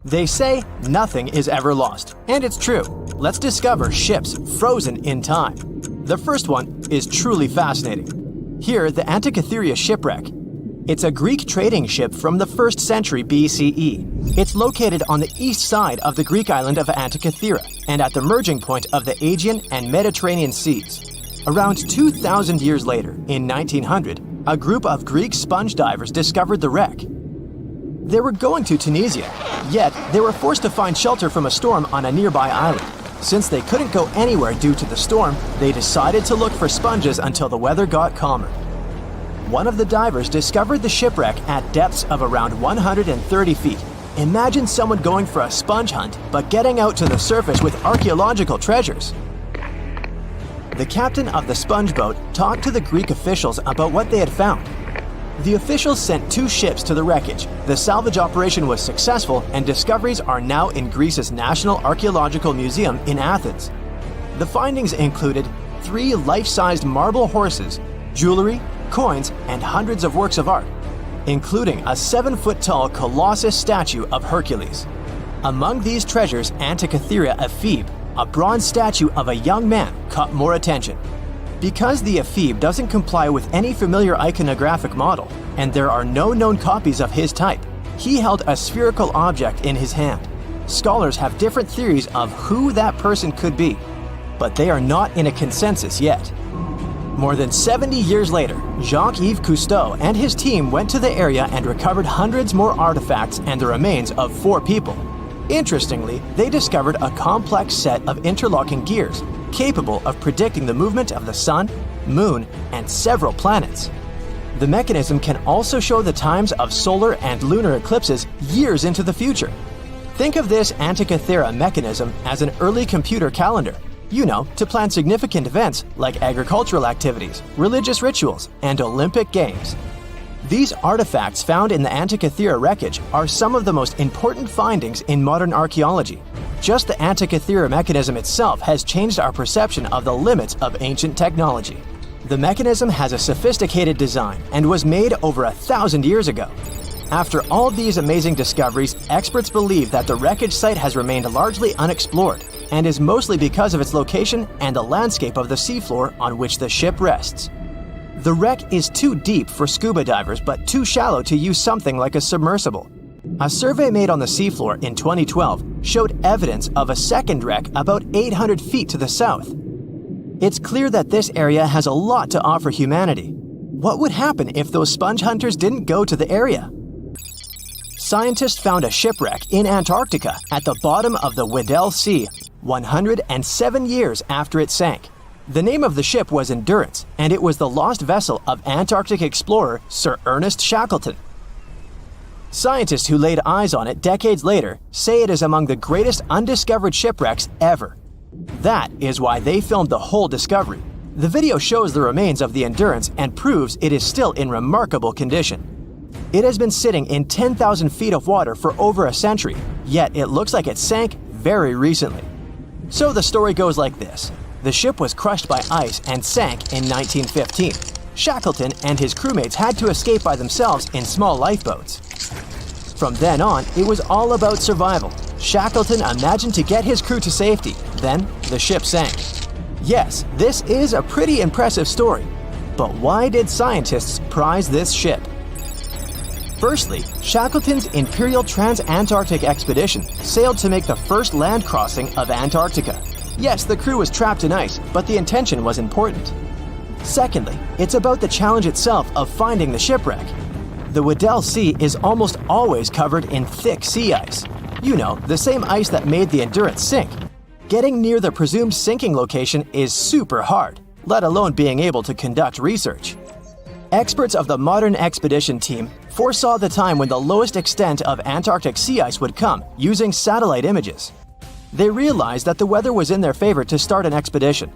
They say nothing is ever lost, and it's true. Let's discover ships frozen in time. The first one is truly fascinating. Here, the Antikythera Shipwreck. It's a Greek trading ship from the 1st century BCE. It's located on the east side of the Greek island of Antikythera and at the merging point of the Aegean and Mediterranean seas. Around 2,000 years later, in 1900, a group of Greek sponge divers discovered the wreck. They were going to Tunisia, yet they were forced to find shelter from a storm on a nearby island. Since they couldn't go anywhere due to the storm, they decided to look for sponges until the weather got calmer. One of the divers discovered the shipwreck at depths of around 130 feet. Imagine someone going for a sponge hunt, but getting out to the surface with archaeological treasures. The captain of the sponge boat talked to the Greek officials about what they had found. The officials sent 2 ships to the wreckage. The salvage operation was successful, and discoveries are now in Greece's National Archaeological Museum in Athens. The findings included 3 life-sized marble horses, jewelry, coins, and hundreds of works of art, including a 7-foot-tall Colossus statue of Hercules. Among these treasures, Antikythera Ephebe, a bronze statue of a young man, caught more attention. Because the ephebe doesn't comply with any familiar iconographic model, and there are no known copies of his type, he held a spherical object in his hand. Scholars have different theories of who that person could be, but they are not in a consensus yet. More than 70 years later, Jacques-Yves Cousteau and his team went to the area and recovered hundreds more artifacts and the remains of 4 people. Interestingly, they discovered a complex set of interlocking gears, capable of predicting the movement of the sun, moon, and several planets. The mechanism can also show the times of solar and lunar eclipses years into the future. Think of this Antikythera mechanism as an early computer calendar, to plan significant events like agricultural activities, religious rituals, and Olympic Games. These artifacts found in the Antikythera wreckage are some of the most important findings in modern archaeology. Just the Antikythera mechanism itself has changed our perception of the limits of ancient technology. The mechanism has a sophisticated design and was made over 1,000 years ago. After all these amazing discoveries, experts believe that the wreckage site has remained largely unexplored and is mostly because of its location and the landscape of the seafloor on which the ship rests. The wreck is too deep for scuba divers but too shallow to use something like a submersible. A survey made on the seafloor in 2012 showed evidence of a second wreck about 800 feet to the south. It's clear that this area has a lot to offer humanity. What would happen if those sponge hunters didn't go to the area? Scientists found a shipwreck in Antarctica at the bottom of the Weddell Sea 107 years after it sank. The name of the ship was Endurance, and it was the lost vessel of Antarctic explorer Sir Ernest Shackleton. Scientists who laid eyes on it decades later say it is among the greatest undiscovered shipwrecks ever. That is why they filmed the whole discovery. The video shows the remains of the Endurance and proves it is still in remarkable condition. It has been sitting in 10,000 feet of water for over a century, yet it looks like it sank very recently. So the story goes like this. The ship was crushed by ice and sank in 1915. Shackleton and his crewmates had to escape by themselves in small lifeboats. From then on, it was all about survival. Shackleton imagined to get his crew to safety. Then, the ship sank. Yes, this is a pretty impressive story. But why did scientists prize this ship? Firstly, Shackleton's Imperial Trans-Antarctic Expedition sailed to make the first land crossing of Antarctica. Yes, the crew was trapped in ice, but the intention was important. Secondly, it's about the challenge itself of finding the shipwreck. The Weddell Sea is almost always covered in thick sea ice. The same ice that made the Endurance sink. Getting near the presumed sinking location is super hard, let alone being able to conduct research. Experts of the modern expedition team foresaw the time when the lowest extent of Antarctic sea ice would come using satellite images. They realized that the weather was in their favor to start an expedition.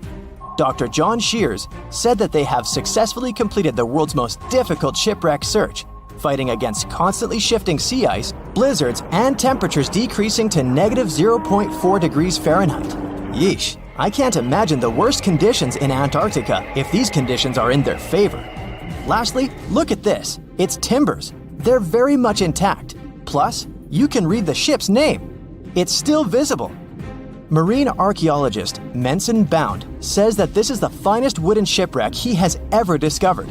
Dr. John Shears said that they have successfully completed the world's most difficult shipwreck search, fighting against constantly shifting sea ice, blizzards, and temperatures decreasing to negative 0.4 degrees Fahrenheit. Yeesh, I can't imagine the worst conditions in Antarctica if these conditions are in their favor. Lastly, look at this. It's timbers. They're very much intact. Plus, you can read the ship's name. It's still visible. Marine archaeologist Menson Bound says that this is the finest wooden shipwreck he has ever discovered.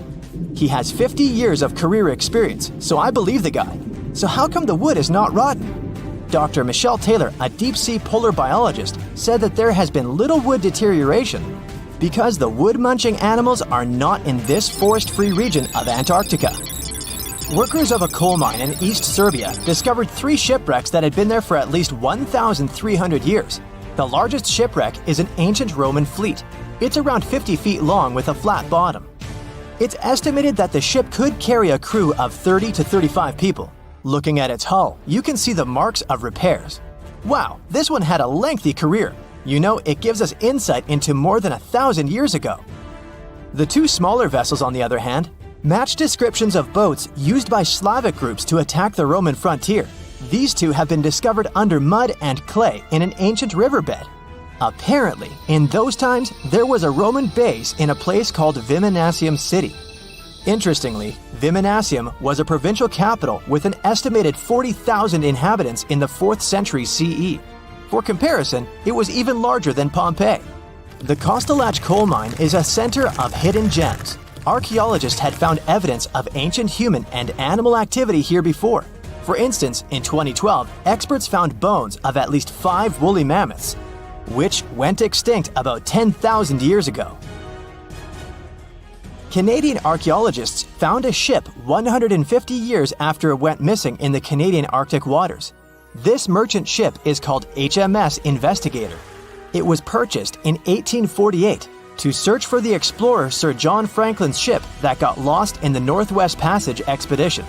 He has 50 years of career experience, so I believe the guy. So how come the wood is not rotten? Dr. Michelle Taylor, a deep-sea polar biologist, said that there has been little wood deterioration because the wood-munching animals are not in this forest-free region of Antarctica. Workers of a coal mine in East Serbia discovered 3 shipwrecks that had been there for at least 1,300 years. The largest shipwreck is an ancient Roman fleet. It's around 50 feet long with a flat bottom. It's estimated that the ship could carry a crew of 30 to 35 people. Looking at its hull, you can see the marks of repairs. Wow, this one had a lengthy career. You know, it gives us insight into more than 1,000 years ago. The 2 smaller vessels, on the other hand, match descriptions of boats used by Slavic groups to attack the Roman frontier. These 2 have been discovered under mud and clay in an ancient riverbed. Apparently, in those times, there was a Roman base in a place called Viminacium City. Interestingly, Viminacium was a provincial capital with an estimated 40,000 inhabitants in the 4th century CE. For comparison, it was even larger than Pompeii. The Kostelach coal mine is a center of hidden gems. Archaeologists had found evidence of ancient human and animal activity here before. For instance, in 2012, experts found bones of at least 5 woolly mammoths, which went extinct about 10,000 years ago. Canadian archaeologists found a ship 150 years after it went missing in the Canadian Arctic waters. This merchant ship is called HMS Investigator. It was purchased in 1848 to search for the explorer Sir John Franklin's ship that got lost in the Northwest Passage expedition.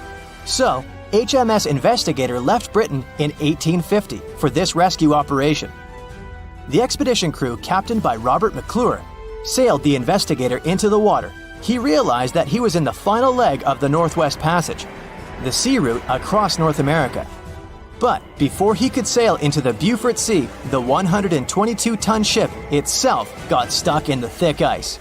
So, HMS Investigator left Britain in 1850 for this rescue operation. The expedition crew, captained by Robert McClure, sailed the Investigator into the water. He realized that he was in the final leg of the Northwest Passage, the sea route across North America. But before he could sail into the Beaufort Sea, the 122-ton ship itself got stuck in the thick ice.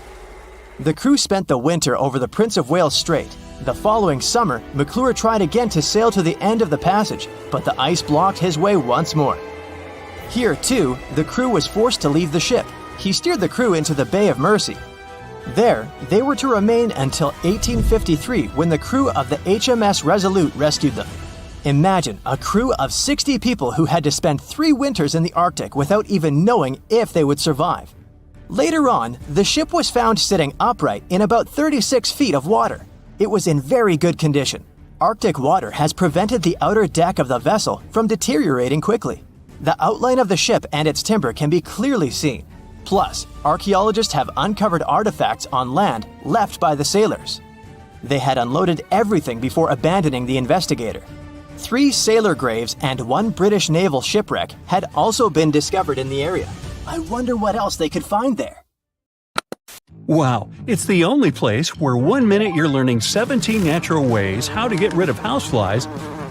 The crew spent the winter over the Prince of Wales Strait. The following summer, McClure tried again to sail to the end of the passage, but the ice blocked his way once more. Here, too, the crew was forced to leave the ship. He steered the crew into the Bay of Mercy. There, they were to remain until 1853 when the crew of the HMS Resolute rescued them. Imagine a crew of 60 people who had to spend 3 winters in the Arctic without even knowing if they would survive. Later on, the ship was found sitting upright in about 36 feet of water. It was in very good condition. Arctic water has prevented the outer deck of the vessel from deteriorating quickly. The outline of the ship and its timber can be clearly seen. Plus, archaeologists have uncovered artifacts on land left by the sailors. They had unloaded everything before abandoning the Investigator. 3 sailor graves and 1 British naval shipwreck had also been discovered in the area. I wonder what else they could find there. Wow, it's the only place where 1 minute you're learning 17 natural ways how to get rid of houseflies,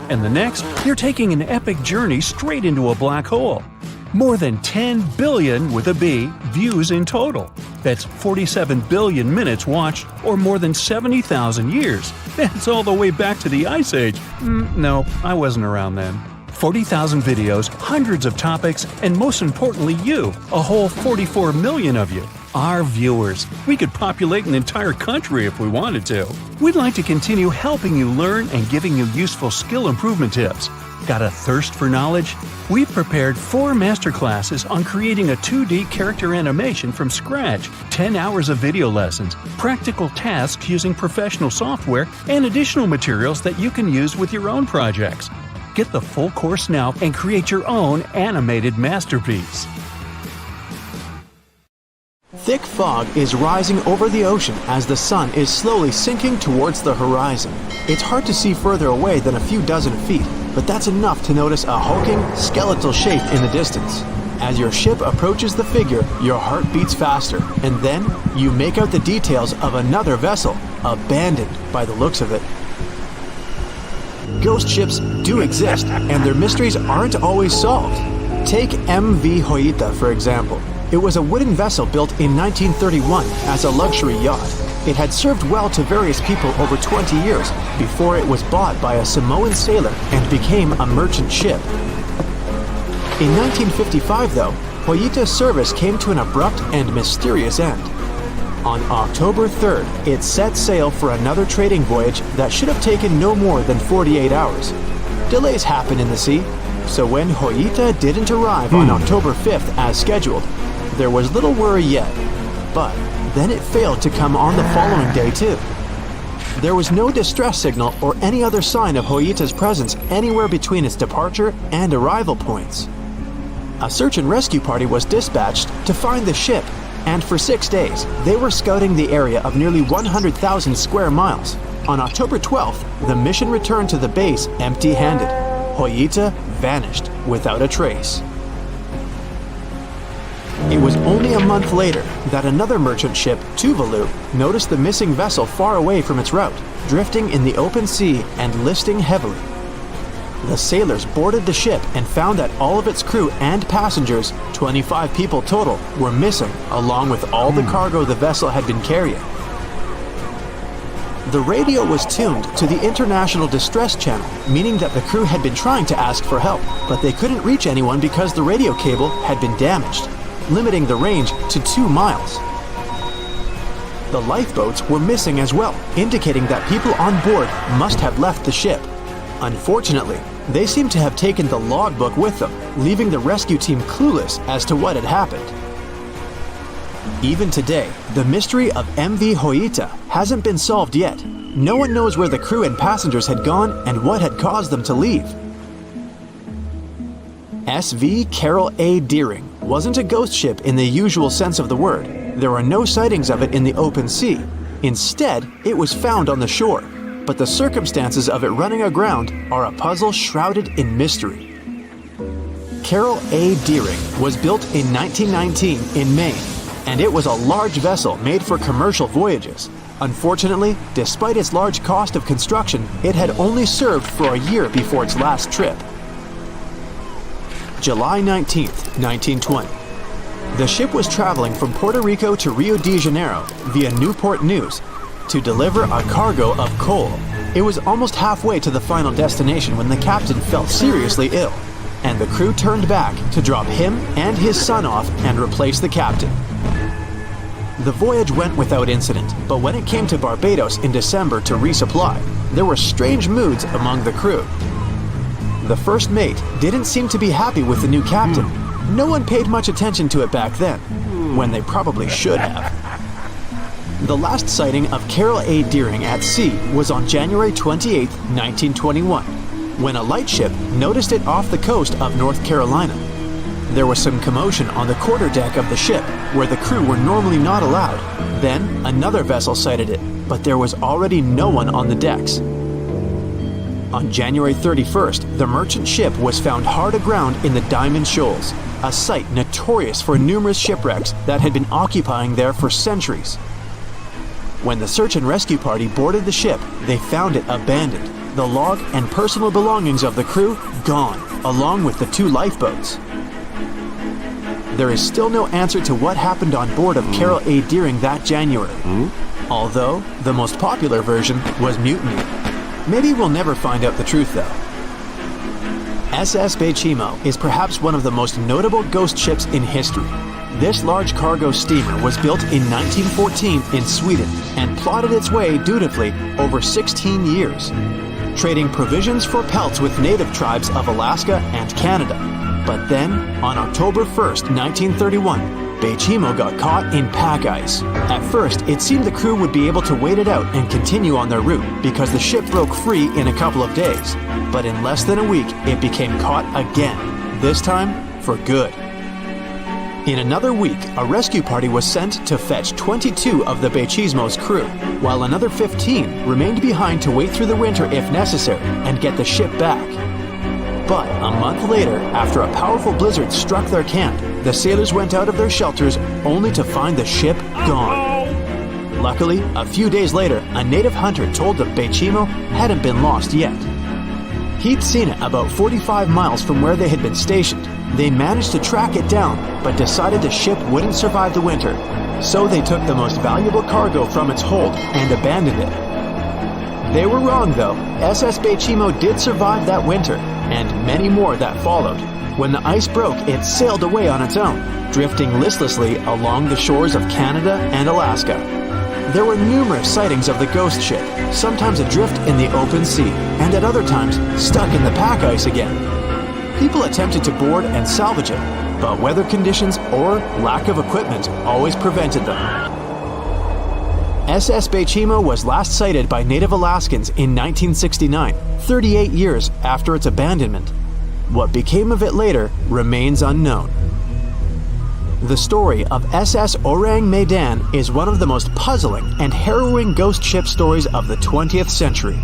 and the next, you're taking an epic journey straight into a black hole. More than 10 billion, with a B, views in total. That's 47 billion minutes watched, or more than 70,000 years. That's all the way back to the Ice Age. No, I wasn't around then. 40,000 videos, hundreds of topics, and most importantly you, a whole 44 million of you. Our viewers. We could populate an entire country if we wanted to. We'd like to continue helping you learn and giving you useful skill improvement tips. Got a thirst for knowledge? We've prepared 4 masterclasses on creating a 2D character animation from scratch, 10 hours of video lessons, practical tasks using professional software, and additional materials that you can use with your own projects. Get the full course now and create your own animated masterpiece. Thick fog is rising over the ocean as the sun is slowly sinking towards the horizon. It's hard to see further away than a few dozen feet, but that's enough to notice a hulking, skeletal shape in the distance. As your ship approaches the figure, your heart beats faster, and then you make out the details of another vessel, abandoned by the looks of it. Ghost ships do exist, and their mysteries aren't always solved. Take MV Hoita, for example. It was a wooden vessel built in 1931 as a luxury yacht. It had served well to various people over 20 years before it was bought by a Samoan sailor and became a merchant ship. In 1955, though, Hoyita's service came to an abrupt and mysterious end. On October 3rd, it set sail for another trading voyage that should have taken no more than 48 hours. Delays happen in the sea, so when Hoyita didn't arrive on October 5th as scheduled, there was little worry yet. But then it failed to come on the following day too. There was no distress signal or any other sign of Hoyita's presence anywhere between its departure and arrival points. A search and rescue party was dispatched to find the ship, and for 6 days, they were scouting the area of nearly 100,000 square miles. On October 12th, the mission returned to the base empty-handed. Hoyita vanished without a trace. It was only a month later that another merchant ship, Tuvalu, noticed the missing vessel far away from its route, drifting in the open sea and listing heavily. The sailors boarded the ship and found that all of its crew and passengers, 25 people total, were missing, along with all the cargo the vessel had been carrying. The radio was tuned to the International Distress Channel, meaning that the crew had been trying to ask for help, but they couldn't reach anyone because the radio cable had been damaged, limiting the range to 2 miles. The lifeboats were missing as well, indicating that people on board must have left the ship. Unfortunately, they seem to have taken the logbook with them, leaving the rescue team clueless as to what had happened. Even today, the mystery of MV Hoyita hasn't been solved yet. No one knows where the crew and passengers had gone and what had caused them to leave. SV Carol A. Deering wasn't a ghost ship in the usual sense of the word. There are no sightings of it in the open sea. Instead, it was found on the shore, but the circumstances of it running aground are a puzzle shrouded in mystery. Carol A. Deering was built in 1919 in Maine, and it was a large vessel made for commercial voyages. Unfortunately, despite its large cost of construction, it had only served for a year before its last trip. July 19, 1920. The ship was traveling from Puerto Rico to Rio de Janeiro via Newport News to deliver a cargo of coal. It was almost halfway to the final destination when the captain fell seriously ill, and the crew turned back to drop him and his son off and replace the captain. The voyage went without incident, but when it came to Barbados in December to resupply, there were strange moods among the crew. The first mate didn't seem to be happy with the new captain. No one paid much attention to it back then, when they probably should have. The last sighting of Carol A. Deering at sea was on January 28, 1921, when a lightship noticed it off the coast of North Carolina. There was some commotion on the quarterdeck of the ship, where the crew were normally not allowed. Then, another vessel sighted it, but there was already no one on the decks. On January 31st, the merchant ship was found hard aground in the Diamond Shoals, a site notorious for numerous shipwrecks that had been occupying there for centuries. When the search and rescue party boarded the ship, they found it abandoned, the log and personal belongings of the crew gone, along with the 2 lifeboats. There is still no answer to what happened on board of Carol A. Deering that January, although the most popular version was mutiny. Maybe we'll never find out the truth though. SS Bechimo is perhaps one of the most notable ghost ships in history. This large cargo steamer was built in 1914 in Sweden and plodded its way dutifully over 16 years, trading provisions for pelts with native tribes of Alaska and Canada. But then, on October 1st, 1931, Bechimo got caught in pack ice. At first, it seemed the crew would be able to wait it out and continue on their route because the ship broke free in a couple of days. But in less than a week, it became caught again, this time for good. In another week, a rescue party was sent to fetch 22 of the Bechimo's crew, while another 15 remained behind to wait through the winter if necessary and get the ship back. But a month later, after a powerful blizzard struck their camp, the sailors went out of their shelters only to find the ship gone. Luckily, a few days later, a native hunter told them Bechimo hadn't been lost yet. He'd seen it about 45 miles from where they had been stationed. They managed to track it down, but decided the ship wouldn't survive the winter. So they took the most valuable cargo from its hold and abandoned it. They were wrong though. SS Bechimo did survive that winter, and many more that followed. When the ice broke, it sailed away on its own, drifting listlessly along the shores of Canada and Alaska. There were numerous sightings of the ghost ship, sometimes adrift in the open sea, and at other times stuck in the pack ice again. People attempted to board and salvage it, but weather conditions or lack of equipment always prevented them. SS Bechimo was last sighted by native Alaskans in 1969, 38 years after its abandonment. What became of it later remains unknown. The story of SS Orang Medan is one of the most puzzling and harrowing ghost ship stories of the 20th century.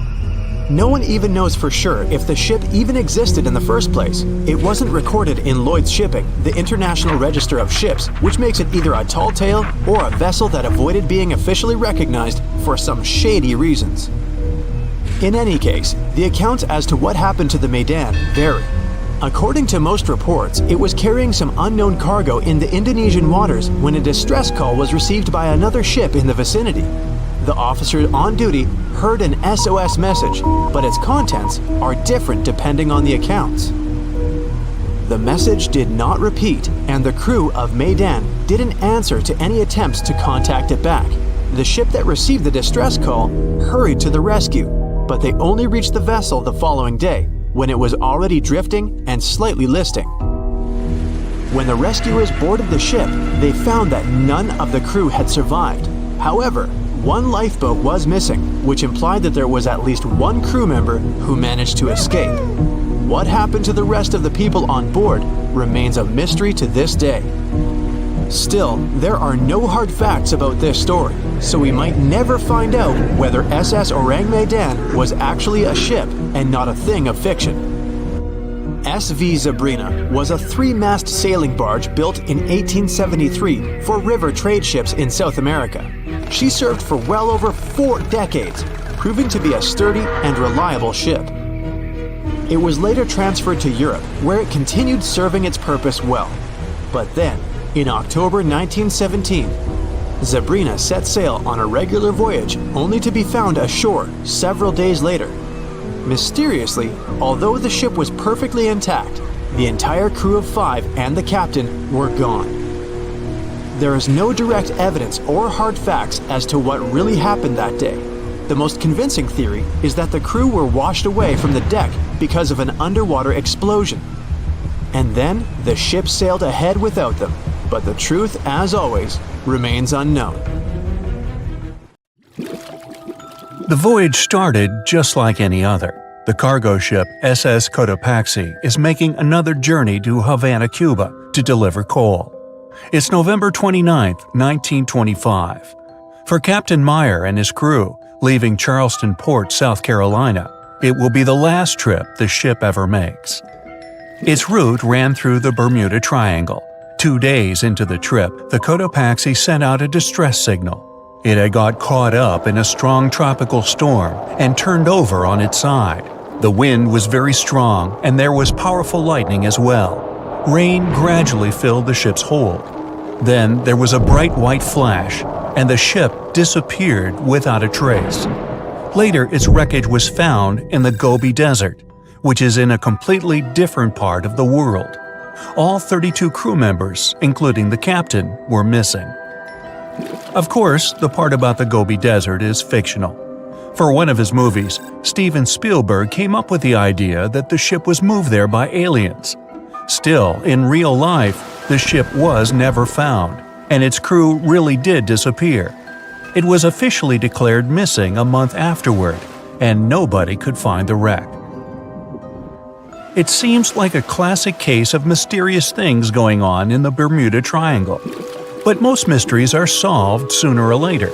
No one even knows for sure if the ship even existed in the first place. It wasn't recorded in Lloyd's Shipping, the International Register of Ships, which makes it either a tall tale or a vessel that avoided being officially recognized for some shady reasons. In any case, the accounts as to what happened to the Medan vary. According to most reports, it was carrying some unknown cargo in the Indonesian waters when a distress call was received by another ship in the vicinity. The officer on duty heard an SOS message, but its contents are different depending on the accounts. The message did not repeat, and the crew of Medan didn't answer to any attempts to contact it back. The ship that received the distress call hurried to the rescue, but they only reached the vessel the following day, when it was already drifting and slightly listing. When the rescuers boarded the ship, they found that none of the crew had survived. However, one lifeboat was missing, which implied that there was at least one crew member who managed to escape. What happened to the rest of the people on board remains a mystery to this day. Still, there are no hard facts about this story, so we might never find out whether SS Orang Medan was actually a ship and not a thing of fiction. SV Zabrina was a three-mast sailing barge built in 1873 for river trade ships in South America. She served for well over 4 decades, proving to be a sturdy and reliable ship. It was later transferred to Europe, where it continued serving its purpose well. But then, in October 1917, Zabrina set sail on a regular voyage only to be found ashore several days later. Mysteriously, although the ship was perfectly intact, the entire crew of 5 and the captain were gone. There is no direct evidence or hard facts as to what really happened that day. The most convincing theory is that the crew were washed away from the deck because of an underwater explosion. And then the ship sailed ahead without them. But the truth, as always, remains unknown. The voyage started just like any other. The cargo ship SS Cotopaxi is making another journey to Havana, Cuba, to deliver coal. It's November 29, 1925. For Captain Meyer and his crew, leaving Charleston Port, South Carolina, it will be the last trip the ship ever makes. Its route ran through the Bermuda Triangle. 2 days into the trip, the Cotopaxi sent out a distress signal. It had got caught up in a strong tropical storm and turned over on its side. The wind was very strong and there was powerful lightning as well. Rain gradually filled the ship's hold. Then there was a bright white flash, and the ship disappeared without a trace. Later, its wreckage was found in the Gobi Desert, which is in a completely different part of the world. All 32 crew members, including the captain, were missing. Of course, the part about the Gobi Desert is fictional. For one of his movies, Steven Spielberg came up with the idea that the ship was moved there by aliens. Still, in real life, the ship was never found, and its crew really did disappear. It was officially declared missing a month afterward, and nobody could find the wreck. It seems like a classic case of mysterious things going on in the Bermuda Triangle. But most mysteries are solved sooner or later.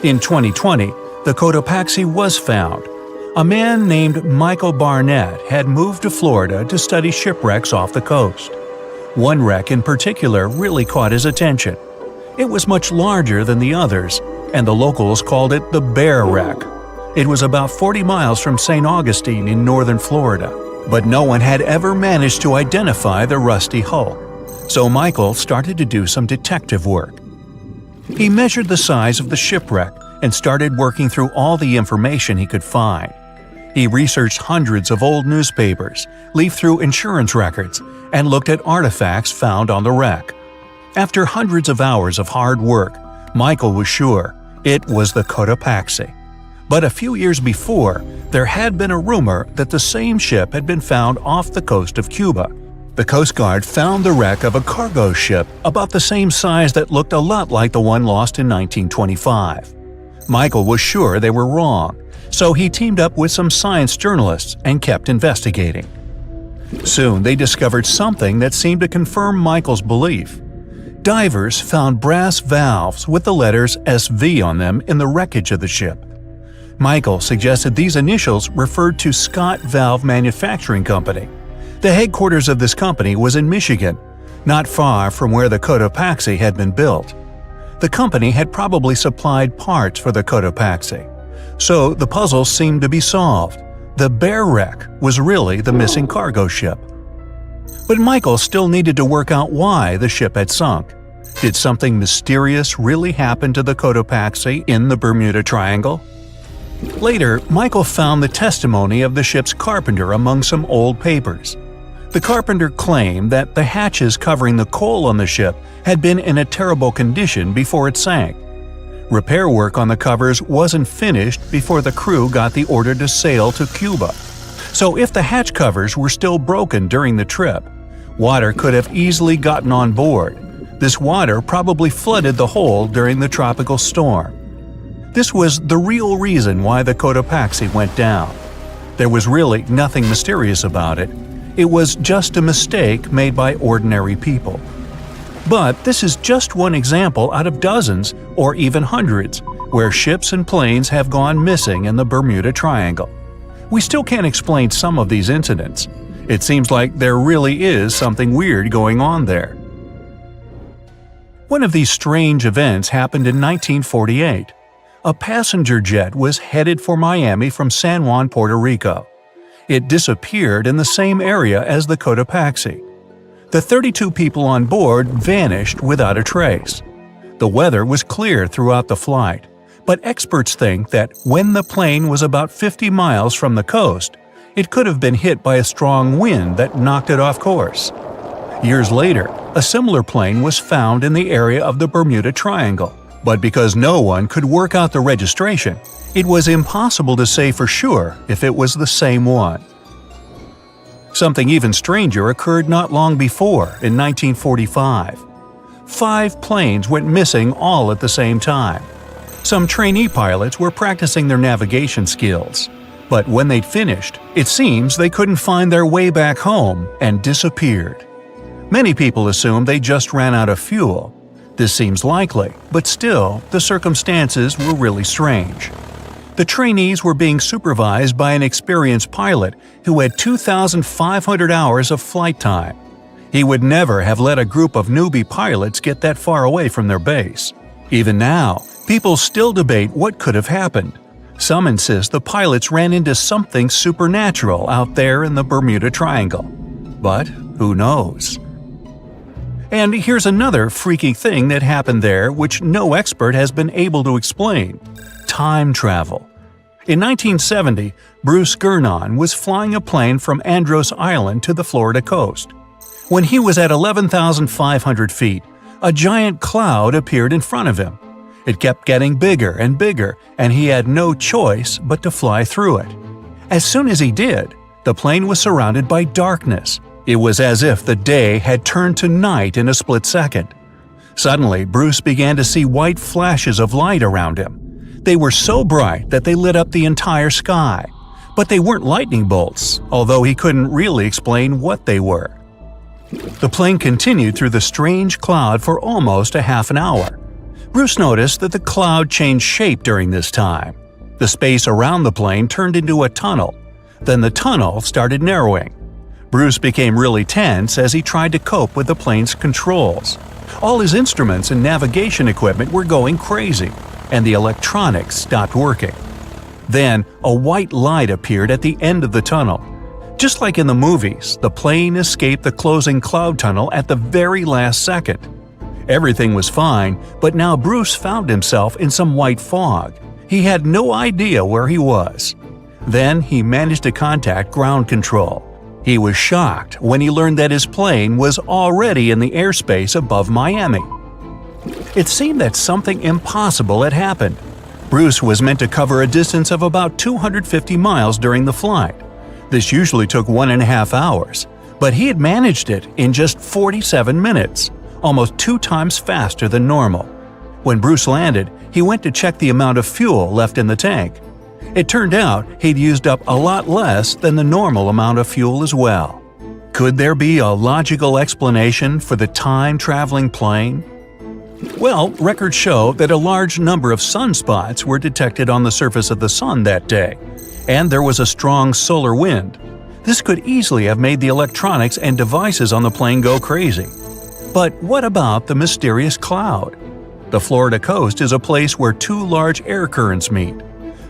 In 2020, the Cotopaxi was found. A man named Michael Barnett had moved to Florida to study shipwrecks off the coast. One wreck in particular really caught his attention. It was much larger than the others, and the locals called it the Bear Wreck. It was about 40 miles from St. Augustine in northern Florida, but no one had ever managed to identify the rusty hull. So Michael started to do some detective work. He measured the size of the shipwreck and started working through all the information he could find. He researched hundreds of old newspapers, leafed through insurance records, and looked at artifacts found on the wreck. After hundreds of hours of hard work, Michael was sure it was the Cotopaxi. But a few years before, there had been a rumor that the same ship had been found off the coast of Cuba. The Coast Guard found the wreck of a cargo ship about the same size that looked a lot like the one lost in 1925. Michael was sure they were wrong, so he teamed up with some science journalists and kept investigating. Soon they discovered something that seemed to confirm Michael's belief. Divers found brass valves with the letters SV on them in the wreckage of the ship. Michael suggested these initials referred to Scott Valve Manufacturing Company. The headquarters of this company was in Michigan, not far from where the Cotopaxi had been built. The company had probably supplied parts for the Cotopaxi. So the puzzle seemed to be solved. The Bear Wreck was really the missing cargo ship. But Michael still needed to work out why the ship had sunk. Did something mysterious really happen to the Cotopaxi in the Bermuda Triangle? Later, Michael found the testimony of the ship's carpenter among some old papers. The carpenter claimed that the hatches covering the coal on the ship had been in a terrible condition before it sank. Repair work on the covers wasn't finished before the crew got the order to sail to Cuba. So if the hatch covers were still broken during the trip, water could have easily gotten on board. This water probably flooded the hole during the tropical storm. This was the real reason why the Cotopaxi went down. There was really nothing mysterious about it. It was just a mistake made by ordinary people. But this is just one example out of dozens or even hundreds where ships and planes have gone missing in the Bermuda Triangle. We still can't explain some of these incidents. It seems like there really is something weird going on there. One of these strange events happened in 1948. A passenger jet was headed for Miami from San Juan, Puerto Rico. It disappeared in the same area as the Cotopaxi. The 32 people on board vanished without a trace. The weather was clear throughout the flight, but experts think that when the plane was about 50 miles from the coast, it could have been hit by a strong wind that knocked it off course. Years later, a similar plane was found in the area of the Bermuda Triangle, but because no one could work out the registration, it was impossible to say for sure if it was the same one. Something even stranger occurred not long before, in 1945. 5 planes went missing all at the same time. Some trainee pilots were practicing their navigation skills, but when they'd finished, it seems they couldn't find their way back home and disappeared. Many people assume they just ran out of fuel. This seems likely, but still, the circumstances were really strange. The trainees were being supervised by an experienced pilot who had 2,500 hours of flight time. He would never have let a group of newbie pilots get that far away from their base. Even now, people still debate what could have happened. Some insist the pilots ran into something supernatural out there in the Bermuda Triangle. But who knows? And here's another freaky thing that happened there which no expert has been able to explain. Time travel. In 1970, Bruce Gernon was flying a plane from Andros Island to the Florida coast. When he was at 11,500 feet, a giant cloud appeared in front of him. It kept getting bigger and bigger, and he had no choice but to fly through it. As soon as he did, the plane was surrounded by darkness. It was as if the day had turned to night in a split second. Suddenly, Bruce began to see white flashes of light around him. They were so bright that they lit up the entire sky. But they weren't lightning bolts, although he couldn't really explain what they were. The plane continued through the strange cloud for almost a half an hour. Bruce noticed that the cloud changed shape during this time. The space around the plane turned into a tunnel. Then the tunnel started narrowing. Bruce became really tense as he tried to cope with the plane's controls. All his instruments and navigation equipment were going crazy, and the electronics stopped working. Then, a white light appeared at the end of the tunnel. Just like in the movies, the plane escaped the closing cloud tunnel at the very last second. Everything was fine, but now Bruce found himself in some white fog. He had no idea where he was. Then he managed to contact ground control. He was shocked when he learned that his plane was already in the airspace above Miami. It seemed that something impossible had happened. Bruce was meant to cover a distance of about 250 miles during the flight. This usually took 1.5 hours, but he had managed it in just 47 minutes, almost 2 times faster than normal. When Bruce landed, he went to check the amount of fuel left in the tank. It turned out he'd used up a lot less than the normal amount of fuel as well. Could there be a logical explanation for the time-traveling plane? Well, records show that a large number of sunspots were detected on the surface of the sun that day, and there was a strong solar wind. This could easily have made the electronics and devices on the plane go crazy. But what about the mysterious cloud? The Florida coast is a place where 2 large air currents meet.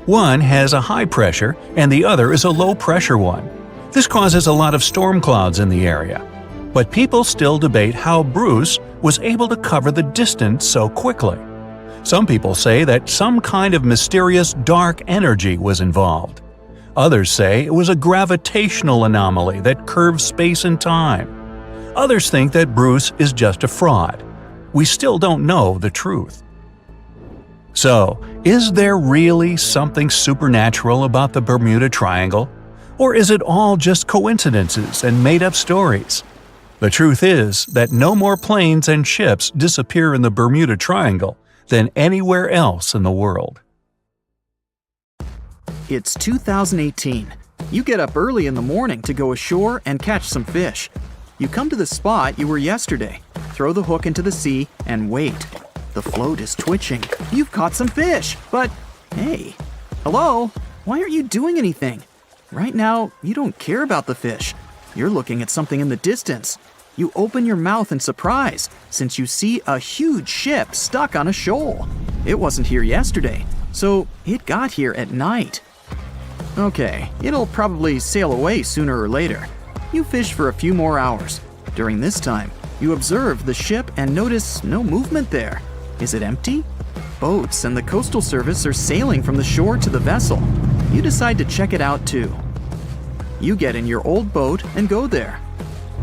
One has a high pressure and the other is a low pressure one. This causes a lot of storm clouds in the area. But people still debate how Bruce was able to cover the distance so quickly. Some people say that some kind of mysterious dark energy was involved. Others say it was a gravitational anomaly that curves space and time. Others think that Bruce is just a fraud. We still don't know the truth. So, is there really something supernatural about the Bermuda Triangle? Or is it all just coincidences and made-up stories? The truth is that no more planes and ships disappear in the Bermuda Triangle than anywhere else in the world. It's 2018. You get up early in the morning to go ashore and catch some fish. You come to the spot you were yesterday, throw the hook into the sea, and wait. The float is twitching. You've caught some fish, but hey, hello? Why aren't you doing anything? Right now, you don't care about the fish. You're looking at something in the distance. You open your mouth in surprise since you see a huge ship stuck on a shoal. It wasn't here yesterday, so it got here at night. Okay, it'll probably sail away sooner or later. You fish for a few more hours. During this time, you observe the ship and notice no movement there. Is it empty? Boats and the Coastal Service are sailing from the shore to the vessel. You decide to check it out too. You get in your old boat and go there.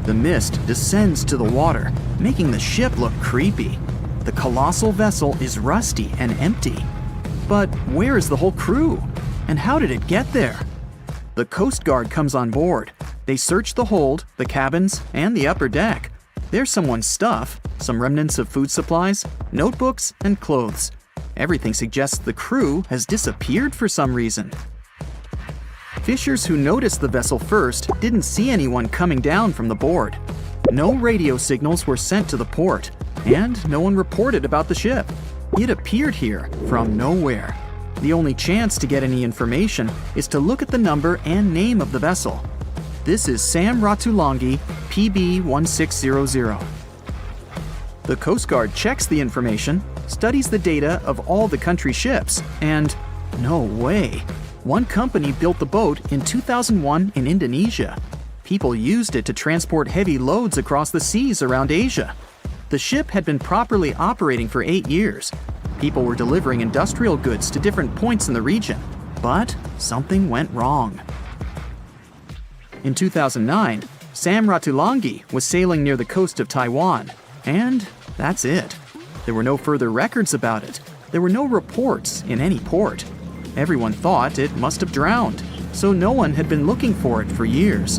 The mist descends to the water, making the ship look creepy. The colossal vessel is rusty and empty. But where is the whole crew? And how did it get there? The Coast Guard comes on board. They search the hold, the cabins, and the upper deck. There's someone's stuff, some remnants of food supplies, notebooks, and clothes. Everything suggests the crew has disappeared for some reason. Fishers who noticed the vessel first didn't see anyone coming down from the board. No radio signals were sent to the port, and no one reported about the ship. It appeared here from nowhere. The only chance to get any information is to look at the number and name of the vessel. This is Sam Ratulangi, PB 1600. The Coast Guard checks the information, studies the data of all the country ships, and no way. One company built the boat in 2001 in Indonesia. People used it to transport heavy loads across the seas around Asia. The ship had been properly operating for 8 years. People were delivering industrial goods to different points in the region, but something went wrong. In 2009, Sam Ratulangi was sailing near the coast of Taiwan, and that's it. There were no further records about it. There were no reports in any port. Everyone thought it must have drowned, so no one had been looking for it for years.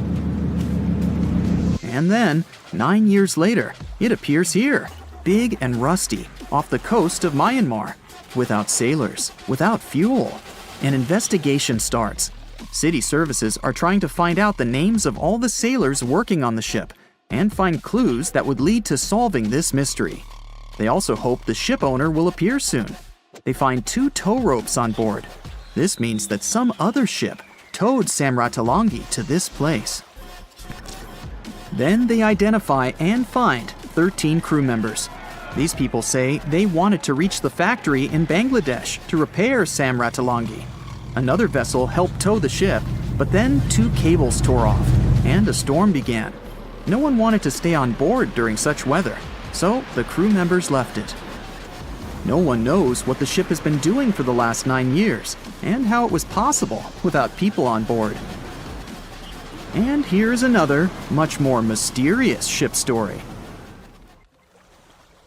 And then, 9 years later, it appears here, big and rusty, off the coast of Myanmar, without sailors, without fuel. An investigation starts. City services are trying to find out the names of all the sailors working on the ship and find clues that would lead to solving this mystery. They also hope the ship owner will appear soon. They find 2 tow ropes on board. This means that some other ship towed Sam Ratulangi to this place. Then they identify and find 13 crew members. These people say they wanted to reach the factory in Bangladesh to repair Sam Ratulangi. Another vessel helped tow the ship, but then 2 cables tore off, and a storm began. No one wanted to stay on board during such weather, so the crew members left it. No one knows what the ship has been doing for the last 9 years, and how it was possible without people on board. And here's another, much more mysterious ship story.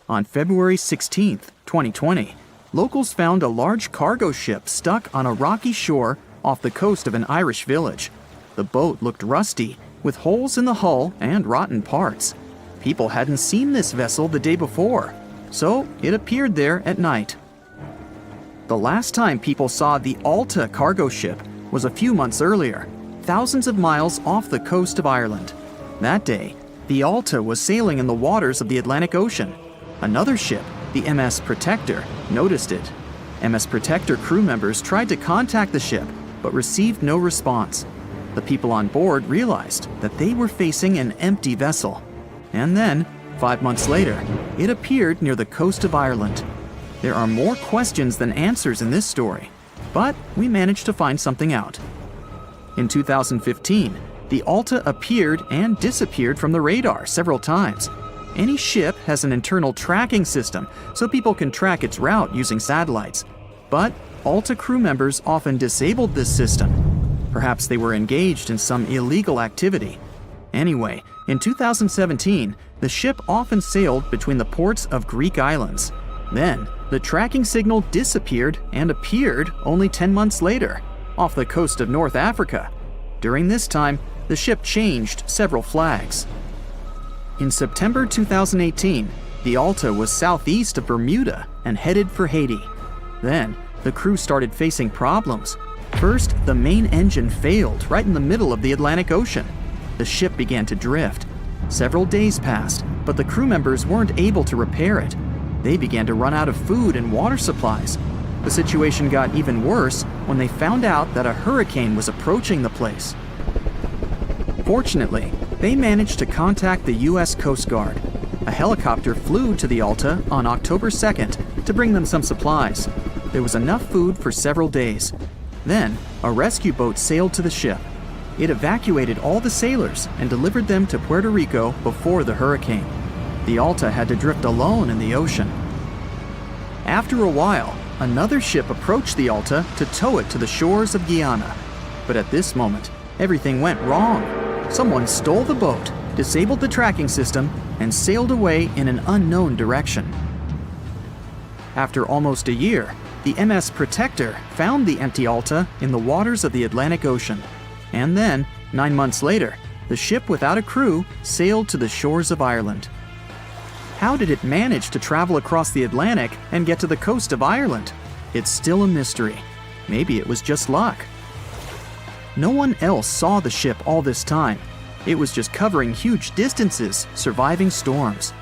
On February 16, 2020, locals found a large cargo ship stuck on a rocky shore off the coast of an Irish village. The boat looked rusty, with holes in the hull and rotten parts. People hadn't seen this vessel the day before, so it appeared there at night. The last time people saw the Alta cargo ship was a few months earlier, thousands of miles off the coast of Ireland. That day, the Alta was sailing in the waters of the Atlantic Ocean. Another ship, the MS Protector, noticed it. MS Protector crew members tried to contact the ship, but received no response. The people on board realized that they were facing an empty vessel. And then, 5 months later, it appeared near the coast of Ireland. There are more questions than answers in this story, but we managed to find something out. In 2015, the Alta appeared and disappeared from the radar several times. Any ship has an internal tracking system, so people can track its route using satellites. But Alta crew members often disabled this system. Perhaps they were engaged in some illegal activity. Anyway, in 2017, the ship often sailed between the ports of Greek islands. Then, the tracking signal disappeared and appeared only 10 months later, off the coast of North Africa. During this time, the ship changed several flags. In September 2018, the Alta was southeast of Bermuda and headed for Haiti. Then, the crew started facing problems. First, the main engine failed right in the middle of the Atlantic Ocean. The ship began to drift. Several days passed, but the crew members weren't able to repair it. They began to run out of food and water supplies. The situation got even worse when they found out that a hurricane was approaching the place. Fortunately, they managed to contact the U.S. Coast Guard. A helicopter flew to the Alta on October 2nd to bring them some supplies. There was enough food for several days. Then, a rescue boat sailed to the ship. It evacuated all the sailors and delivered them to Puerto Rico before the hurricane. The Alta had to drift alone in the ocean. After a while, another ship approached the Alta to tow it to the shores of Guyana. But at this moment, everything went wrong. Someone stole the boat, disabled the tracking system, and sailed away in an unknown direction. After almost a year, the MS Protector found the empty Alta in the waters of the Atlantic Ocean. And then, 9 months later, the ship without a crew sailed to the shores of Ireland. How did it manage to travel across the Atlantic and get to the coast of Ireland? It's still a mystery. Maybe it was just luck. No one else saw the ship all this time. It was just covering huge distances, surviving storms.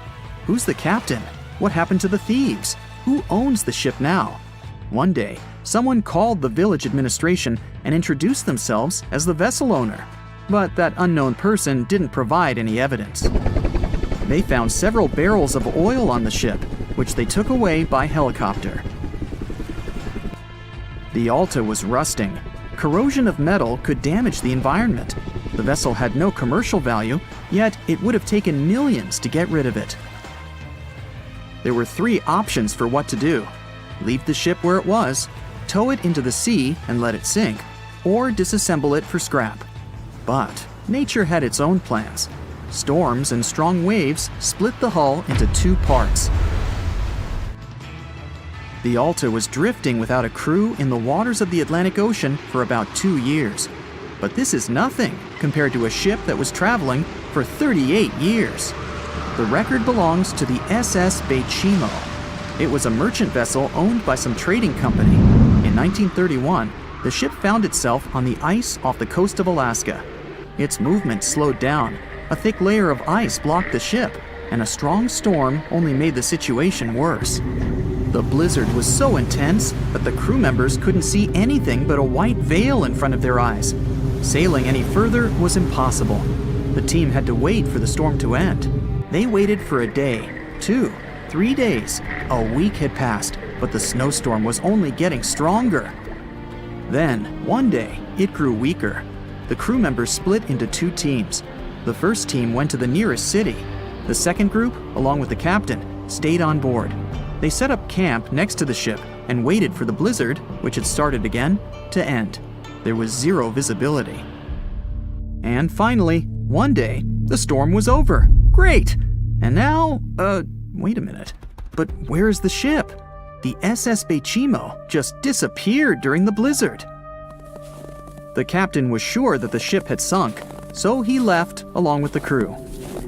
Who's the captain? What happened to the thieves? Who owns the ship now? One day, someone called the village administration and introduced themselves as the vessel owner. But that unknown person didn't provide any evidence. They found several barrels of oil on the ship, which they took away by helicopter. The Alta was rusting. Corrosion of metal could damage the environment. The vessel had no commercial value, yet it would have taken millions to get rid of it. There were 3 options for what to do: leave the ship where it was, tow it into the sea and let it sink, or disassemble it for scrap. But nature had its own plans. Storms and strong waves split the hull into 2 parts. The Alta was drifting without a crew in the waters of the Atlantic Ocean for about 2 years. But this is nothing compared to a ship that was traveling for 38 years. The record belongs to the SS Bechimo. It was a merchant vessel owned by some trading company. In 1931, the ship found itself on the ice off the coast of Alaska. Its movement slowed down. A thick layer of ice blocked the ship, and a strong storm only made the situation worse. The blizzard was so intense that the crew members couldn't see anything but a white veil in front of their eyes. Sailing any further was impossible. The team had to wait for the storm to end. They waited for a day, 2, 3 days. A week had passed, but the snowstorm was only getting stronger. Then, one day, it grew weaker. The crew members split into two teams. The first team went to the nearest city. The second group, along with the captain, stayed on board. They set up camp next to the ship and waited for the blizzard, which had started again, to end. There was zero visibility. And finally, one day, the storm was over. Great! And now, wait a minute. But where's the ship? The SS Bechimo just disappeared during the blizzard. The captain was sure that the ship had sunk, so he left along with the crew.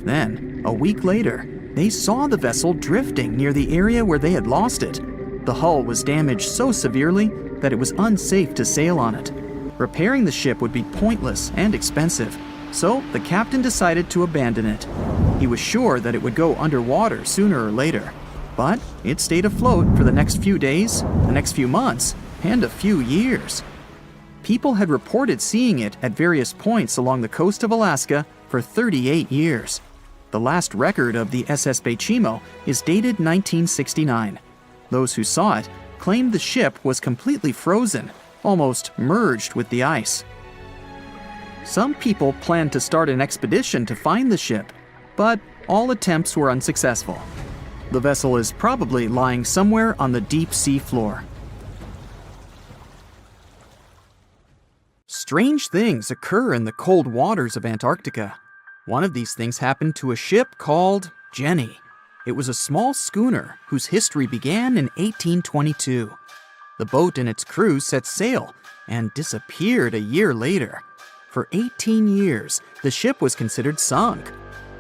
Then, a week later, they saw the vessel drifting near the area where they had lost it. The hull was damaged so severely that it was unsafe to sail on it. Repairing the ship would be pointless and expensive, so the captain decided to abandon it. He was sure that it would go underwater sooner or later, but it stayed afloat for the next few days, the next few months, and a few years. People had reported seeing it at various points along the coast of Alaska for 38 years. The last record of the SS Bechimo is dated 1969. Those who saw it claimed the ship was completely frozen, almost merged with the ice. Some people planned to start an expedition to find the ship, but all attempts were unsuccessful. The vessel is probably lying somewhere on the deep sea floor. Strange things occur in the cold waters of Antarctica. One of these things happened to a ship called Jenny. It was a small schooner whose history began in 1822. The boat and its crew set sail and disappeared a year later. For 18 years, the ship was considered sunk.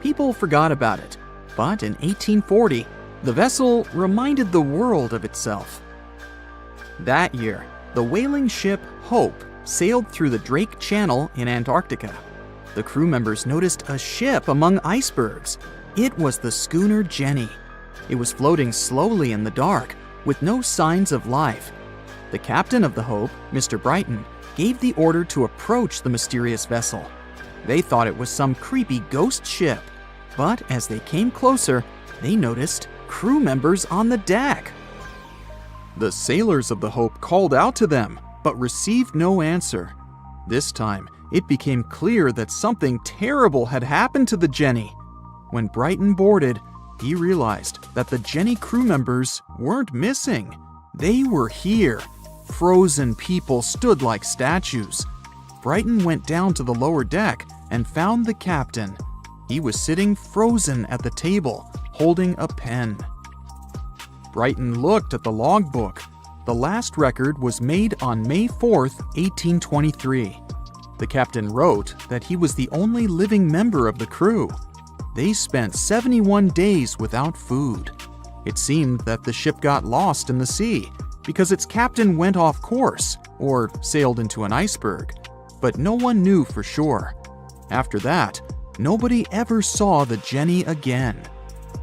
People forgot about it, but in 1840, the vessel reminded the world of itself. That year, the whaling ship Hope sailed through the Drake Channel in Antarctica. The crew members noticed a ship among icebergs. It was the schooner Jenny. It was floating slowly in the dark, with no signs of life. The captain of the Hope, Mr. Brighton, gave the order to approach the mysterious vessel. They thought it was some creepy ghost ship, but as they came closer, they noticed crew members on the deck. The sailors of the Hope called out to them, but received no answer. This time, it became clear that something terrible had happened to the Jenny. When Brighton boarded, he realized that the Jenny crew members weren't missing. They were here. Frozen people stood like statues. Brighton went down to the lower deck and found the captain. He was sitting frozen at the table, holding a pen. Brighton looked at the logbook. The last record was made on May 4th, 1823. The captain wrote that he was the only living member of the crew. They spent 71 days without food. It seemed that the ship got lost in the sea because its captain went off course or sailed into an iceberg, but no one knew for sure. After that, nobody ever saw the Jenny again.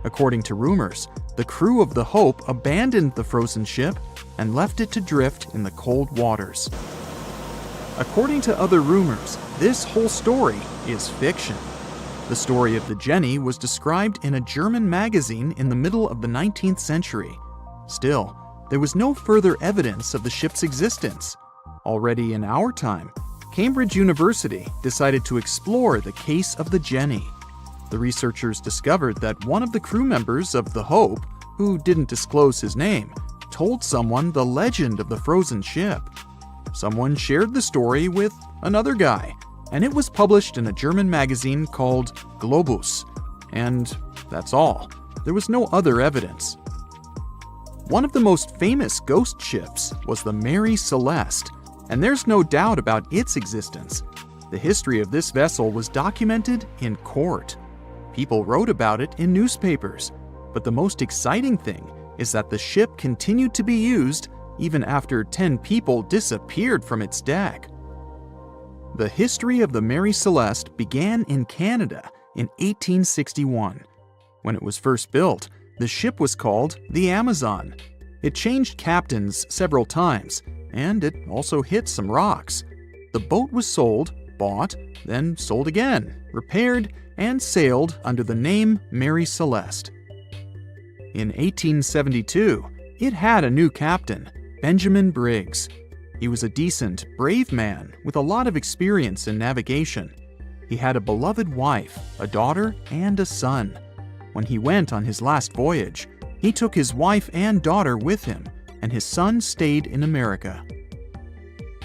According to rumors, the crew of the Hope abandoned the frozen ship and left it to drift in the cold waters. According to other rumors, this whole story is fiction. The story of the Jenny was described in a German magazine in the middle of the 19th century. Still, there was no further evidence of the ship's existence. Already in our time, Cambridge University decided to explore the case of the Jenny. The researchers discovered that one of the crew members of the Hope, who didn't disclose his name, told someone the legend of the frozen ship. Someone shared the story with another guy, and it was published in a German magazine called Globus. And that's all. There was no other evidence. One of the most famous ghost ships was the Mary Celeste, and there's no doubt about its existence. The history of this vessel was documented in court. People wrote about it in newspapers, but the most exciting thing is that the ship continued to be used even after 10 people disappeared from its deck. The history of the Mary Celeste began in Canada in 1861. When it was first built, the ship was called the Amazon. It changed captains several times, and it also hit some rocks. The boat was sold, bought, then sold again, repaired, and sailed under the name Mary Celeste. In 1872, it had a new captain, Benjamin Briggs. He was a decent, brave man with a lot of experience in navigation. He had a beloved wife, a daughter, and a son. When he went on his last voyage, he took his wife and daughter with him, and his son stayed in America.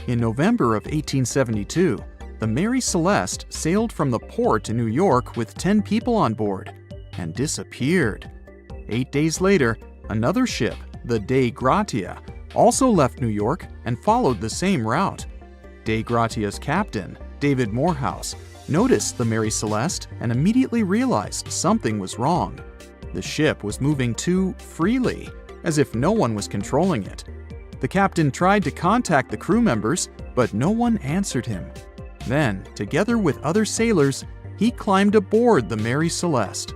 In November of 1872, the Mary Celeste sailed from the port in New York with 10 people on board and disappeared. 8 days later, another ship, the Dei Gratia, also left New York and followed the same route. Dei Gratia's captain, David Morehouse, noticed the Mary Celeste and immediately realized something was wrong. The ship was moving too freely, as if no one was controlling it. The captain tried to contact the crew members, but no one answered him. Then, together with other sailors, he climbed aboard the Mary Celeste.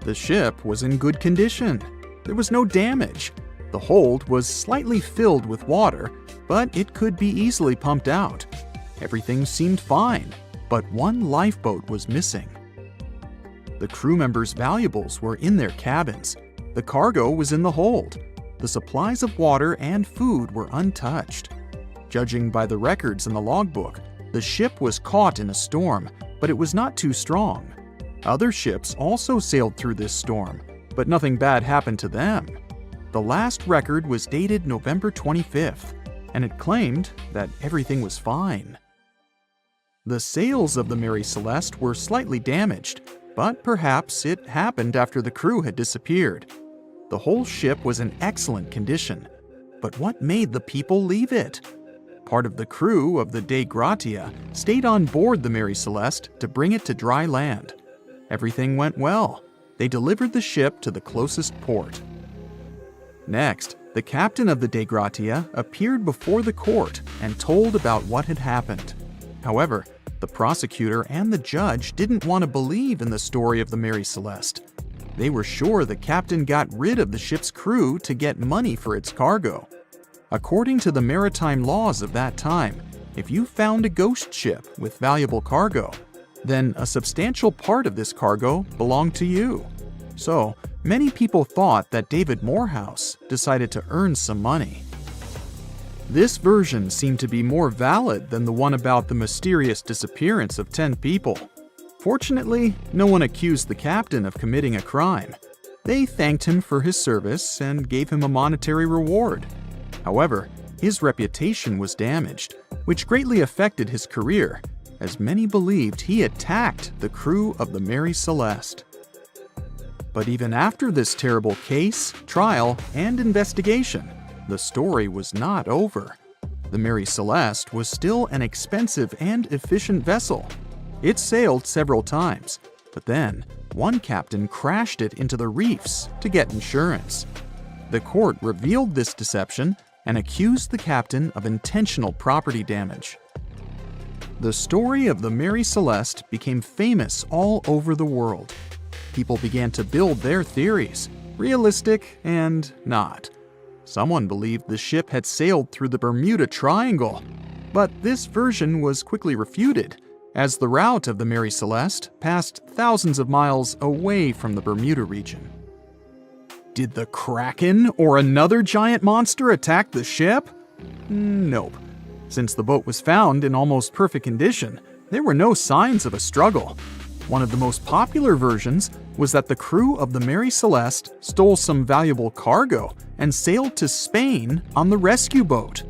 The ship was in good condition. There was no damage. The hold was slightly filled with water, but it could be easily pumped out. Everything seemed fine, but one lifeboat was missing. The crew members' valuables were in their cabins. The cargo was in the hold. The supplies of water and food were untouched. Judging by the records in the logbook, the ship was caught in a storm, but it was not too strong. Other ships also sailed through this storm, but nothing bad happened to them. The last record was dated November 25th, and it claimed that everything was fine. The sails of the Mary Celeste were slightly damaged, but perhaps it happened after the crew had disappeared. The whole ship was in excellent condition, but what made the people leave it? Part of the crew of the Dei Gratia stayed on board the Mary Celeste to bring it to dry land. Everything went well. They delivered the ship to the closest port. Next, the captain of the Dei Gratia appeared before the court and told about what had happened. However, the prosecutor and the judge didn't want to believe in the story of the Mary Celeste. They were sure the captain got rid of the ship's crew to get money for its cargo. According to the maritime laws of that time, if you found a ghost ship with valuable cargo, then a substantial part of this cargo belonged to you. So, many people thought that David Morehouse decided to earn some money. This version seemed to be more valid than the one about the mysterious disappearance of 10 people. Fortunately, no one accused the captain of committing a crime. They thanked him for his service and gave him a monetary reward. However, his reputation was damaged, which greatly affected his career, as many believed he attacked the crew of the Mary Celeste. But even after this terrible case, trial, and investigation, the story was not over. The Mary Celeste was still an expensive and efficient vessel. It sailed several times, but then one captain crashed it into the reefs to get insurance. The court revealed this deception and accused the captain of intentional property damage. The story of the Mary Celeste became famous all over the world. People began to build their theories, realistic and not. Someone believed the ship had sailed through the Bermuda Triangle, but this version was quickly refuted, as the route of the Mary Celeste passed thousands of miles away from the Bermuda region. Did the Kraken or another giant monster attack the ship? Nope. Since the boat was found in almost perfect condition, there were no signs of a struggle. One of the most popular versions was that the crew of the Mary Celeste stole some valuable cargo and sailed to Spain on the rescue boat.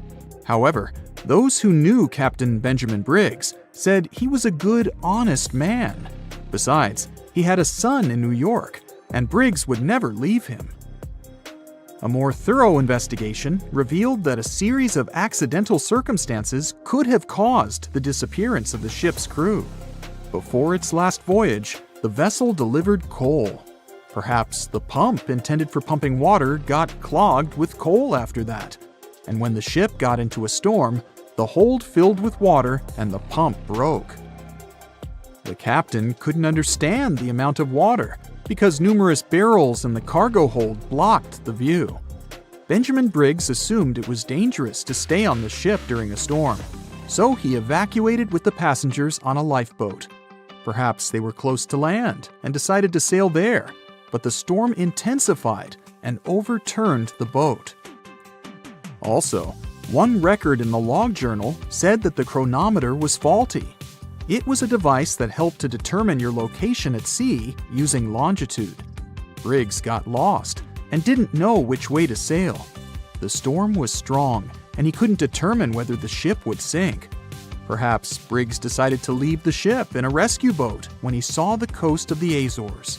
However, those who knew Captain Benjamin Briggs said he was a good, honest man. Besides, he had a son in New York, and Briggs would never leave him. A more thorough investigation revealed that a series of accidental circumstances could have caused the disappearance of the ship's crew. Before its last voyage, the vessel delivered coal. Perhaps the pump intended for pumping water got clogged with coal after that, and when the ship got into a storm, the hold filled with water and the pump broke. The captain couldn't understand the amount of water because numerous barrels in the cargo hold blocked the view. Benjamin Briggs assumed it was dangerous to stay on the ship during a storm, so he evacuated with the passengers on a lifeboat. Perhaps they were close to land and decided to sail there, but the storm intensified and overturned the boat. Also, One record in the log journal said that the chronometer was faulty. It was a device that helped to determine your location at sea using longitude. Briggs got lost and didn't know which way to sail. The storm was strong, and he couldn't determine whether the ship would sink. Perhaps Briggs decided to leave the ship in a rescue boat when he saw the coast of the Azores.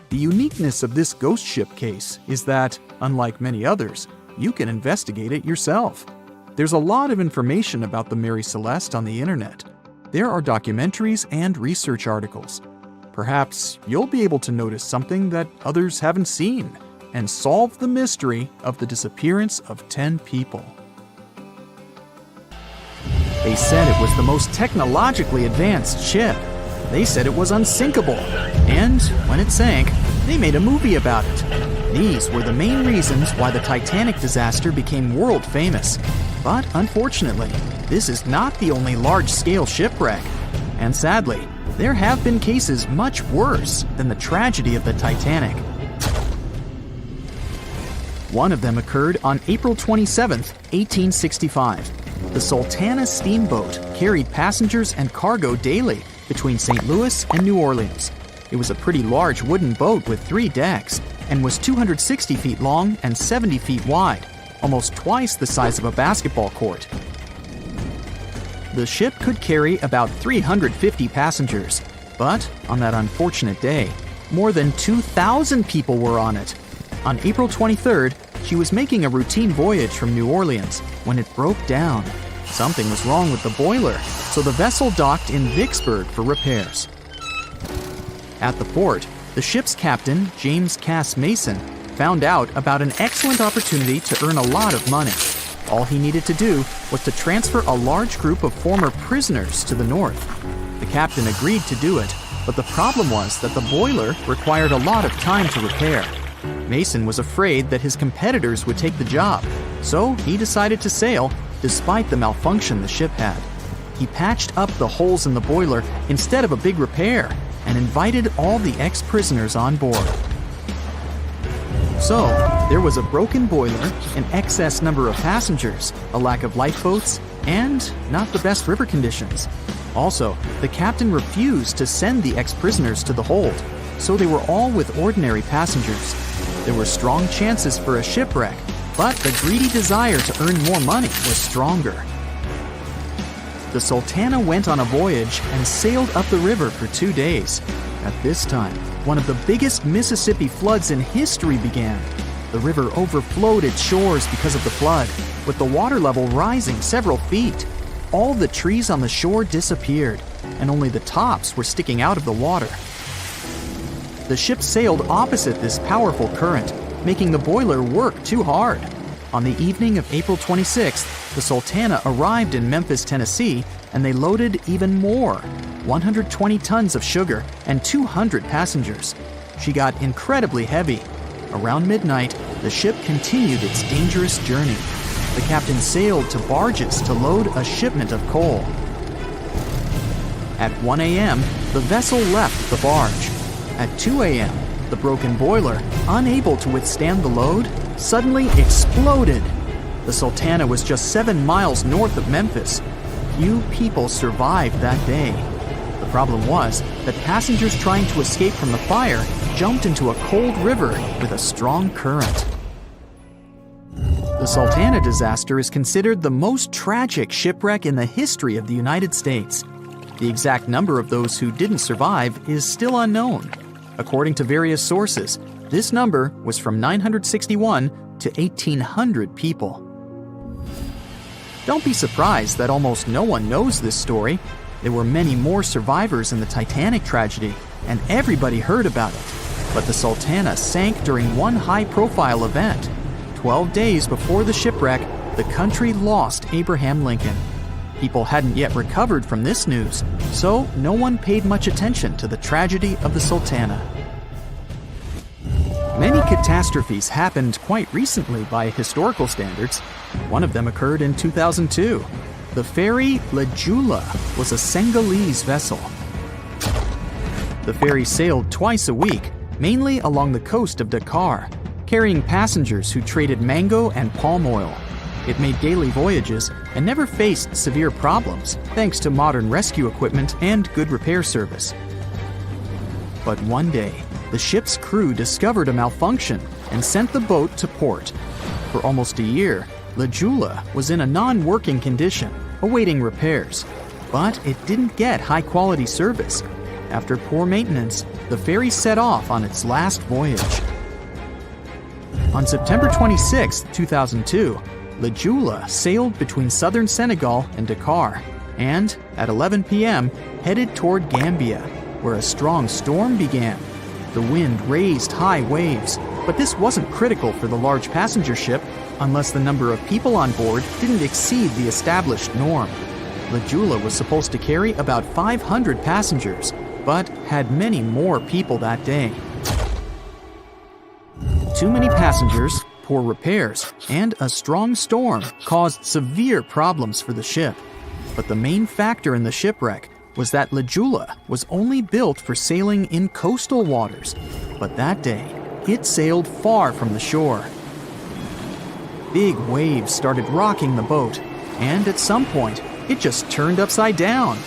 The uniqueness of this ghost ship case is that, unlike many others, you can investigate it yourself. There's a lot of information about the Mary Celeste on the internet. There are documentaries and research articles. Perhaps you'll be able to notice something that others haven't seen and solve the mystery of the disappearance of 10 people. They said it was the most technologically advanced ship. They said it was unsinkable. And when it sank, they made a movie about it. These were the main reasons why the Titanic disaster became world famous. But unfortunately, this is not the only large-scale shipwreck. And sadly, there have been cases much worse than the tragedy of the Titanic. One of them occurred on April 27, 1865. The Sultana steamboat carried passengers and cargo daily between St. Louis and New Orleans. It was a pretty large wooden boat with 3 decks and was 260 feet long and 70 feet wide, almost twice the size of a basketball court. The ship could carry about 350 passengers, but on that unfortunate day, more than 2,000 people were on it. On April 23rd, she was making a routine voyage from New Orleans when it broke down. Something was wrong with the boiler, so the vessel docked in Vicksburg for repairs. At the port, the ship's captain, James Cass Mason, found out about an excellent opportunity to earn a lot of money. All he needed to do was to transfer a large group of former prisoners to the north. The captain agreed to do it, but the problem was that the boiler required a lot of time to repair. Mason was afraid that his competitors would take the job, so he decided to sail despite the malfunction the ship had. He patched up the holes in the boiler instead of a big repair and invited all the ex-prisoners on board. So, there was a broken boiler, an excess number of passengers, a lack of lifeboats, and not the best river conditions. Also, the captain refused to send the ex-prisoners to the hold, so they were all with ordinary passengers. There were strong chances for a shipwreck, but the greedy desire to earn more money was stronger. The Sultana went on a voyage and sailed up the river for 2 days. At this time, one of the biggest Mississippi floods in history began. The river overflowed its shores because of the flood, with the water level rising several feet. All the trees on the shore disappeared, and only the tops were sticking out of the water. The ship sailed opposite this powerful current, making the boiler work too hard. On the evening of April 26th, the Sultana arrived in Memphis, Tennessee, and they loaded even more, 120 tons of sugar and 200 passengers. She got incredibly heavy. Around midnight, the ship continued its dangerous journey. The captain sailed to barges to load a shipment of coal. At 1 a.m., the vessel left the barge. At 2 a.m., the broken boiler, unable to withstand the load, suddenly exploded. The Sultana was just 7 miles north of Memphis. Few people survived that day. The problem was that passengers trying to escape from the fire jumped into a cold river with a strong current. The Sultana disaster is considered the most tragic shipwreck in the history of the United States. The exact number of those who didn't survive is still unknown. According to various sources, this number was from 961 to 1,800 people. Don't be surprised that almost no one knows this story. There were many more survivors in the Titanic tragedy, and everybody heard about it. But the Sultana sank during one high-profile event. 12 days before the shipwreck, the country lost Abraham Lincoln. People hadn't yet recovered from this news, so no one paid much attention to the tragedy of the Sultana. Many catastrophes happened quite recently by historical standards. One of them occurred in 2002. The ferry La Jula was a Senegalese vessel. The ferry sailed twice a week, mainly along the coast of Dakar, carrying passengers who traded mango and palm oil. It made daily voyages and never faced severe problems thanks to modern rescue equipment and good repair service. But one day, the ship's crew discovered a malfunction and sent the boat to port. For almost a year, La Jula was in a non-working condition, awaiting repairs. But it didn't get high-quality service. After poor maintenance, the ferry set off on its last voyage. On September 26, 2002, La Jula sailed between southern Senegal and Dakar, and at 11 p.m. headed toward Gambia, where a strong storm began. The wind raised high waves, but this wasn't critical for the large passenger ship unless the number of people on board didn't exceed the established norm. La Jula was supposed to carry about 500 passengers, but had many more people that day. Too many passengers, poor repairs, and a strong storm caused severe problems for the ship. But the main factor in the shipwreck was that La Jula was only built for sailing in coastal waters, but that day, it sailed far from the shore. Big waves started rocking the boat, and at some point, it just turned upside down.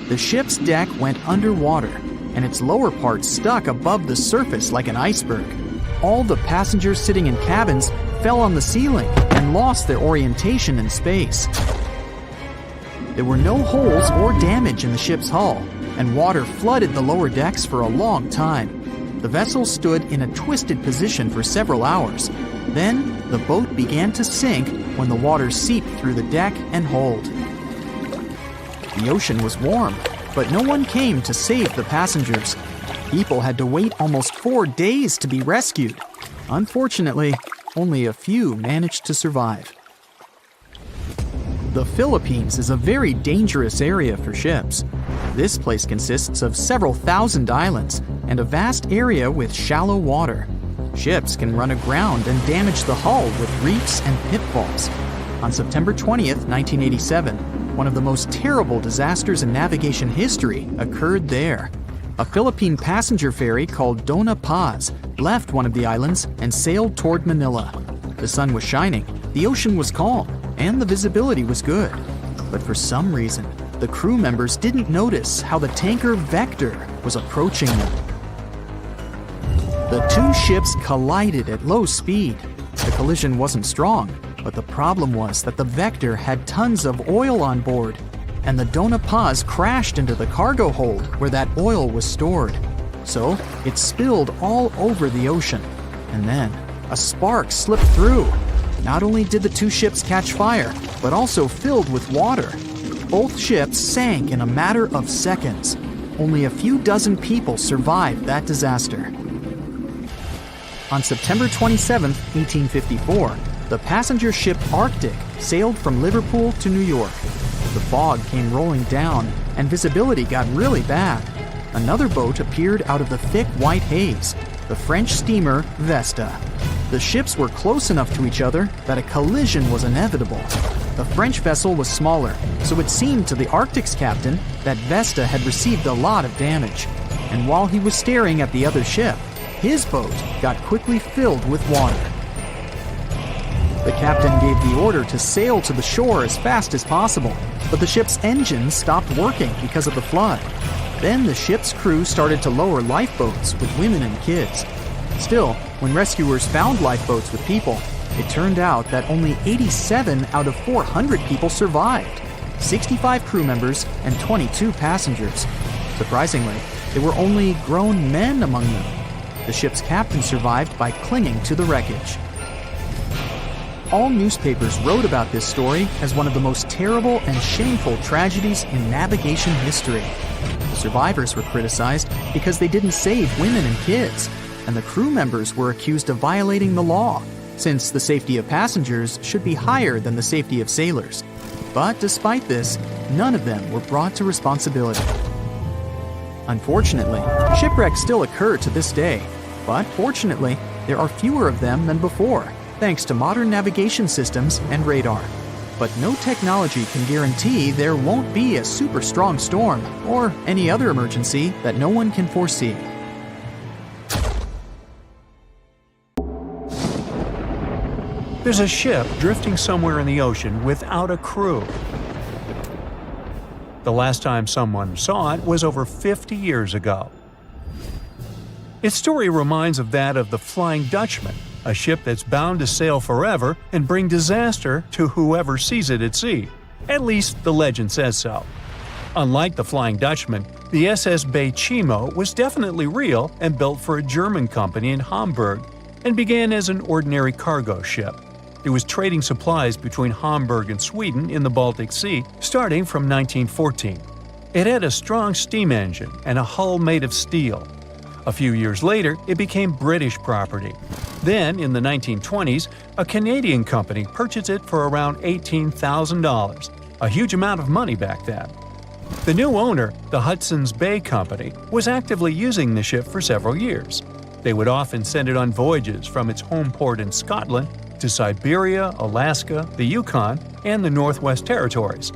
The ship's deck went underwater, and its lower part stuck above the surface like an iceberg. All the passengers sitting in cabins fell on the ceiling and lost their orientation in space. There were no holes or damage in the ship's hull, and water flooded the lower decks for a long time. The vessel stood in a twisted position for several hours. Then, the boat began to sink when the water seeped through the deck and hold. The ocean was warm, but no one came to save the passengers. People had to wait almost 4 days to be rescued. Unfortunately, only a few managed to survive. The Philippines is a very dangerous area for ships. This place consists of several thousand islands and a vast area with shallow water. Ships can run aground and damage the hull with reefs and pitfalls. On September 20th, 1987, one of the most terrible disasters in navigation history occurred there. A Philippine passenger ferry called Dona Paz left one of the islands and sailed toward Manila. The sun was shining, the ocean was calm, and the visibility was good. But for some reason, the crew members didn't notice how the tanker Vector was approaching them. The two ships collided at low speed. The collision wasn't strong, but the problem was that the Vector had tons of oil on board, and the Dona Paz crashed into the cargo hold where that oil was stored. So it spilled all over the ocean, and then a spark slipped through. Not only did the two ships catch fire, but also filled with water. Both ships sank in a matter of seconds. Only a few dozen people survived that disaster. On September 27, 1854, the passenger ship Arctic sailed from Liverpool to New York. The fog came rolling down, and visibility got really bad. Another boat appeared out of the thick white haze, the French steamer Vesta. The ships were close enough to each other that a collision was inevitable. The French vessel was smaller, so it seemed to the Arctic's captain that Vesta had received a lot of damage. And while he was staring at the other ship, his boat got quickly filled with water. The captain gave the order to sail to the shore as fast as possible, but the ship's engines stopped working because of the flood. Then the ship's crew started to lower lifeboats with women and kids. Still, when rescuers found lifeboats with people, it turned out that only 87 out of 400 people survived, 65 crew members and 22 passengers. Surprisingly, there were only grown men among them. The ship's captain survived by clinging to the wreckage. All newspapers wrote about this story as one of the most terrible and shameful tragedies in navigation history. The survivors were criticized because they didn't save women and kids, and the crew members were accused of violating the law, since the safety of passengers should be higher than the safety of sailors. But despite this, none of them were brought to responsibility. Unfortunately, shipwrecks still occur to this day, but fortunately, there are fewer of them than before, thanks to modern navigation systems and radar. But no technology can guarantee there won't be a super strong storm or any other emergency that no one can foresee. There's a ship drifting somewhere in the ocean without a crew. The last time someone saw it was over 50 years ago. Its story reminds of that of the Flying Dutchman, a ship that's bound to sail forever and bring disaster to whoever sees it at sea. At least the legend says so. Unlike the Flying Dutchman, the SS Bay Chimo was definitely real and built for a German company in Hamburg and began as an ordinary cargo ship. It was trading supplies between Hamburg and Sweden in the Baltic Sea starting from 1914. It had a strong steam engine and a hull made of steel. A few years later, it became British property. Then, in the 1920s, a Canadian company purchased it for around $18,000, a huge amount of money back then. The new owner, the Hudson's Bay Company, was actively using the ship for several years. They would often send it on voyages from its home port in Scotland to Siberia, Alaska, the Yukon, and the Northwest Territories.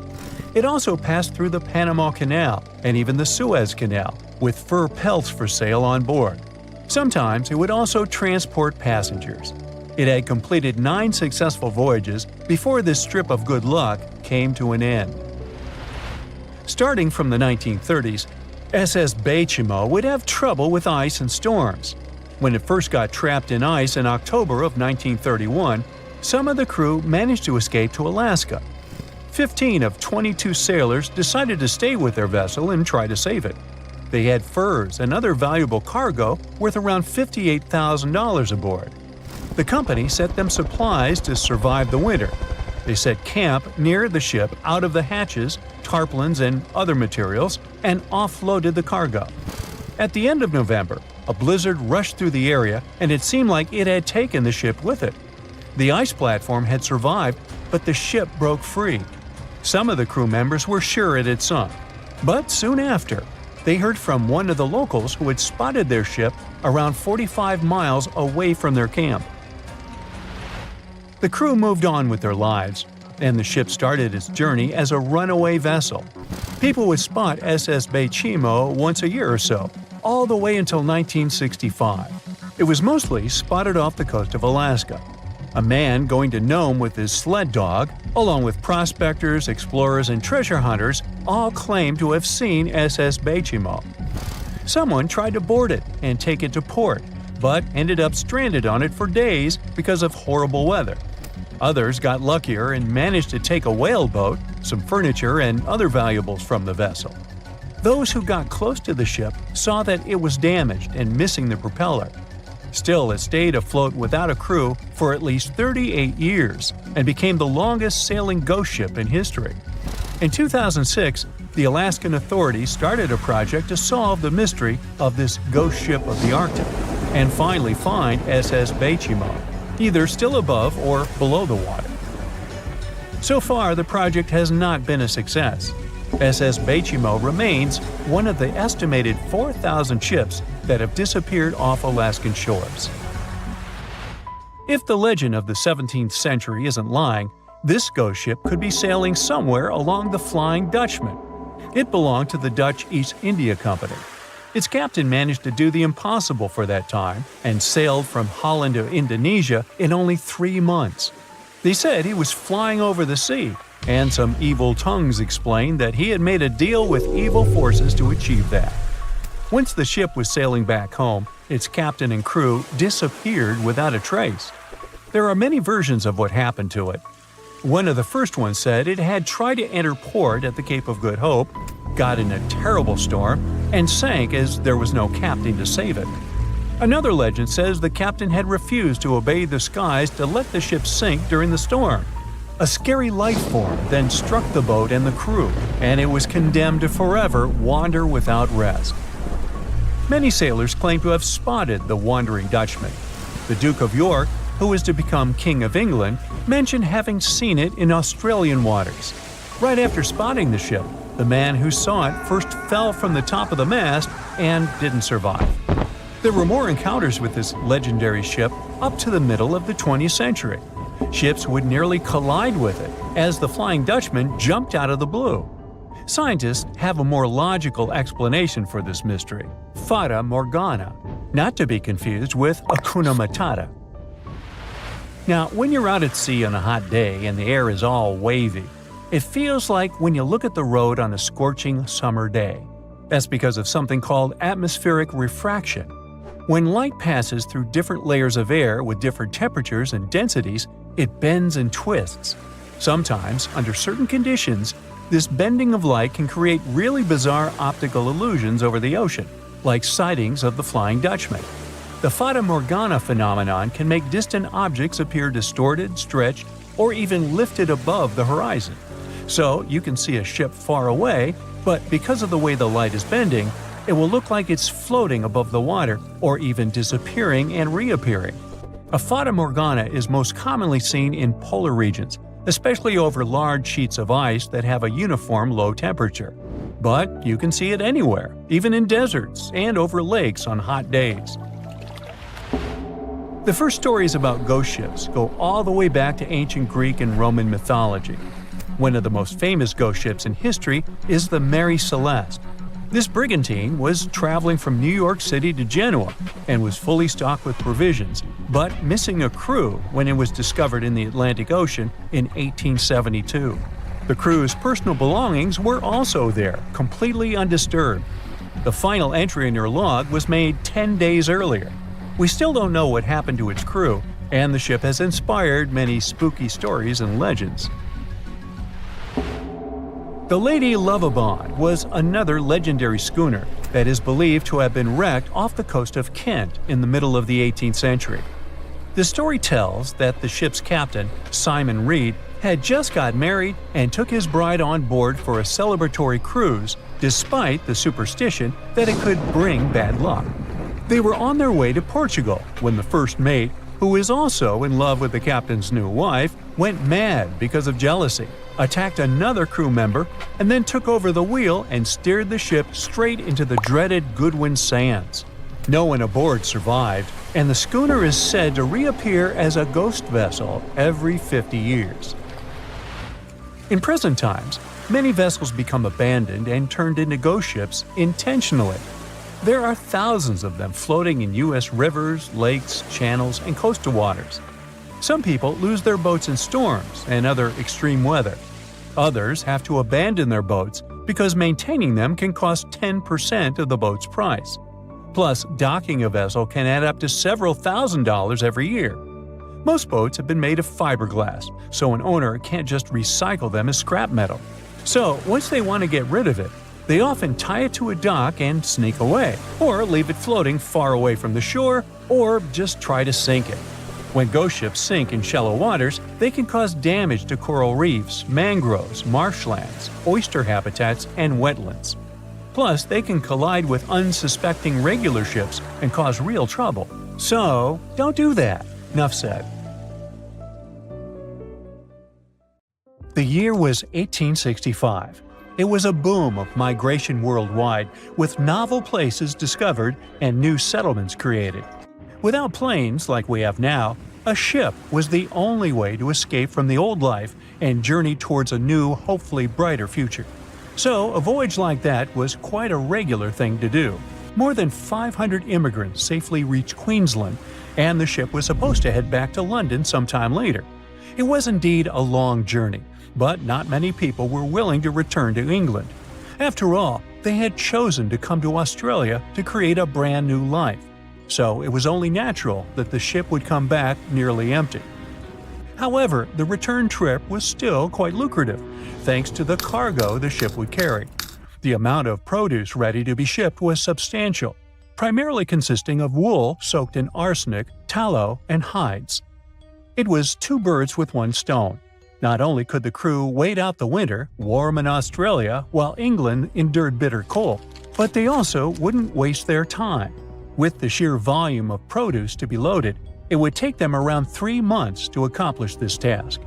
It also passed through the Panama Canal and even the Suez Canal, with fur pelts for sale on board. Sometimes it would also transport passengers. It had completed 9 successful voyages before this strip of good luck came to an end. Starting from the 1930s, SS Bay Chimo would have trouble with ice and storms. When it first got trapped in ice in October of 1931, some of the crew managed to escape to Alaska. 15 of 22 sailors decided to stay with their vessel and try to save it. They had furs and other valuable cargo worth around $58,000 aboard. The company sent them supplies to survive the winter. They set camp near the ship out of the hatches, tarpaulins, and other materials, and offloaded the cargo. At the end of November, a blizzard rushed through the area, and it seemed like it had taken the ship with it. The ice platform had survived, but the ship broke free. Some of the crew members were sure it had sunk. But soon after, they heard from one of the locals who had spotted their ship around 45 miles away from their camp. The crew moved on with their lives, and the ship started its journey as a runaway vessel. People would spot SS Bay Chimo once a year or so, all the way until 1965. It was mostly spotted off the coast of Alaska. A man going to Nome with his sled dog, along with prospectors, explorers, and treasure hunters, all claimed to have seen SS Bay Chimo. Someone tried to board it and take it to port, but ended up stranded on it for days because of horrible weather. Others got luckier and managed to take a whaleboat, some furniture, and other valuables from the vessel. Those who got close to the ship saw that it was damaged and missing the propeller. Still, it stayed afloat without a crew for at least 38 years and became the longest sailing ghost ship in history. In 2006, the Alaskan authorities started a project to solve the mystery of this ghost ship of the Arctic and finally find SS Bay Chimo, either still above or below the water. So far, the project has not been a success. SS Bay Chimo remains one of the estimated 4,000 ships that have disappeared off Alaskan shores. If the legend of the 17th century isn't lying, this ghost ship could be sailing somewhere along the Flying Dutchman. It belonged to the Dutch East India Company. Its captain managed to do the impossible for that time and sailed from Holland to Indonesia in only 3 months. They said he was flying over the sea, and some evil tongues explained that he had made a deal with evil forces to achieve that. Once the ship was sailing back home, its captain and crew disappeared without a trace. There are many versions of what happened to it. One of the first ones said it had tried to enter port at the Cape of Good Hope, got in a terrible storm, and sank as there was no captain to save it. Another legend says the captain had refused to obey the skies to let the ship sink during the storm. A scary life form then struck the boat and the crew, and it was condemned to forever wander without rest. Many sailors claim to have spotted the Wandering Dutchman. The Duke of York, who was to become King of England, mentioned having seen it in Australian waters. Right after spotting the ship, the man who saw it first fell from the top of the mast and didn't survive. There were more encounters with this legendary ship up to the middle of the 20th century. Ships would nearly collide with it as the Flying Dutchman jumped out of the blue. Scientists have a more logical explanation for this mystery: Fata Morgana, not to be confused with Hakuna Matata. Now, when you're out at sea on a hot day and the air is all wavy, it feels like when you look at the road on a scorching summer day. That's because of something called atmospheric refraction. When light passes through different layers of air with different temperatures and densities, it bends and twists. Sometimes, under certain conditions, this bending of light can create really bizarre optical illusions over the ocean, like sightings of the Flying Dutchman. The Fata Morgana phenomenon can make distant objects appear distorted, stretched, or even lifted above the horizon. So you can see a ship far away, but because of the way the light is bending, it will look like it's floating above the water or even disappearing and reappearing. A Fata Morgana is most commonly seen in polar regions, especially over large sheets of ice that have a uniform low temperature. But you can see it anywhere, even in deserts and over lakes on hot days. The first stories about ghost ships go all the way back to ancient Greek and Roman mythology. One of the most famous ghost ships in history is the Mary Celeste. This brigantine was traveling from New York City to Genoa and was fully stocked with provisions, but missing a crew when it was discovered in the Atlantic Ocean in 1872. The crew's personal belongings were also there, completely undisturbed. The final entry in her log was made 10 days earlier. We still don't know what happened to its crew, and the ship has inspired many spooky stories and legends. The Lady Lovibond was another legendary schooner that is believed to have been wrecked off the coast of Kent in the middle of the 18th century. The story tells that the ship's captain, Simon Reed, had just got married and took his bride on board for a celebratory cruise, despite the superstition that it could bring bad luck. They were on their way to Portugal when the first mate, who is also in love with the captain's new wife, went mad because of jealousy, attacked another crew member, and then took over the wheel and steered the ship straight into the dreaded Goodwin Sands. No one aboard survived, and the schooner is said to reappear as a ghost vessel every 50 years. In present times, many vessels become abandoned and turned into ghost ships intentionally. There are thousands of them floating in U.S. rivers, lakes, channels, and coastal waters. Some people lose their boats in storms and other extreme weather. Others have to abandon their boats because maintaining them can cost 10% of the boat's price. Plus, docking a vessel can add up to several $1,000s every year. Most boats have been made of fiberglass, so an owner can't just recycle them as scrap metal. So, once they want to get rid of it, they often tie it to a dock and sneak away, or leave it floating far away from the shore, or just try to sink it. When ghost ships sink in shallow waters, they can cause damage to coral reefs, mangroves, marshlands, oyster habitats, and wetlands. Plus, they can collide with unsuspecting regular ships and cause real trouble. So, don't do that. Enough said. The year was 1865. It was a boom of migration worldwide, with novel places discovered and new settlements created. Without planes like we have now, a ship was the only way to escape from the old life and journey towards a new, hopefully brighter future. So, a voyage like that was quite a regular thing to do. More than 500 immigrants safely reached Queensland, and the ship was supposed to head back to London sometime later. It was indeed a long journey, but not many people were willing to return to England. After all, they had chosen to come to Australia to create a brand new life. So it was only natural that the ship would come back nearly empty. However, the return trip was still quite lucrative, thanks to the cargo the ship would carry. The amount of produce ready to be shipped was substantial, primarily consisting of wool soaked in arsenic, tallow, and hides. It was two birds with one stone. Not only could the crew wait out the winter, warm in Australia, while England endured bitter cold, but they also wouldn't waste their time. With the sheer volume of produce to be loaded, it would take them around 3 months to accomplish this task.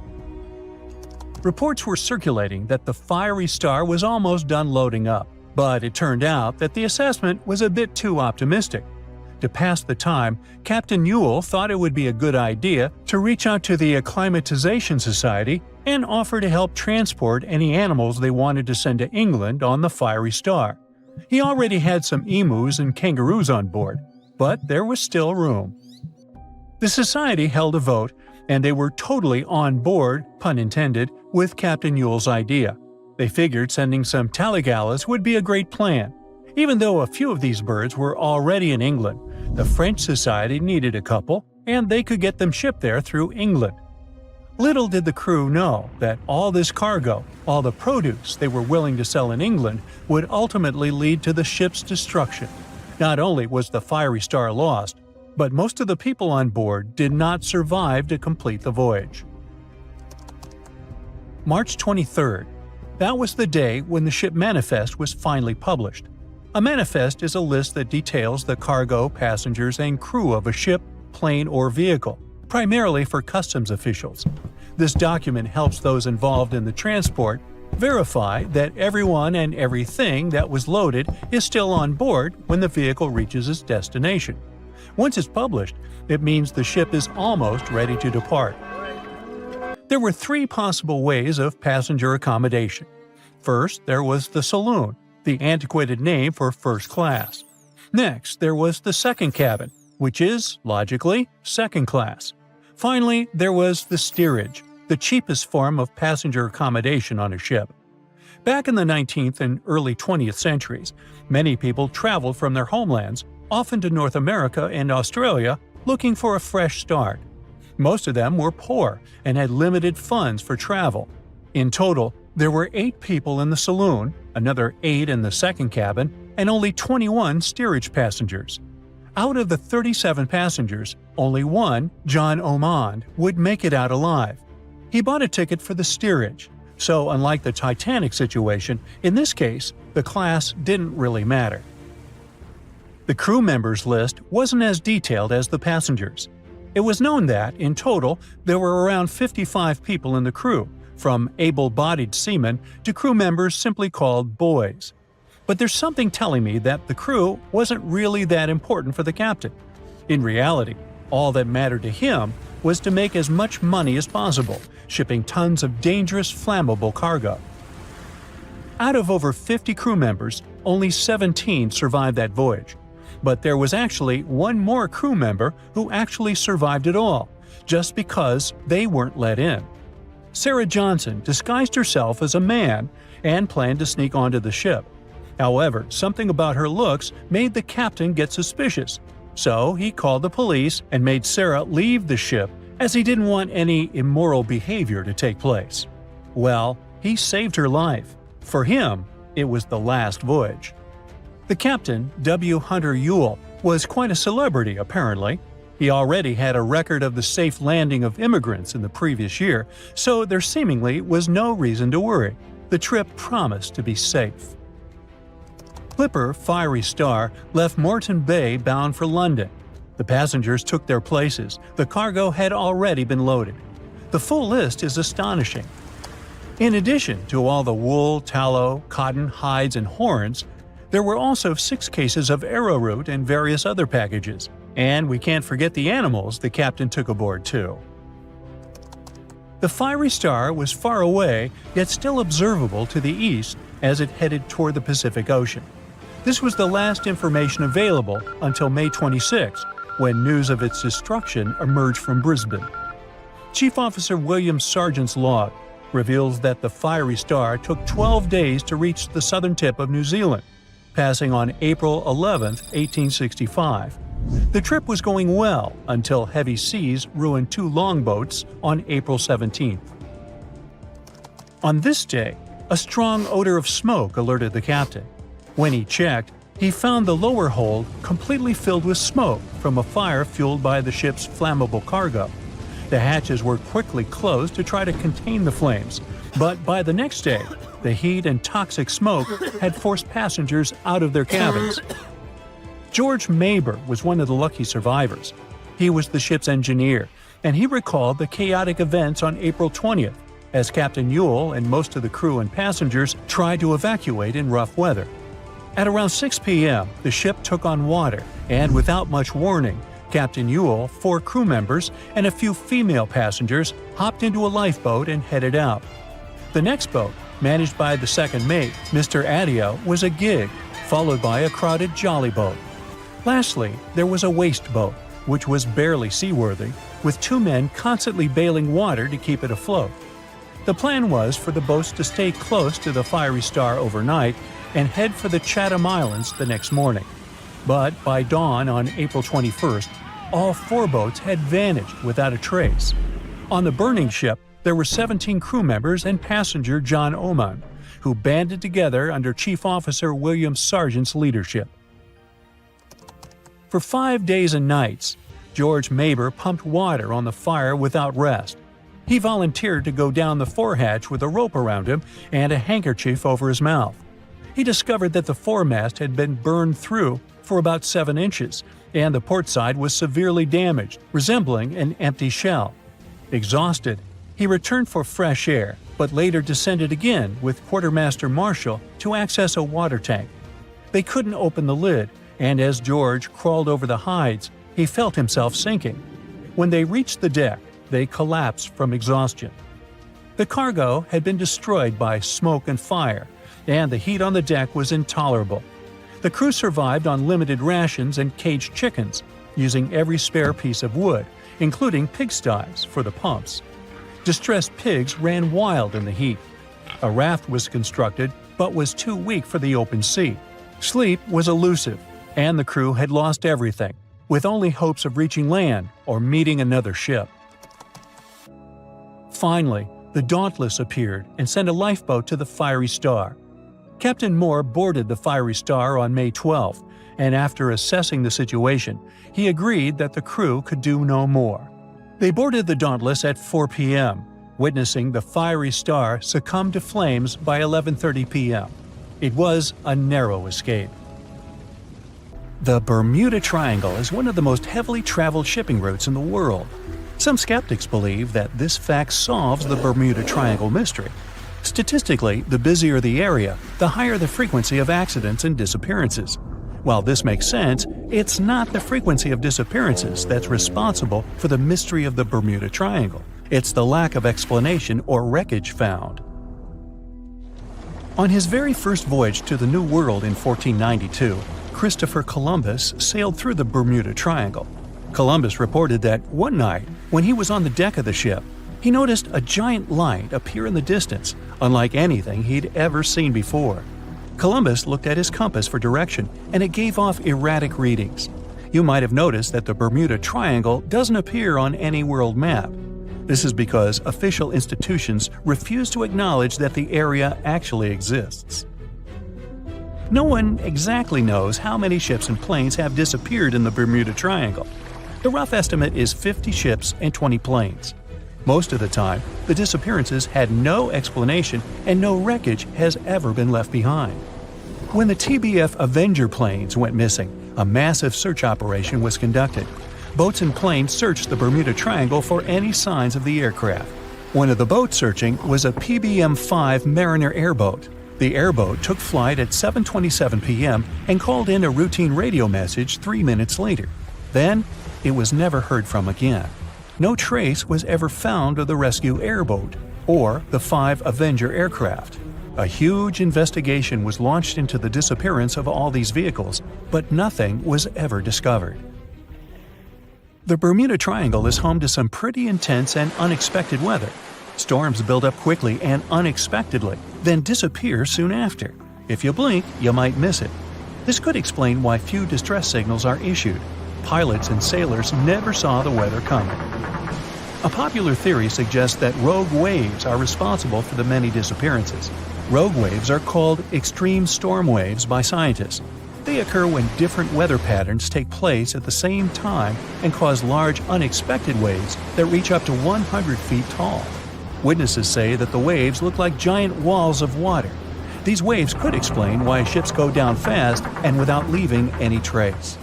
Reports were circulating that the Fiery Star was almost done loading up, but it turned out that the assessment was a bit too optimistic. To pass the time, Captain Ewell thought it would be a good idea to reach out to the Acclimatization Society and offer to help transport any animals they wanted to send to England on the Fiery Star. He already had some emus and kangaroos on board, but there was still room. The society held a vote, and they were totally on board, pun intended, with Captain Yule's idea. They figured sending some Taligalas would be a great plan. Even though a few of these birds were already in England, the French Society needed a couple, and they could get them shipped there through England. Little did the crew know that all this cargo, all the produce they were willing to sell in England, would ultimately lead to the ship's destruction. Not only was the Fiery Star lost, but most of the people on board did not survive to complete the voyage. March 23rd. That was the day when the ship manifest was finally published. A manifest is a list that details the cargo, passengers, and crew of a ship, plane, or vehicle, primarily for customs officials. This document helps those involved in the transport verify that everyone and everything that was loaded is still on board when the vehicle reaches its destination. Once it's published, it means the ship is almost ready to depart. There were 3 possible ways of passenger accommodation. First, there was the saloon, the antiquated name for first class. Next, there was the second cabin, which is, logically, second class. Finally, there was the steerage, the cheapest form of passenger accommodation on a ship. Back in the 19th and early 20th centuries, many people traveled from their homelands, often to North America and Australia, looking for a fresh start. Most of them were poor and had limited funds for travel. In total, there were 8 people in the saloon, another 8 in the second cabin, and only 21 steerage passengers. Out of the 37 passengers, only one, John Ormond, would make it out alive. He bought a ticket for the steerage, so unlike the Titanic situation, in this case, the class didn't really matter. The crew members list wasn't as detailed as the passengers. It was known that, in total, there were around 55 people in the crew, from able-bodied seamen to crew members simply called boys. But there's something telling me that the crew wasn't really that important for the captain. In reality, all that mattered to him was to make as much money as possible, shipping tons of dangerous, flammable cargo. Out of over 50 crew members, only 17 survived that voyage. But there was actually one more crew member who actually survived it all, just because they weren't let in. Sarah Johnson disguised herself as a man and planned to sneak onto the ship. However, something about her looks made the captain get suspicious, so he called the police and made Sarah leave the ship as he didn't want any immoral behavior to take place. Well, he saved her life. For him, it was the last voyage. The captain, W. Hunter Yule, was quite a celebrity apparently. He already had a record of the safe landing of immigrants in the previous year, so there seemingly was no reason to worry. The trip promised to be safe. Clipper Fiery Star left Moreton Bay bound for London. The passengers took their places. The cargo had already been loaded. The full list is astonishing. In addition to all the wool, tallow, cotton, hides, and horns, there were also 6 cases of arrowroot and various other packages. And we can't forget the animals the captain took aboard too. The Fiery Star was far away, yet still observable to the east as it headed toward the Pacific Ocean. This was the last information available until May 26, when news of its destruction emerged from Brisbane. Chief Officer William Sargent's log reveals that the Fiery Star took 12 days to reach the southern tip of New Zealand, passing on April 11, 1865. The trip was going well until heavy seas ruined 2 longboats on April 17th. On this day, a strong odor of smoke alerted the captain. When he checked, he found the lower hold completely filled with smoke from a fire fueled by the ship's flammable cargo. The hatches were quickly closed to try to contain the flames, but by the next day, the heat and toxic smoke had forced passengers out of their cabins. George Maber was one of the lucky survivors. He was the ship's engineer, and he recalled the chaotic events on April 20th, as Captain Yule and most of the crew and passengers tried to evacuate in rough weather. At around 6 p.m., the ship took on water, and without much warning, Captain Yule, 4 crew members, and a few female passengers hopped into a lifeboat and headed out. The next boat, managed by the second mate, Mr. Adio, was a gig, followed by a crowded jolly boat. Lastly, there was a waste boat, which was barely seaworthy, with 2 men constantly bailing water to keep it afloat. The plan was for the boats to stay close to the Fiery Star overnight and head for the Chatham Islands the next morning. But by dawn on April 21st, all 4 boats had vanished without a trace. On the burning ship, there were 17 crew members and passenger John Oman, who banded together under Chief Officer William Sargent's leadership. For 5 days and nights, George Maber pumped water on the fire without rest. He volunteered to go down the forehatch with a rope around him and a handkerchief over his mouth. He discovered that the foremast had been burned through for about 7 inches, and the port side was severely damaged, resembling an empty shell. Exhausted, he returned for fresh air, but later descended again with Quartermaster Marshall to access a water tank. They couldn't open the lid, and as George crawled over the hides, he felt himself sinking. When they reached the deck, they collapsed from exhaustion. The cargo had been destroyed by smoke and fire, and the heat on the deck was intolerable. The crew survived on limited rations and caged chickens, using every spare piece of wood, including pigsties for the pumps. Distressed pigs ran wild in the heat. A raft was constructed, but was too weak for the open sea. Sleep was elusive, and the crew had lost everything, with only hopes of reaching land or meeting another ship. Finally, the Dauntless appeared and sent a lifeboat to the Fiery Star. Captain Moore boarded the Fiery Star on May 12, and after assessing the situation, he agreed that the crew could do no more. They boarded the Dauntless at 4 p.m., witnessing the Fiery Star succumb to flames by 11:30 p.m. It was a narrow escape. The Bermuda Triangle is one of the most heavily traveled shipping routes in the world. Some skeptics believe that this fact solves the Bermuda Triangle mystery. Statistically, the busier the area, the higher the frequency of accidents and disappearances. While this makes sense, it's not the frequency of disappearances that's responsible for the mystery of the Bermuda Triangle. It's the lack of explanation or wreckage found. On his very first voyage to the New World in 1492, Christopher Columbus sailed through the Bermuda Triangle. Columbus reported that one night, when he was on the deck of the ship, he noticed a giant light appear in the distance, unlike anything he'd ever seen before. Columbus looked at his compass for direction, and it gave off erratic readings. You might have noticed that the Bermuda Triangle doesn't appear on any world map. This is because official institutions refuse to acknowledge that the area actually exists. No one exactly knows how many ships and planes have disappeared in the Bermuda Triangle. The rough estimate is 50 ships and 20 planes. Most of the time, the disappearances had no explanation and no wreckage has ever been left behind. When the TBF Avenger planes went missing, a massive search operation was conducted. Boats and planes searched the Bermuda Triangle for any signs of the aircraft. One of the boats searching was a PBM-5 Mariner airboat. The airboat took flight at 7:27 p.m. and called in a routine radio message 3 minutes later. Then, it was never heard from again. No trace was ever found of the rescue airboat or the 5 Avenger aircraft. A huge investigation was launched into the disappearance of all these vehicles, but nothing was ever discovered. The Bermuda Triangle is home to some pretty intense and unexpected weather. Storms build up quickly and unexpectedly, then disappear soon after. If you blink, you might miss it. This could explain why few distress signals are issued. Pilots and sailors never saw the weather coming. A popular theory suggests that rogue waves are responsible for the many disappearances. Rogue waves are called extreme storm waves by scientists. They occur when different weather patterns take place at the same time and cause large unexpected waves that reach up to 100 feet tall. Witnesses say that the waves look like giant walls of water. These waves could explain why ships go down fast and without leaving any trace.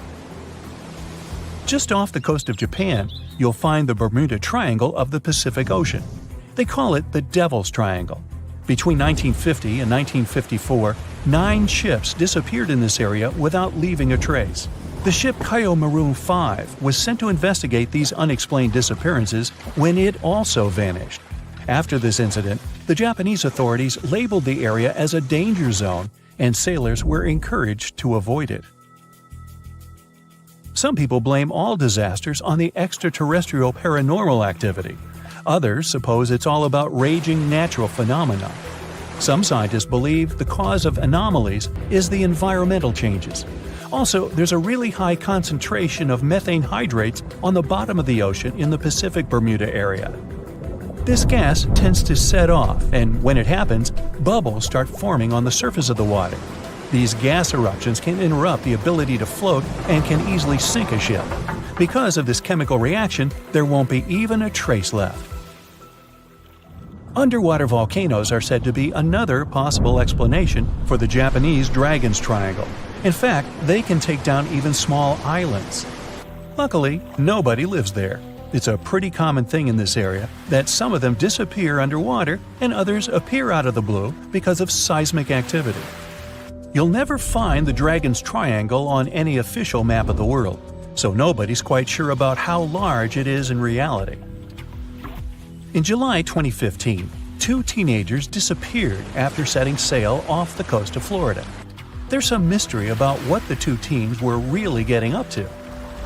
Just off the coast of Japan, you'll find the Bermuda Triangle of the Pacific Ocean. They call it the Devil's Triangle. Between 1950 and 1954, 9 ships disappeared in this area without leaving a trace. The ship Kaio Maroon 5 was sent to investigate these unexplained disappearances when it also vanished. After this incident, the Japanese authorities labeled the area as a danger zone, and sailors were encouraged to avoid it. Some people blame all disasters on the extraterrestrial paranormal activity. Others suppose it's all about raging natural phenomena. Some scientists believe the cause of anomalies is the environmental changes. Also, there's a really high concentration of methane hydrates on the bottom of the ocean in the Pacific Bermuda area. This gas tends to set off, and when it happens, bubbles start forming on the surface of the water. These gas eruptions can interrupt the ability to float and can easily sink a ship. Because of this chemical reaction, there won't be even a trace left. Underwater volcanoes are said to be another possible explanation for the Japanese Dragon's Triangle. In fact, they can take down even small islands. Luckily, nobody lives there. It's a pretty common thing in this area that some of them disappear underwater and others appear out of the blue because of seismic activity. You'll never find the Dragon's Triangle on any official map of the world, so nobody's quite sure about how large it is in reality. In July 2015, 2 teenagers disappeared after setting sail off the coast of Florida. There's some mystery about what the 2 teens were really getting up to.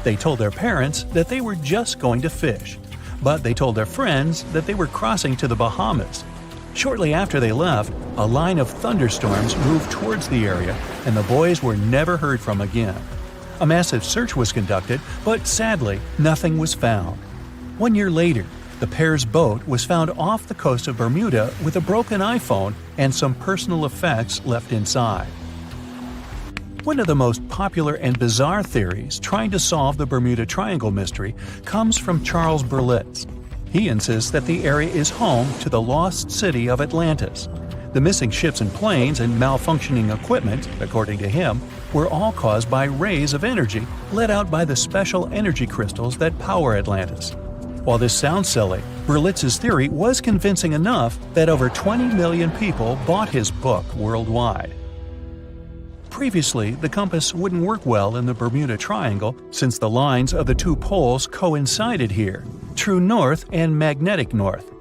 They told their parents that they were just going to fish, but they told their friends that they were crossing to the Bahamas. Shortly after they left, a line of thunderstorms moved towards the area, and the boys were never heard from again. A massive search was conducted, but sadly, nothing was found. 1 year later, the pair's boat was found off the coast of Bermuda with a broken iPhone and some personal effects left inside. One of the most popular and bizarre theories trying to solve the Bermuda Triangle mystery comes from Charles Berlitz. He insists that the area is home to the lost city of Atlantis. The missing ships and planes and malfunctioning equipment, according to him, were all caused by rays of energy let out by the special energy crystals that power Atlantis. While this sounds silly, Berlitz's theory was convincing enough that over 20 million people bought his book worldwide. Previously, the compass wouldn't work well in the Bermuda Triangle since the lines of the 2 poles coincided here, true north and magnetic north.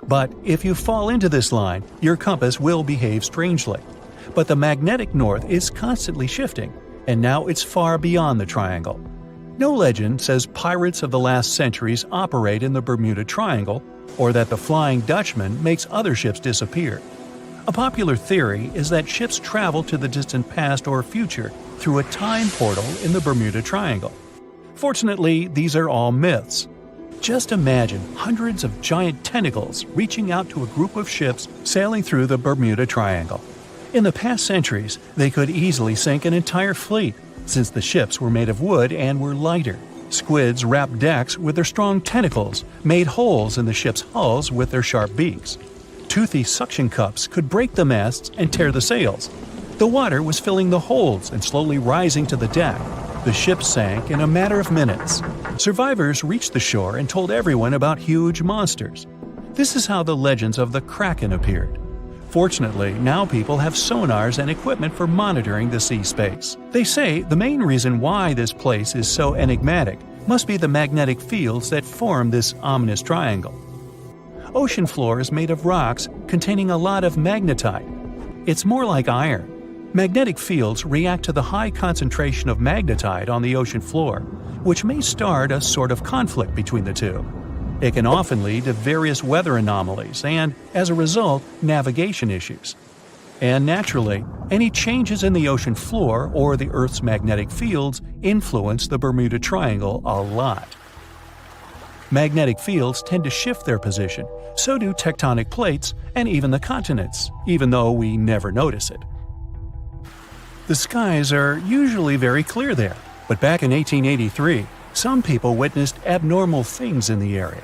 But if you fall into this line, your compass will behave strangely. But the magnetic north is constantly shifting, and now it's far beyond the triangle. No legend says pirates of the last centuries operate in the Bermuda Triangle, or that the Flying Dutchman makes other ships disappear. A popular theory is that ships travel to the distant past or future through a time portal in the Bermuda Triangle. Fortunately, these are all myths. Just imagine hundreds of giant tentacles reaching out to a group of ships sailing through the Bermuda Triangle. In the past centuries, they could easily sink an entire fleet, since the ships were made of wood and were lighter. Squids wrapped decks with their strong tentacles, made holes in the ship's hulls with their sharp beaks. Toothy suction cups could break the masts and tear the sails. The water was filling the holds and slowly rising to the deck. The ship sank in a matter of minutes. Survivors reached the shore and told everyone about huge monsters. This is how the legends of the Kraken appeared. Fortunately, now people have sonars and equipment for monitoring the sea space. They say the main reason why this place is so enigmatic must be the magnetic fields that form this ominous triangle. Ocean floor is made of rocks containing a lot of magnetite. It's more like iron. Magnetic fields react to the high concentration of magnetite on the ocean floor, which may start a sort of conflict between the two. It can often lead to various weather anomalies and, as a result, navigation issues. And naturally, any changes in the ocean floor or the Earth's magnetic fields influence the Bermuda Triangle a lot. Magnetic fields tend to shift their position, so do tectonic plates and even the continents, even though we never notice it. The skies are usually very clear there, but back in 1883, some people witnessed abnormal things in the area.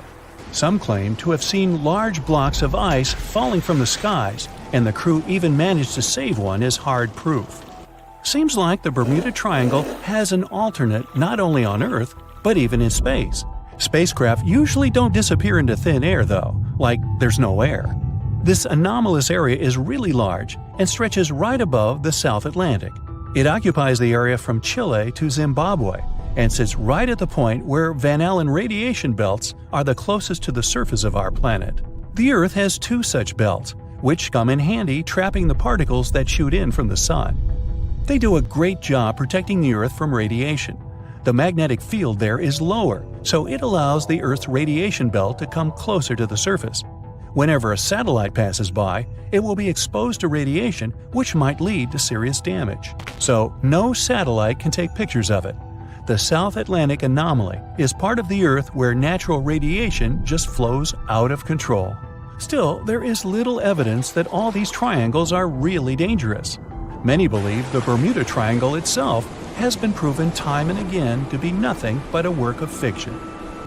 Some claim to have seen large blocks of ice falling from the skies, and the crew even managed to save one as hard proof. Seems like the Bermuda Triangle has an alternate not only on Earth, but even in space. Spacecraft usually don't disappear into thin air though, like there's no air. This anomalous area is really large and stretches right above the South Atlantic. It occupies the area from Chile to Zimbabwe, and sits right at the point where Van Allen radiation belts are the closest to the surface of our planet. The Earth has 2 such belts, which come in handy trapping the particles that shoot in from the sun. They do a great job protecting the Earth from radiation. The magnetic field there is lower, so it allows the Earth's radiation belt to come closer to the surface. Whenever a satellite passes by, it will be exposed to radiation, which might lead to serious damage. So, no satellite can take pictures of it. The South Atlantic anomaly is part of the Earth where natural radiation just flows out of control. Still, there is little evidence that all these triangles are really dangerous. Many believe the Bermuda Triangle itself has been proven time and again to be nothing but a work of fiction.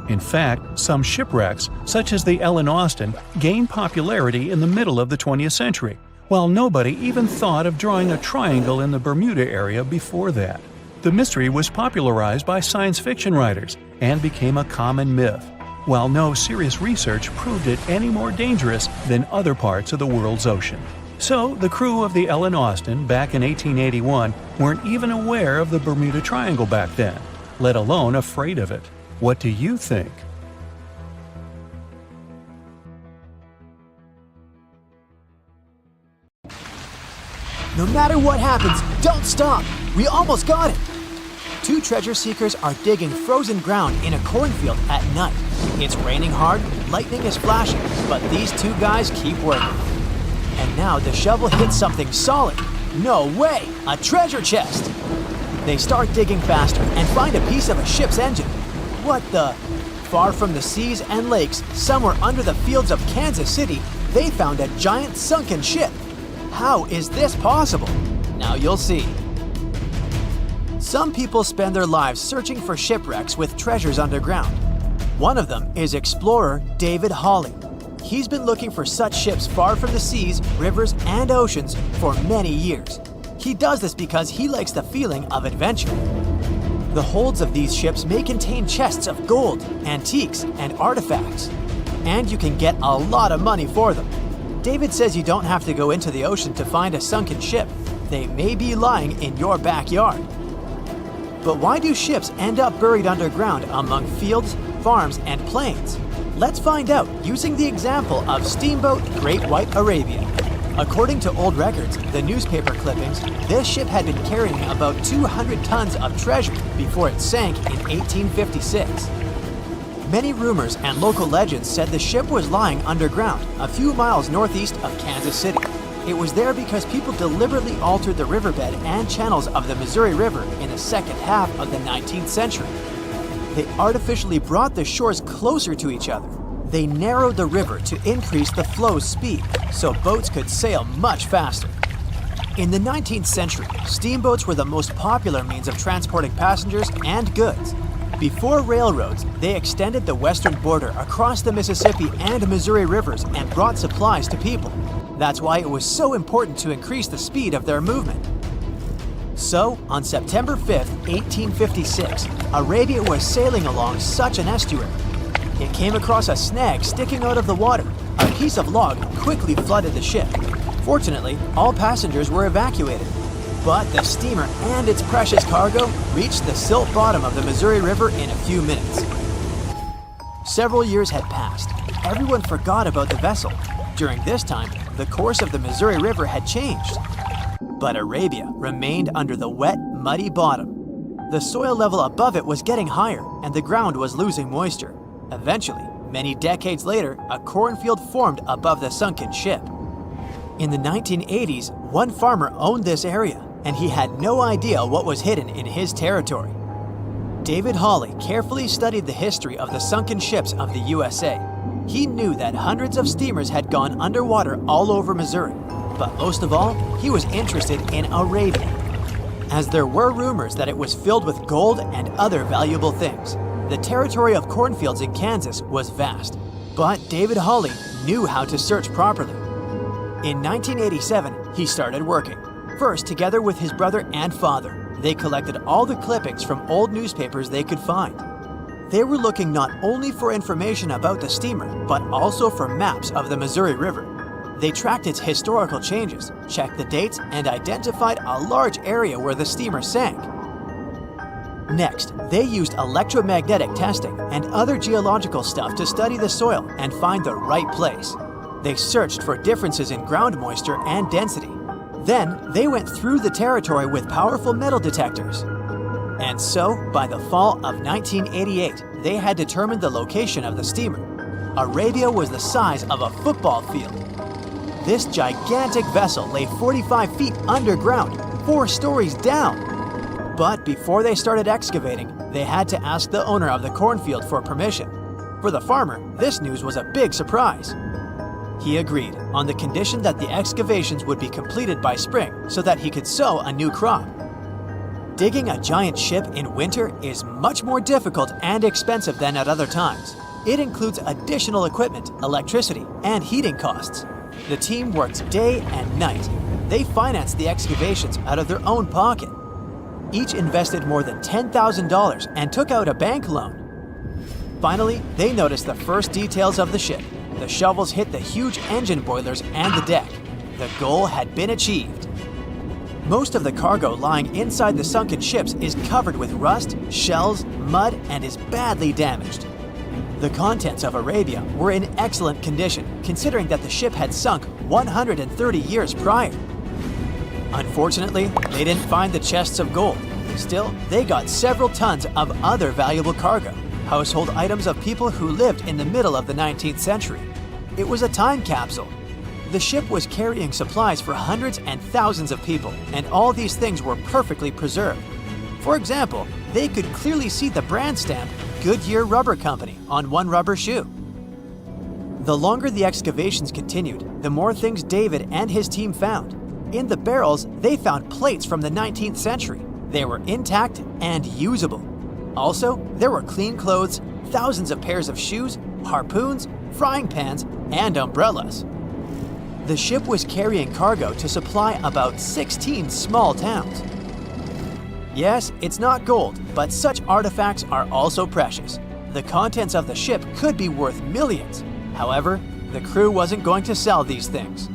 In fact, some shipwrecks, such as the Ellen Austin, gained popularity in the middle of the 20th century, while nobody even thought of drawing a triangle in the Bermuda area before that. The mystery was popularized by science fiction writers and became a common myth, while no serious research proved it any more dangerous than other parts of the world's ocean. So, the crew of the Ellen Austin back in 1881 weren't even aware of the Bermuda Triangle back then, let alone afraid of it. What do you think? No matter what happens, don't stop! We almost got it! Two treasure seekers are digging frozen ground in a cornfield at night. It's raining hard, lightning is flashing, but these two guys keep working. And now the shovel hits something solid. No way! A treasure chest! They start digging faster and find a piece of a ship's engine. What the? Far from the seas and lakes, somewhere under the fields of Kansas City, they found a giant sunken ship. How is this possible? Now you'll see. Some people spend their lives searching for shipwrecks with treasures underground. One of them is explorer David Hawley. He's been looking for such ships far from the seas, rivers, and oceans for many years. He does this because he likes the feeling of adventure. The holds of these ships may contain chests of gold, antiques, and artifacts. And you can get a lot of money for them. David says you don't have to go into the ocean to find a sunken ship. They may be lying in your backyard. But why do ships end up buried underground among fields, farms, and plains? Let's find out using the example of steamboat Great White Arabia. According to old records, the newspaper clippings, this ship had been carrying about 200 tons of treasure before it sank in 1856. Many rumors and local legends said the ship was lying underground, a few miles northeast of Kansas City. It was there because people deliberately altered the riverbed and channels of the Missouri River in the second half of the 19th century. They artificially brought the shores closer to each other. They narrowed the river to increase the flow's speed, so boats could sail much faster. In the 19th century, steamboats were the most popular means of transporting passengers and goods. Before railroads, they extended the western border across the Mississippi and Missouri rivers and brought supplies to people. That's why it was so important to increase the speed of their movement. So, on September 5, 1856, Arabia was sailing along such an estuary. It came across a snag sticking out of the water. A piece of log quickly flooded the ship. Fortunately, all passengers were evacuated. But the steamer and its precious cargo reached the silt bottom of the Missouri River in a few minutes. Several years had passed. Everyone forgot about the vessel. During this time, the course of the Missouri River had changed. But Arabia remained under the wet, muddy bottom. The soil level above it was getting higher, and the ground was losing moisture. Eventually, many decades later, a cornfield formed above the sunken ship. In the 1980s, one farmer owned this area, and he had no idea what was hidden in his territory. David Hawley carefully studied the history of the sunken ships of the USA. He knew that hundreds of steamers had gone underwater all over Missouri, but most of all, he was interested in Arabia, as there were rumors that it was filled with gold and other valuable things. The territory of cornfields in Kansas was vast, but David Hawley knew how to search properly. In 1987, he started working. First, together with his brother and father, they collected all the clippings from old newspapers they could find. They were looking not only for information about the steamer, but also for maps of the Missouri River. They tracked its historical changes, checked the dates, and identified a large area where the steamer sank. Next, they used electromagnetic testing and other geological stuff to study the soil and find the right place. They searched for differences in ground moisture and density. Then, they went through the territory with powerful metal detectors. And so, by the fall of 1988, they had determined the location of the steamer. Arabia was the size of a football field. This gigantic vessel lay 45 feet underground, 4 stories down. But before they started excavating, they had to ask the owner of the cornfield for permission. For the farmer, this news was a big surprise. He agreed on the condition that the excavations would be completed by spring so that he could sow a new crop. Digging a giant ship in winter is much more difficult and expensive than at other times. It includes additional equipment, electricity, and heating costs. The team worked day and night. They financed the excavations out of their own pocket. Each invested more than $10,000 and took out a bank loan. Finally, they noticed the first details of the ship. The shovels hit the huge engine boilers and the deck. The goal had been achieved. Most of the cargo lying inside the sunken ships is covered with rust, shells, mud, and is badly damaged. The contents of Arabia were in excellent condition, considering that the ship had sunk 130 years prior. Unfortunately, they didn't find the chests of gold. Still, they got several tons of other valuable cargo, household items of people who lived in the middle of the 19th century. It was a time capsule. The ship was carrying supplies for hundreds and thousands of people, and all these things were perfectly preserved. For example, they could clearly see the brand stamp Goodyear Rubber Company on one rubber shoe. The longer the excavations continued, the more things David and his team found. In the barrels, they found plates from the 19th century. They were intact and usable. Also, there were clean clothes, thousands of pairs of shoes, harpoons, frying pans, and umbrellas. The ship was carrying cargo to supply about 16 small towns. Yes, it's not gold, but such artifacts are also precious. The contents of the ship could be worth millions. However, the crew wasn't going to sell these things.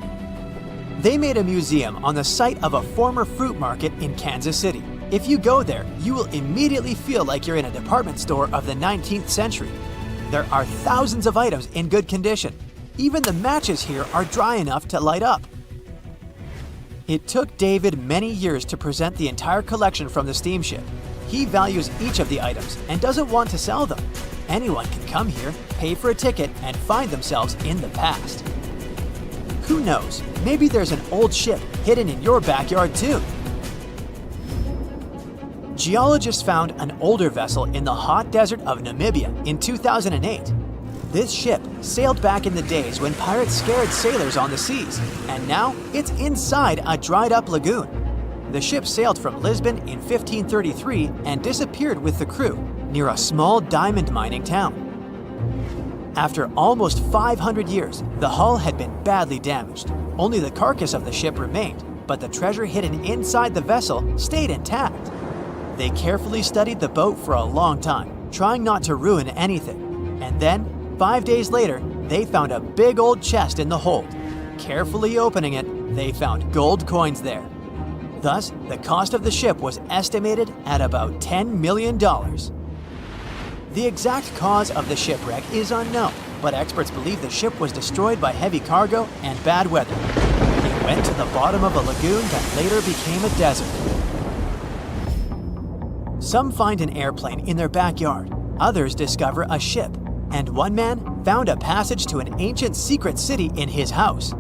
They made a museum on the site of a former fruit market in Kansas City. If you go there, you will immediately feel like you're in a department store of the 19th century. There are thousands of items in good condition. Even the matches here are dry enough to light up. It took David many years to present the entire collection from the steamship. He values each of the items and doesn't want to sell them. Anyone can come here, pay for a ticket, and find themselves in the past. Who knows, maybe there's an old ship hidden in your backyard too. Geologists found an older vessel in the hot desert of Namibia in 2008. This ship sailed back in the days when pirates scared sailors on the seas, and now it's inside a dried-up lagoon. The ship sailed from Lisbon in 1533 and disappeared with the crew near a small diamond mining town. After almost 500 years, the hull had been badly damaged. Only the carcass of the ship remained, but the treasure hidden inside the vessel stayed intact. They carefully studied the boat for a long time, trying not to ruin anything. And then, 5 days later, they found a big old chest in the hold. Carefully opening it, they found gold coins there. Thus, the cost of the ship was estimated at about $10 million. The exact cause of the shipwreck is unknown, but experts believe the ship was destroyed by heavy cargo and bad weather. It went to the bottom of a lagoon that later became a desert. Some find an airplane in their backyard, others discover a ship, and one man found a passage to an ancient secret city in his house.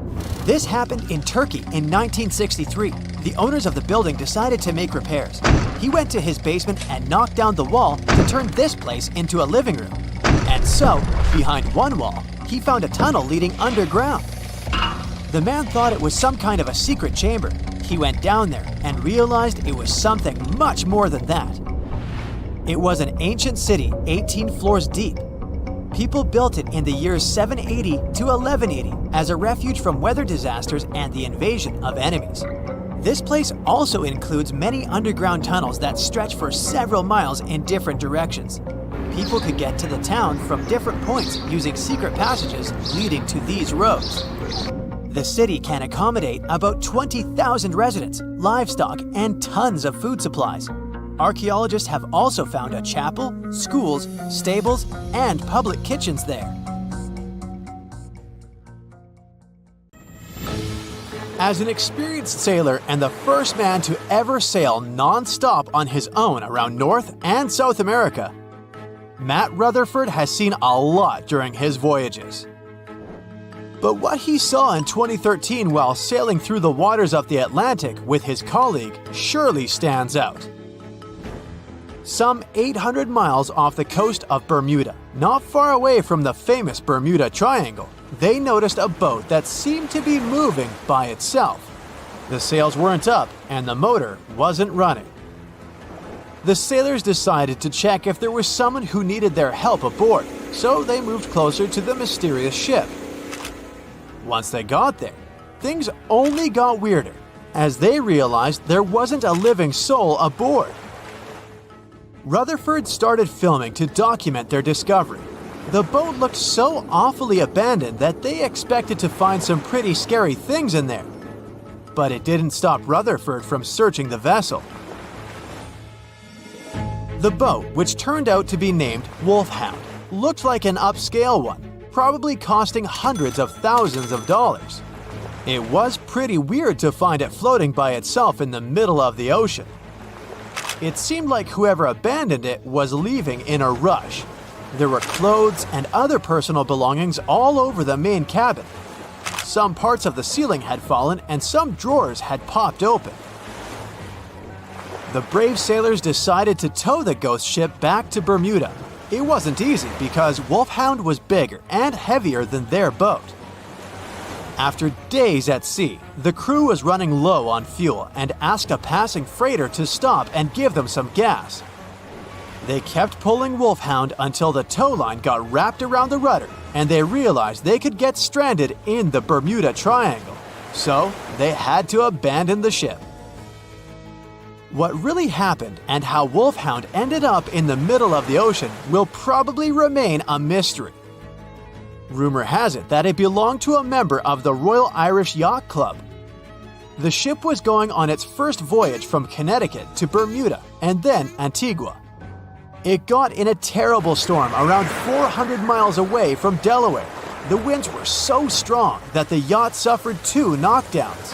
This happened in Turkey in 1963. The owners of the building decided to make repairs. He went to his basement and knocked down the wall to turn this place into a living room. And so, behind one wall, he found a tunnel leading underground. The man thought it was some kind of a secret chamber. He went down there and realized it was something much more than that. It was an ancient city 18 floors deep. People built it in the years 780 to 1180 as a refuge from weather disasters and the invasion of enemies. This place also includes many underground tunnels that stretch for several miles in different directions. People could get to the town from different points using secret passages leading to these roads. The city can accommodate about 20,000 residents, livestock, and tons of food supplies. Archaeologists have also found a chapel, schools, stables, and public kitchens there. As an experienced sailor and the first man to ever sail non-stop on his own around North and South America, Matt Rutherford has seen a lot during his voyages. But what he saw in 2013 while sailing through the waters of the Atlantic with his colleague surely stands out. Some 800 miles off the coast of Bermuda, not far away from the famous Bermuda Triangle, they noticed a boat that seemed to be moving by itself. The sails weren't up and the motor wasn't running. The sailors decided to check if there was someone who needed their help aboard, so they moved closer to the mysterious ship. Once they got there, things only got weirder, as they realized there wasn't a living soul aboard. Rutherford started filming to document their discovery. The boat looked so awfully abandoned that they expected to find some pretty scary things in there. But it didn't stop Rutherford from searching the vessel. The boat, which turned out to be named Wolfhound, looked like an upscale one, probably costing hundreds of thousands of dollars. It was pretty weird to find it floating by itself in the middle of the ocean. It seemed like whoever abandoned it was leaving in a rush. There were clothes and other personal belongings all over the main cabin. Some parts of the ceiling had fallen and some drawers had popped open. The brave sailors decided to tow the ghost ship back to Bermuda. It wasn't easy because Wolfhound was bigger and heavier than their boat. After days at sea, the crew was running low on fuel and asked a passing freighter to stop and give them some gas. They kept pulling Wolfhound until the tow line got wrapped around the rudder and they realized they could get stranded in the Bermuda Triangle. So they had to abandon the ship. What really happened and how Wolfhound ended up in the middle of the ocean will probably remain a mystery. Rumor has it that it belonged to a member of the Royal Irish Yacht Club. The ship was going on its first voyage from Connecticut to Bermuda and then Antigua. It got in a terrible storm around 400 miles away from Delaware. The winds were so strong that the yacht suffered 2 knockdowns.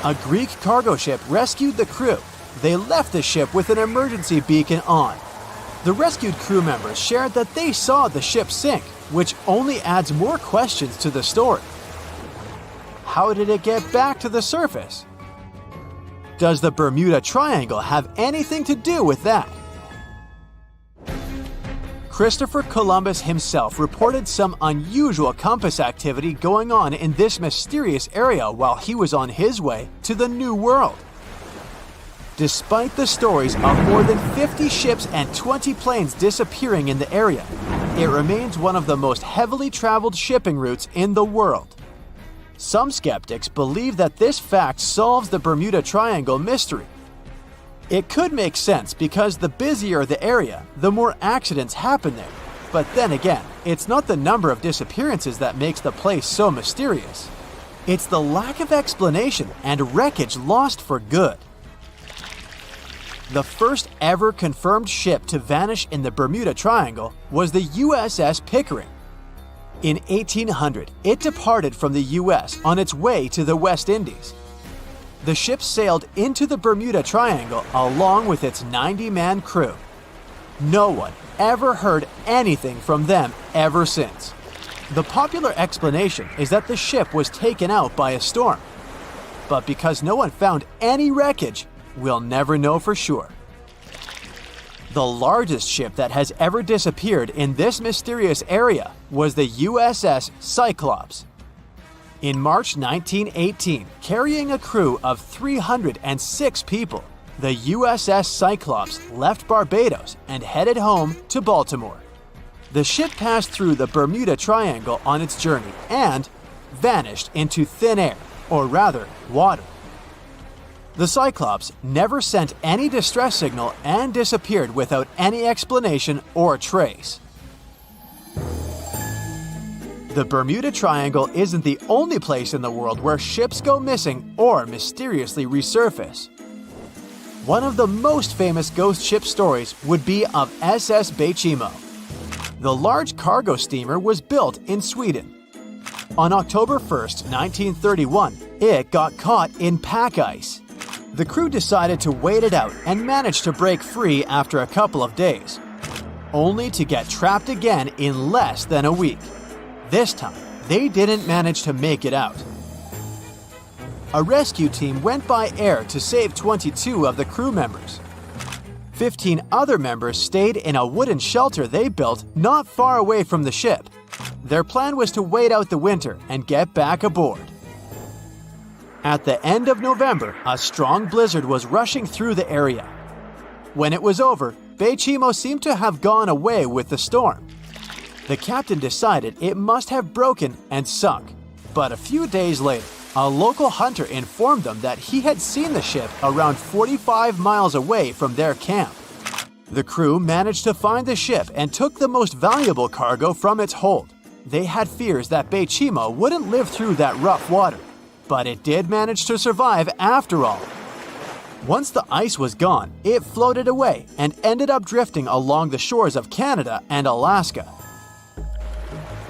A Greek cargo ship rescued the crew. They left the ship with an emergency beacon on. The rescued crew members shared that they saw the ship sink, which only adds more questions to the story. How did it get back to the surface? Does the Bermuda Triangle have anything to do with that? Christopher Columbus himself reported some unusual compass activity going on in this mysterious area while he was on his way to the New World. Despite the stories of more than 50 ships and 20 planes disappearing in the area, it remains one of the most heavily traveled shipping routes in the world. Some skeptics believe that this fact solves the Bermuda Triangle mystery. It could make sense because the busier the area, the more accidents happen there. But then again, it's not the number of disappearances that makes the place so mysterious. It's the lack of explanation and wreckage lost for good. The first ever confirmed ship to vanish in the Bermuda Triangle was the USS Pickering. In 1800, it departed from the US on its way to the West Indies. The ship sailed into the Bermuda Triangle along with its 90-man crew. No one ever heard anything from them ever since. The popular explanation is that the ship was taken out by a storm. But because no one found any wreckage, we'll never know for sure. The largest ship that has ever disappeared in this mysterious area was the USS Cyclops. In March 1918, carrying a crew of 306 people, the USS Cyclops left Barbados and headed home to Baltimore. The ship passed through the Bermuda Triangle on its journey and vanished into thin air, or rather, water. The Cyclops never sent any distress signal and disappeared without any explanation or trace. The Bermuda Triangle isn't the only place in the world where ships go missing or mysteriously resurface. One of the most famous ghost ship stories would be of SS Bechimo. The large cargo steamer was built in Sweden. On October 1st, 1931, it got caught in pack ice. The crew decided to wait it out and managed to break free after a couple of days, only to get trapped again in less than a week. This time, they didn't manage to make it out. A rescue team went by air to save 22 of the crew members. 15 other members stayed in a wooden shelter they built not far away from the ship. Their plan was to wait out the winter and get back aboard. At the end of November, a strong blizzard was rushing through the area. When it was over, Beichimo seemed to have gone away with the storm. The captain decided it must have broken and sunk, but a few days later, a local hunter informed them that he had seen the ship around 45 miles away from their camp. The crew managed to find the ship and took the most valuable cargo from its hold. They had fears that Beichimo wouldn't live through that rough water, but it did manage to survive after all. Once the ice was gone, it floated away and ended up drifting along the shores of Canada and Alaska.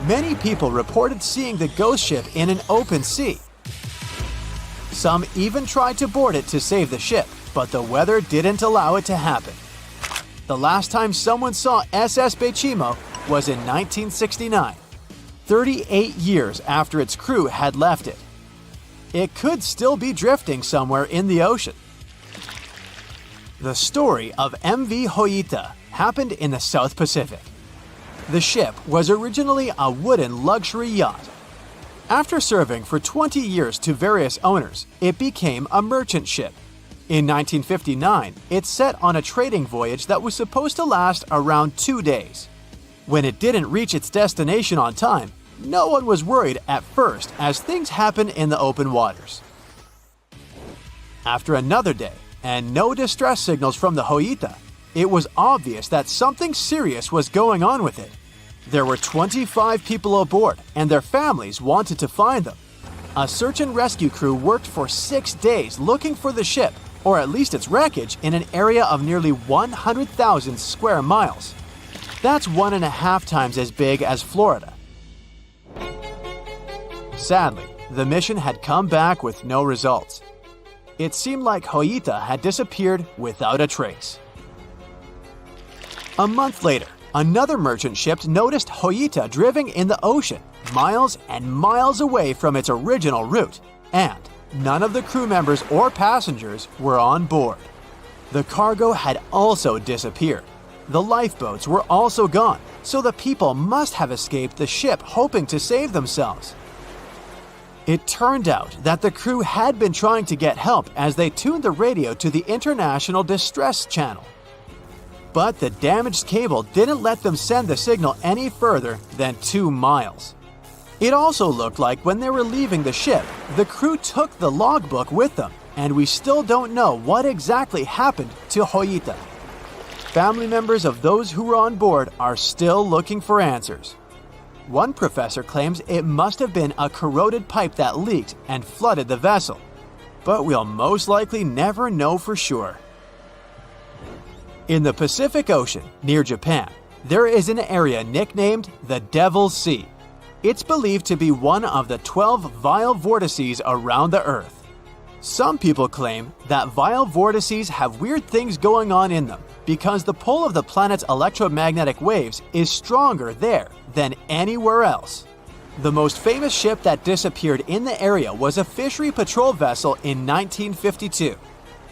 Many people reported seeing the ghost ship in an open sea. Some even tried to board it to save the ship, but the weather didn't allow it to happen. The last time someone saw SS Beichimo was in 1969, 38 years after its crew had left it. It could still be drifting somewhere in the ocean. The story of MV Hoita happened in the South Pacific. The ship was originally a wooden luxury yacht. After serving for 20 years to various owners, it became a merchant ship. In 1959, it set on a trading voyage that was supposed to last around 2 days. When it didn't reach its destination on time, no one was worried at first, as things happen in the open waters. After another day, and no distress signals from the Hoita, it was obvious that something serious was going on with it. There were 25 people aboard, and their families wanted to find them. A search and rescue crew worked for 6 days looking for the ship, or at least its wreckage, in an area of nearly 100,000 square miles. That's 1.5 times as big as Florida. Sadly, the mission had come back with no results. It seemed like Hoita had disappeared without a trace. A month later, another merchant ship noticed Hoita drifting in the ocean, miles and miles away from its original route, and none of the crew members or passengers were on board. The cargo had also disappeared. The lifeboats were also gone, so the people must have escaped the ship hoping to save themselves. It turned out that the crew had been trying to get help as they tuned the radio to the International Distress Channel. But the damaged cable didn't let them send the signal any further than 2 miles. It also looked like when they were leaving the ship, the crew took the logbook with them, and we still don't know what exactly happened to Hoita. Family members of those who were on board are still looking for answers. One professor claims it must have been a corroded pipe that leaked and flooded the vessel, but we'll most likely never know for sure. In the Pacific Ocean, near Japan, there is an area nicknamed the Devil's Sea. It's believed to be one of the 12 vile vortices around the Earth. Some people claim that vile vortices have weird things going on in them because the pull of the planet's electromagnetic waves is stronger there than anywhere else. The most famous ship that disappeared in the area was a fishery patrol vessel in 1952.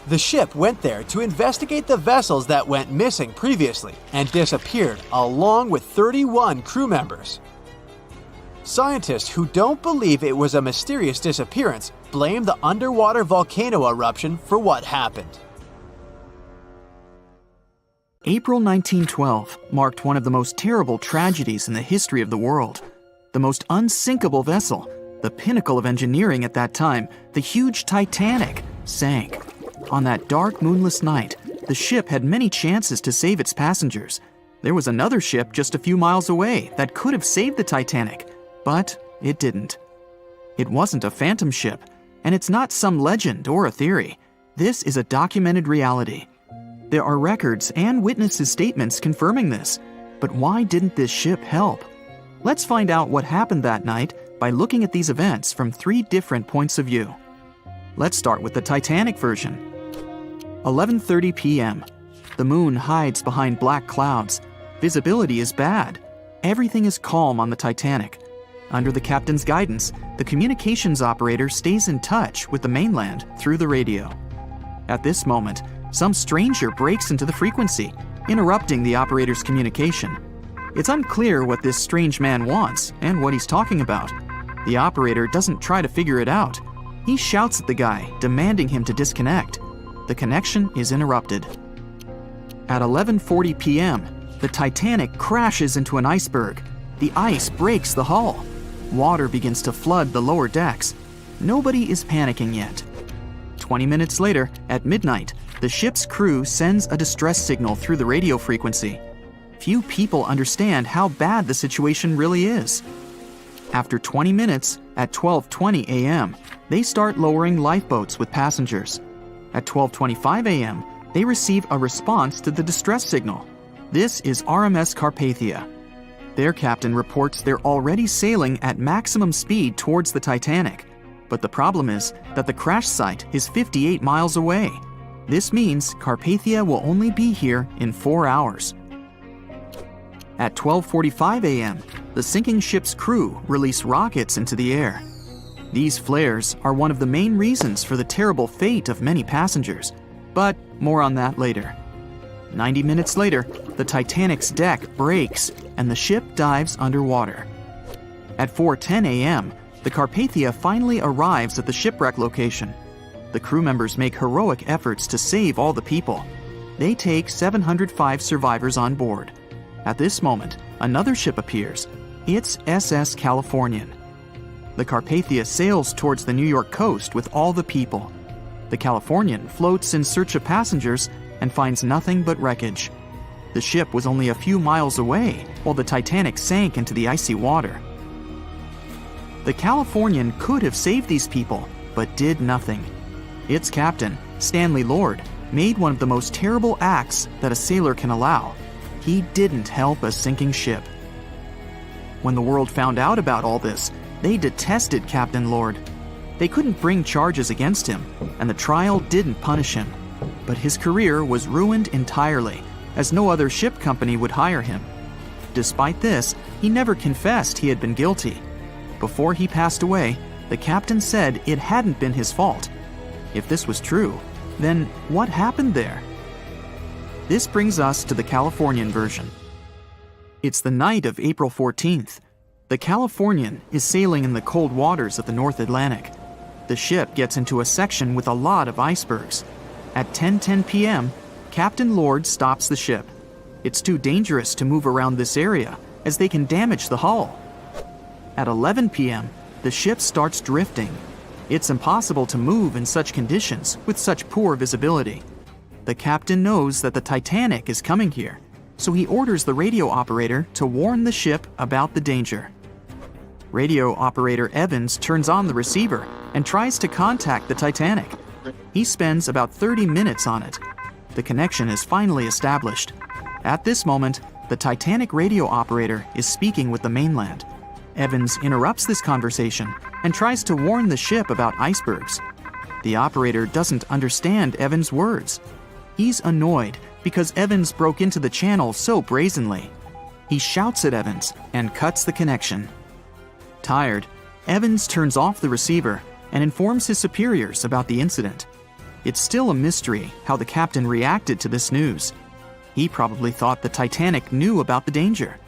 The ship went there to investigate the vessels that went missing previously and disappeared along with 31 crew members. Scientists who don't believe it was a mysterious disappearance blame the underwater volcano eruption for what happened. April 1912 marked one of the most terrible tragedies in the history of the world. The most unsinkable vessel, the pinnacle of engineering at that time, the huge Titanic, sank. On that dark, moonless night, the ship had many chances to save its passengers. There was another ship just a few miles away that could have saved the Titanic, but it didn't. It wasn't a phantom ship, and it's not some legend or a theory. This is a documented reality. There are records and witnesses' statements confirming this, but why didn't this ship help? Let's find out what happened that night by by looking at these events from 3 different points of view. Let's start with the Titanic version. 11:30 p.m. The moon hides behind black clouds. Visibility is bad. Everything is calm on the Titanic. Under the captain's guidance, the communications operator stays in touch with the mainland through the radio. At this moment, some stranger breaks into the frequency, interrupting the operator's communication. It's unclear what this strange man wants and what he's talking about. The operator doesn't try to figure it out. He shouts at the guy, demanding him to disconnect. The connection is interrupted. At 11:40 p.m., the Titanic crashes into an iceberg. The ice breaks the hull. Water begins to flood the lower decks. Nobody is panicking yet. 20 minutes later, at midnight, the ship's crew sends a distress signal through the radio frequency. Few people understand how bad the situation really is. After 20 minutes, at 12:20 a.m., they start lowering lifeboats with passengers. At 12:25 a.m., they receive a response to the distress signal. This is RMS Carpathia. Their captain reports they're already sailing at maximum speed towards the Titanic. But the problem is that the crash site is 58 miles away. This means Carpathia will only be here in 4 hours. At 12:45 a.m., the sinking ship's crew release rockets into the air. These flares are one of the main reasons for the terrible fate of many passengers, but more on that later. 90 minutes later, the Titanic's deck breaks and the ship dives underwater. At 4:10 a.m., the Carpathia finally arrives at the shipwreck location. The crew members make heroic efforts to save all the people. They take 705 survivors on board. At this moment, another ship appears. It's SS Californian. The Carpathia sails towards the New York coast with all the people. The Californian floats in search of passengers and finds nothing but wreckage. The ship was only a few miles away while the Titanic sank into the icy water. The Californian could have saved these people, but did nothing. Its captain, Stanley Lord, made one of the most terrible acts that a sailor can allow. He didn't help a sinking ship. When the world found out about all this, they detested Captain Lord. They couldn't bring charges against him, and the trial didn't punish him. But his career was ruined entirely, as no other ship company would hire him. Despite this, he never confessed he had been guilty. Before he passed away, the captain said it hadn't been his fault. If this was true, then what happened there? This brings us to the Californian version. It's the night of April 14th. The Californian is sailing in the cold waters of the North Atlantic. The ship gets into a section with a lot of icebergs. At 10:10 p.m., Captain Lord stops the ship. It's too dangerous to move around this area, as they can damage the hull. At 11 p.m., the ship starts drifting. It's impossible to move in such conditions with such poor visibility. The captain knows that the Titanic is coming here, so he orders the radio operator to warn the ship about the danger. Radio operator Evans turns on the receiver and tries to contact the Titanic. He spends about 30 minutes on it. The connection is finally established. At this moment, the Titanic radio operator is speaking with the mainland. Evans interrupts this conversation and tries to warn the ship about icebergs. The operator doesn't understand Evans' words. He's annoyed because Evans broke into the channel so brazenly. He shouts at Evans and cuts the connection. Tired, Evans turns off the receiver and informs his superiors about the incident. It's still a mystery how the captain reacted to this news. He probably thought the Titanic knew about the danger.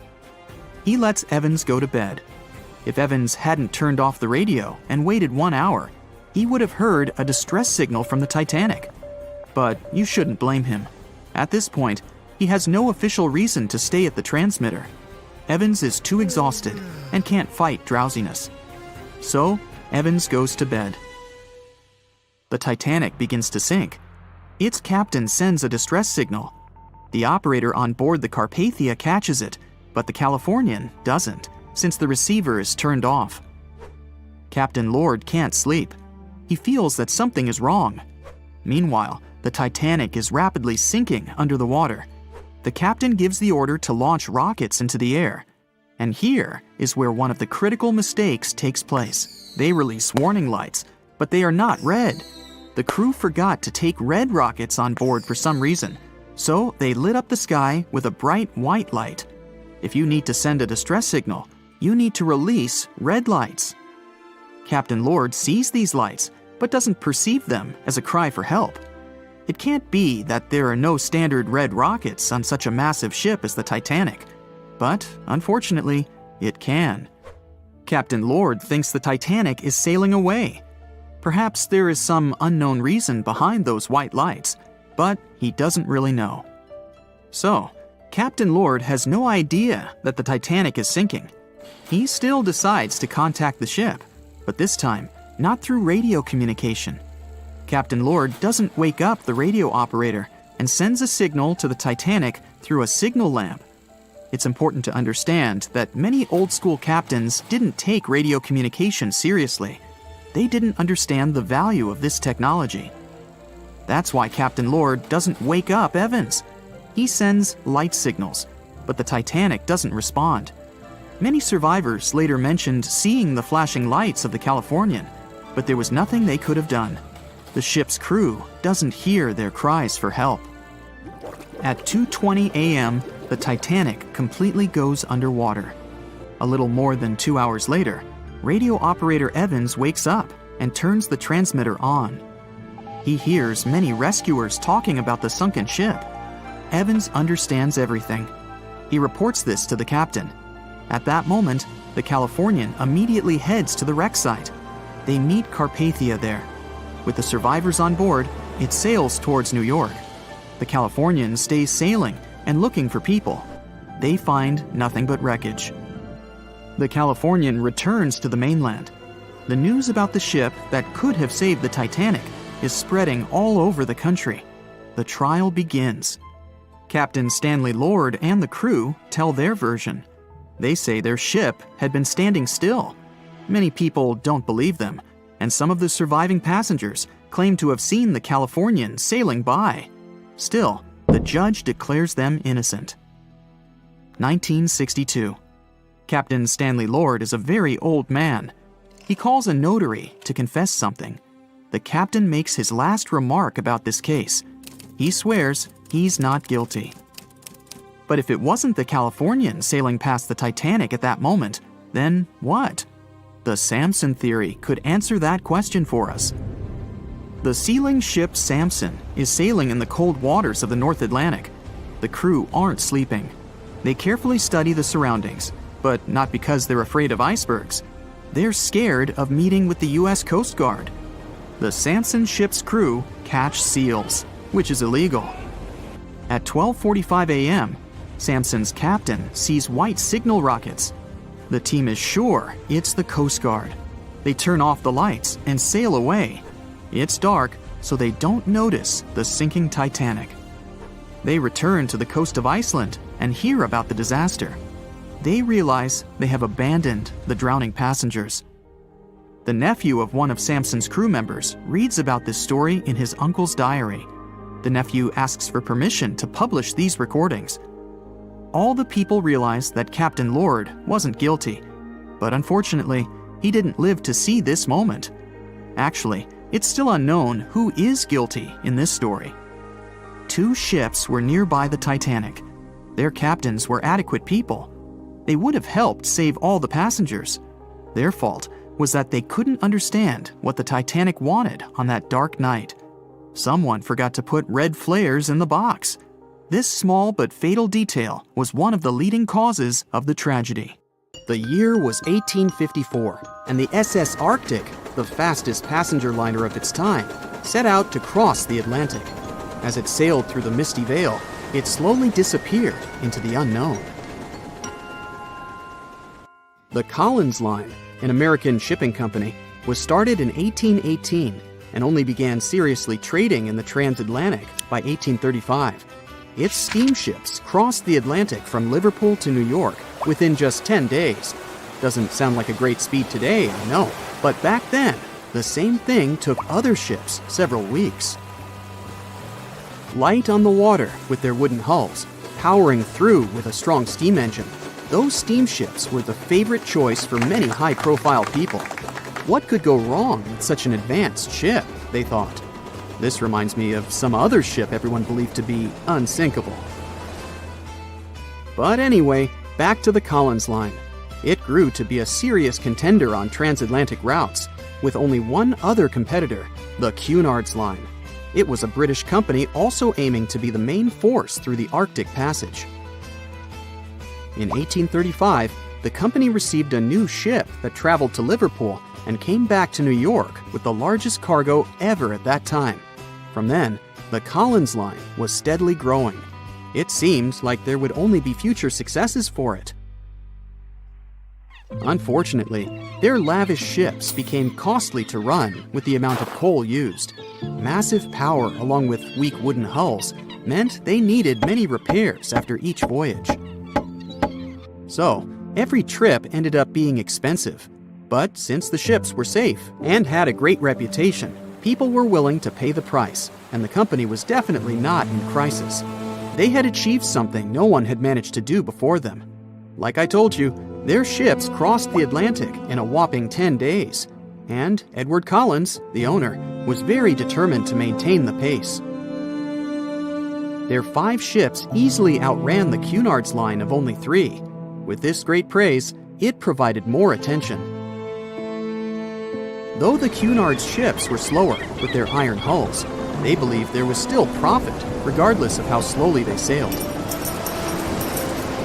He lets Evans go to bed. If Evans hadn't turned off the radio and waited 1 hour, he would have heard a distress signal from the Titanic. But you shouldn't blame him. At this point, he has no official reason to stay at the transmitter. Evans is too exhausted and can't fight drowsiness. So, Evans goes to bed. The Titanic begins to sink. Its captain sends a distress signal. The operator on board the Carpathia catches it, but the Californian doesn't, since the receiver is turned off. Captain Lord can't sleep. He feels that something is wrong. Meanwhile, the Titanic is rapidly sinking under the water. The captain gives the order to launch rockets into the air. And here is where one of the critical mistakes takes place. They release warning lights, but they are not red. The crew forgot to take red rockets on board for some reason, so they lit up the sky with a bright white light. If you need to send a distress signal, you need to release red lights. Captain Lord sees these lights, but doesn't perceive them as a cry for help. It can't be that there are no standard red rockets on such a massive ship as the Titanic. But, unfortunately, it can. Captain Lord thinks the Titanic is sailing away. Perhaps there is some unknown reason behind those white lights, but he doesn't really know. So, Captain Lord has no idea that the Titanic is sinking. He still decides to contact the ship, but this time, not through radio communication. Captain Lord doesn't wake up the radio operator and sends a signal to the Titanic through a signal lamp. It's important to understand that many old-school captains didn't take radio communication seriously. They didn't understand the value of this technology. That's why Captain Lord doesn't wake up Evans. He sends light signals, but the Titanic doesn't respond. Many survivors later mentioned seeing the flashing lights of the Californian, but there was nothing they could have done. The ship's crew doesn't hear their cries for help. At 2:20 a.m., the Titanic completely goes underwater. A little more than 2 hours later, radio operator Evans wakes up and turns the transmitter on. He hears many rescuers talking about the sunken ship. Evans understands everything. He reports this to the captain. At that moment, the Californian immediately heads to the wreck site. They meet Carpathia there. With the survivors on board, it sails towards New York. The Californian stays sailing and looking for people. They find nothing but wreckage. The Californian returns to the mainland. The news about the ship that could have saved the Titanic is spreading all over the country. The trial begins. Captain Stanley Lord and the crew tell their version. They say their ship had been standing still. Many people don't believe them, and some of the surviving passengers claim to have seen the Californian sailing by. Still, the judge declares them innocent. 1962. Captain Stanley Lord is a very old man. He calls a notary to confess something. The captain makes his last remark about this case. He swears he's not guilty. But if it wasn't the Californian sailing past the Titanic at that moment, then what? The Samson theory could answer that question for us. The sealing ship Samson is sailing in the cold waters of the North Atlantic. The crew aren't sleeping. They carefully study the surroundings, but not because they're afraid of icebergs. They're scared of meeting with the U.S. Coast Guard. The Samson ship's crew catch seals, which is illegal. At 12:45 a.m., Samson's captain sees white signal rockets. The team is sure it's the Coast Guard. They turn off the lights and sail away. It's dark, so they don't notice the sinking Titanic. They return to the coast of Iceland and hear about the disaster. They realize they have abandoned the drowning passengers. The nephew of one of Samson's crew members reads about this story in his uncle's diary. The nephew asks for permission to publish these recordings. All the people realize that Captain Lord wasn't guilty, but unfortunately, he didn't live to see this moment. Actually, it's still unknown who is guilty in this story. 2 ships were nearby the Titanic. Their captains were adequate people. They would have helped save all the passengers. Their fault was that they couldn't understand what the Titanic wanted on that dark night. Someone forgot to put red flares in the box. This small but fatal detail was one of the leading causes of the tragedy. The year was 1854, and the SS Arctic, the fastest passenger liner of its time, set out to cross the Atlantic. As it sailed through the misty veil, it slowly disappeared into the unknown. The Collins Line, an American shipping company, was started in 1818 and only began seriously trading in the transatlantic by 1835. Its steamships crossed the Atlantic from Liverpool to New York within just 10 days. Doesn't sound like a great speed today, I know, but back then, the same thing took other ships several weeks. Light on the water with their wooden hulls, powering through with a strong steam engine, Those steamships were the favorite choice for many high-profile people. What could go wrong with such an advanced ship, they thought. This reminds me of some other ship everyone believed to be unsinkable. But anyway, back to the Collins Line. It grew to be a serious contender on transatlantic routes, with only one other competitor, the Cunard's Line. It was a British company also aiming to be the main force through the Arctic Passage. In 1835, the company received a new ship that traveled to Liverpool and came back to New York with the largest cargo ever at that time. From then, the Collins Line was steadily growing. It seemed like there would only be future successes for it. Unfortunately, their lavish ships became costly to run with the amount of coal used. Massive power along with weak wooden hulls meant they needed many repairs after each voyage. So, every trip ended up being expensive. But since the ships were safe and had a great reputation, people were willing to pay the price, and the company was definitely not in crisis. They had achieved something no one had managed to do before them. Like I told you, their ships crossed the Atlantic in a whopping 10 days, and Edward Collins, the owner, was very determined to maintain the pace. Their 5 ships easily outran the Cunard's Line of only 3. With this great praise, it provided more attention. Though the Cunard's ships were slower with their iron hulls, they believed there was still profit, regardless of how slowly they sailed.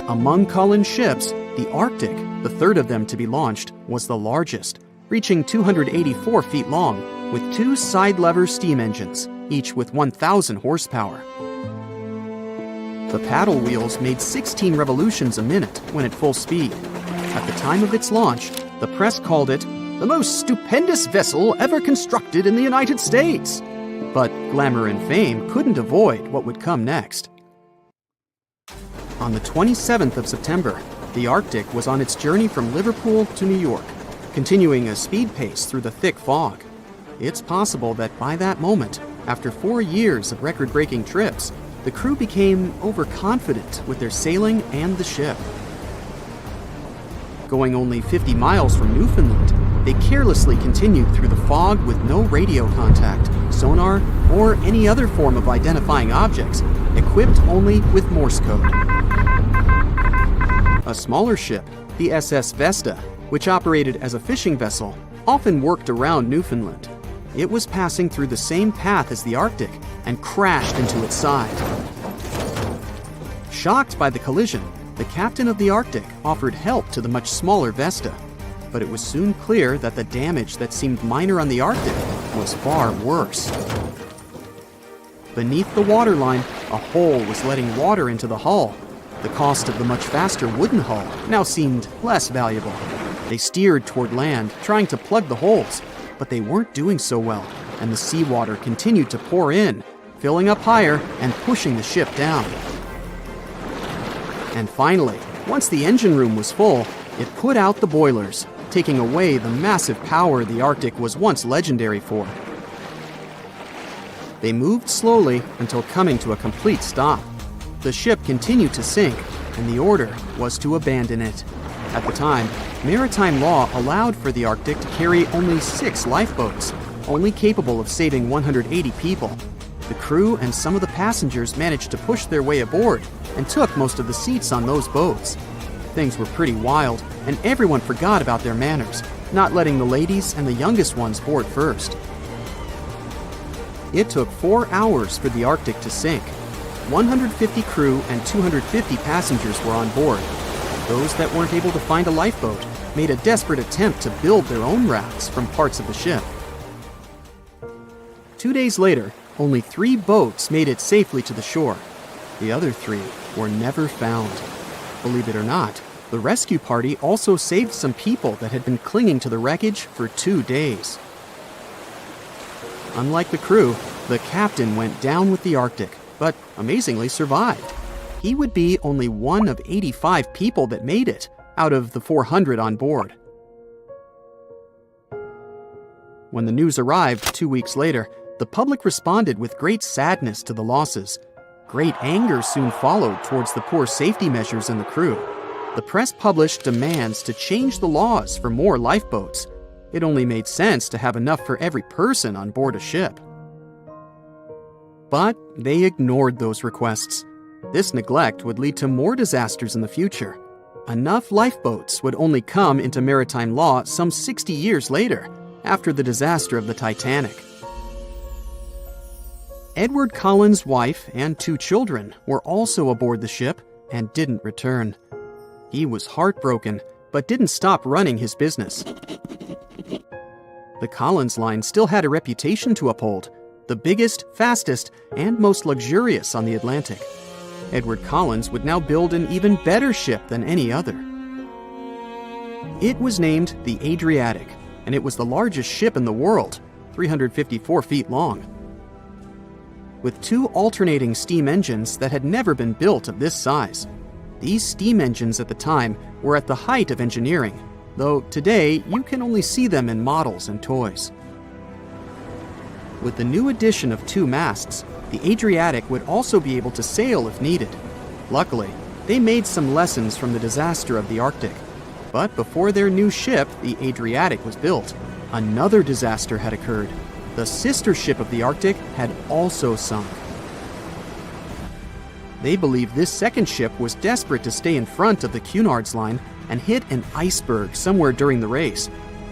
Among Collins' ships, the Arctic, the third of them to be launched, was the largest, reaching 284 feet long, with 2 side-lever steam engines, each with 1,000 horsepower. The paddle wheels made 16 revolutions a minute when at full speed. At the time of its launch, the press called it the most stupendous vessel ever constructed in the United States. But glamour and fame couldn't avoid what would come next. On the 27th of September, the Arctic was on its journey from Liverpool to New York, continuing a speed pace through the thick fog. It's possible that by that moment, after 4 years of record-breaking trips, the crew became overconfident with their sailing and the ship. Going only 50 miles from Newfoundland, they carelessly continued through the fog with no radio contact, sonar, or any other form of identifying objects, equipped only with Morse code. A smaller ship, the SS Vesta, which operated as a fishing vessel, often worked around Newfoundland. It was passing through the same path as the Arctic and crashed into its side. Shocked by the collision, the captain of the Arctic offered help to the much smaller Vesta, but it was soon clear that the damage that seemed minor on the Arctic was far worse. Beneath the waterline, a hole was letting water into the hull. The cost of the much faster wooden hull now seemed less valuable. They steered toward land, trying to plug the holes, but they weren't doing so well, and the seawater continued to pour in, filling up higher and pushing the ship down. And finally, once the engine room was full, it put out the boilers, taking away the massive power the Arctic was once legendary for. They moved slowly until coming to a complete stop. The ship continued to sink, and the order was to abandon it. At the time, maritime law allowed for the Arctic to carry only 6 lifeboats, only capable of saving 180 people. The crew and some of the passengers managed to push their way aboard and took most of the seats on those boats. Things were pretty wild, and everyone forgot about their manners, not letting the ladies and the youngest ones board first. It took 4 hours for the Arctic to sink. 150 crew and 250 passengers were on board. Those that weren't able to find a lifeboat made a desperate attempt to build their own rafts from parts of the ship. 2 days later, only 3 boats made it safely to the shore. The other 3 were never found. Believe it or not, the rescue party also saved some people that had been clinging to the wreckage for 2 days. Unlike the crew, the captain went down with the Arctic, but amazingly survived. He would be only one of 85 people that made it, out of the 400 on board. When the news arrived 2 weeks later, the public responded with great sadness to the losses. Great anger soon followed towards the poor safety measures in the crew. The press published demands to change the laws for more lifeboats. It only made sense to have enough for every person on board a ship. But they ignored those requests. This neglect would lead to more disasters in the future. Enough lifeboats would only come into maritime law some 60 years later, after the disaster of the Titanic. Edward Collins' wife and 2 children were also aboard the ship and didn't return. He was heartbroken, but didn't stop running his business. The Collins line still had a reputation to uphold, the biggest, fastest, and most luxurious on the Atlantic. Edward Collins would now build an even better ship than any other. It was named the Adriatic, and it was the largest ship in the world, 354 feet long. With 2 alternating steam engines that had never been built of this size. These steam engines at the time were at the height of engineering, though today you can only see them in models and toys. With the new addition of 2 masts, the Adriatic would also be able to sail if needed. Luckily, they made some lessons from the disaster of the Arctic. But before their new ship, the Adriatic, was built, another disaster had occurred. The sister ship of the Arctic had also sunk. They believed this second ship was desperate to stay in front of the Cunard's line and hit an iceberg somewhere during the race.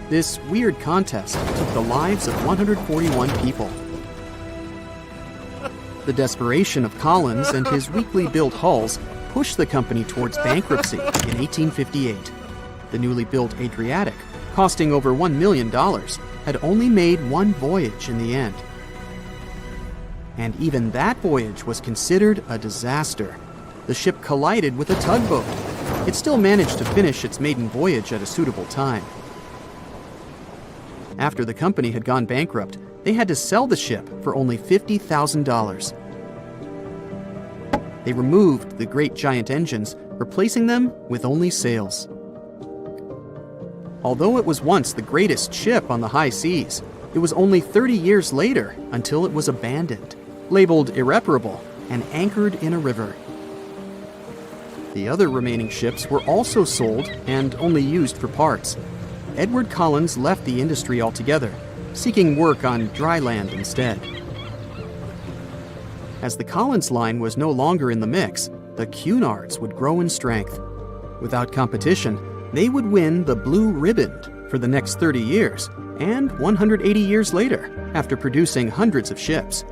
This weird contest took the lives of 141 people. The desperation of Collins and his weakly built hulls pushed the company towards bankruptcy in 1858. The newly built Adriatic, costing over $1 million, had only made 1 voyage in the end. And even that voyage was considered a disaster. The ship collided with a tugboat. It still managed to finish its maiden voyage at a suitable time. After the company had gone bankrupt, they had to sell the ship for only $50,000. They removed the great giant engines, replacing them with only sails. Although it was once the greatest ship on the high seas, it was only 30 years later until it was abandoned, labeled irreparable, and anchored in a river. The other remaining ships were also sold and only used for parts. Edward Collins left the industry altogether, seeking work on dry land instead. As the Collins line was no longer in the mix, the Cunards would grow in strength. Without competition, they would win the Blue Ribbon for the next 30 years, and 180 years later, after producing hundreds of ships.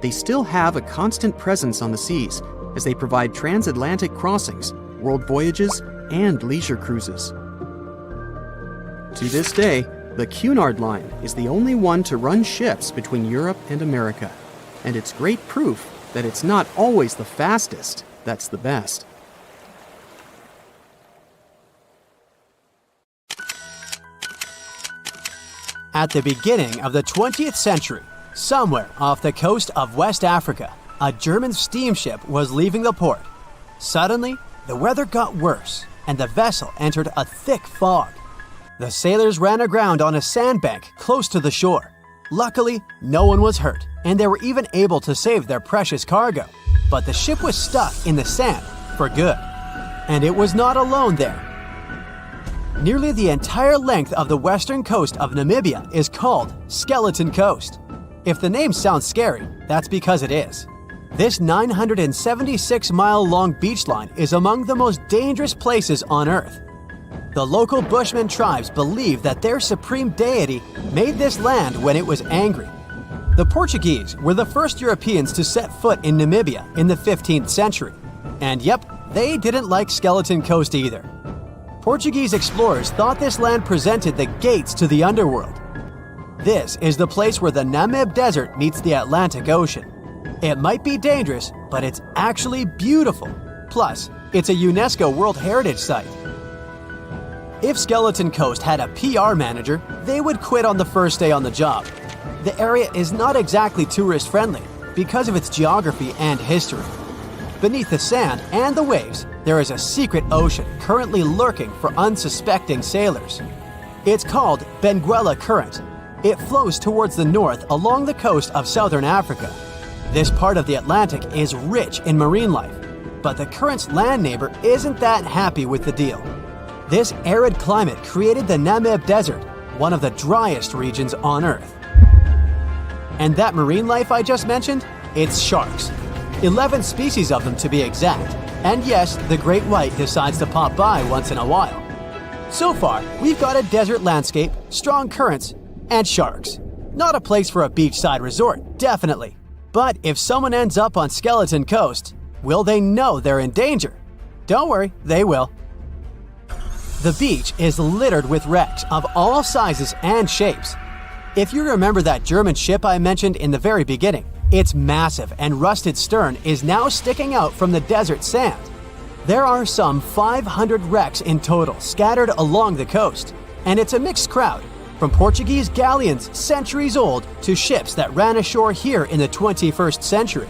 They still have a constant presence on the seas as they provide transatlantic crossings, world voyages, and leisure cruises. To this day, the Cunard line is the only one to run ships between Europe and America, and it's great proof that it's not always the fastest that's the best. At the beginning of the 20th century, somewhere off the coast of West Africa, a German steamship was leaving the port. Suddenly, the weather got worse, and the vessel entered a thick fog. The sailors ran aground on a sandbank close to the shore. Luckily, no one was hurt, and they were even able to save their precious cargo. But the ship was stuck in the sand for good. And it was not alone there. Nearly the entire length of the western coast of Namibia is called Skeleton Coast. If the name sounds scary, that's because it is. This 976-mile-long beach line is among the most dangerous places on Earth. The local Bushman tribes believe that their supreme deity made this land when it was angry. The Portuguese were the first Europeans to set foot in Namibia in the 15th century. And yep, they didn't like Skeleton Coast either. Portuguese explorers thought this land presented the gates to the underworld. This is the place where the Namib Desert meets the Atlantic Ocean. It might be dangerous, but it's actually beautiful. Plus, it's a UNESCO World Heritage Site. If Skeleton Coast had a PR manager, they would quit on the first day on the job. The area is not exactly tourist-friendly because of its geography and history. Beneath the sand and the waves, there is a secret ocean currently lurking for unsuspecting sailors. It's called Benguela Current. It flows towards the north along the coast of southern Africa. This part of the Atlantic is rich in marine life. but the current's land neighbor isn't that happy with the deal. This arid climate created the Namib Desert, one of the driest regions on Earth. And that marine life I just mentioned? It's sharks. 11 species of them to be exact. And yes, the great white decides to pop by once in a while. So far, we've got a desert landscape, strong currents, and sharks. Not a place for a beachside resort, definitely. But if someone ends up on Skeleton Coast, will they know they're in danger? Don't worry, they will. The beach is littered with wrecks of all sizes and shapes. If you remember that German ship I mentioned in the very beginning, its massive and rusted stern is now sticking out from the desert sand. There are some 500 wrecks in total scattered along the coast, and it's a mixed crowd, from Portuguese galleons centuries old to ships that ran ashore here in the 21st century.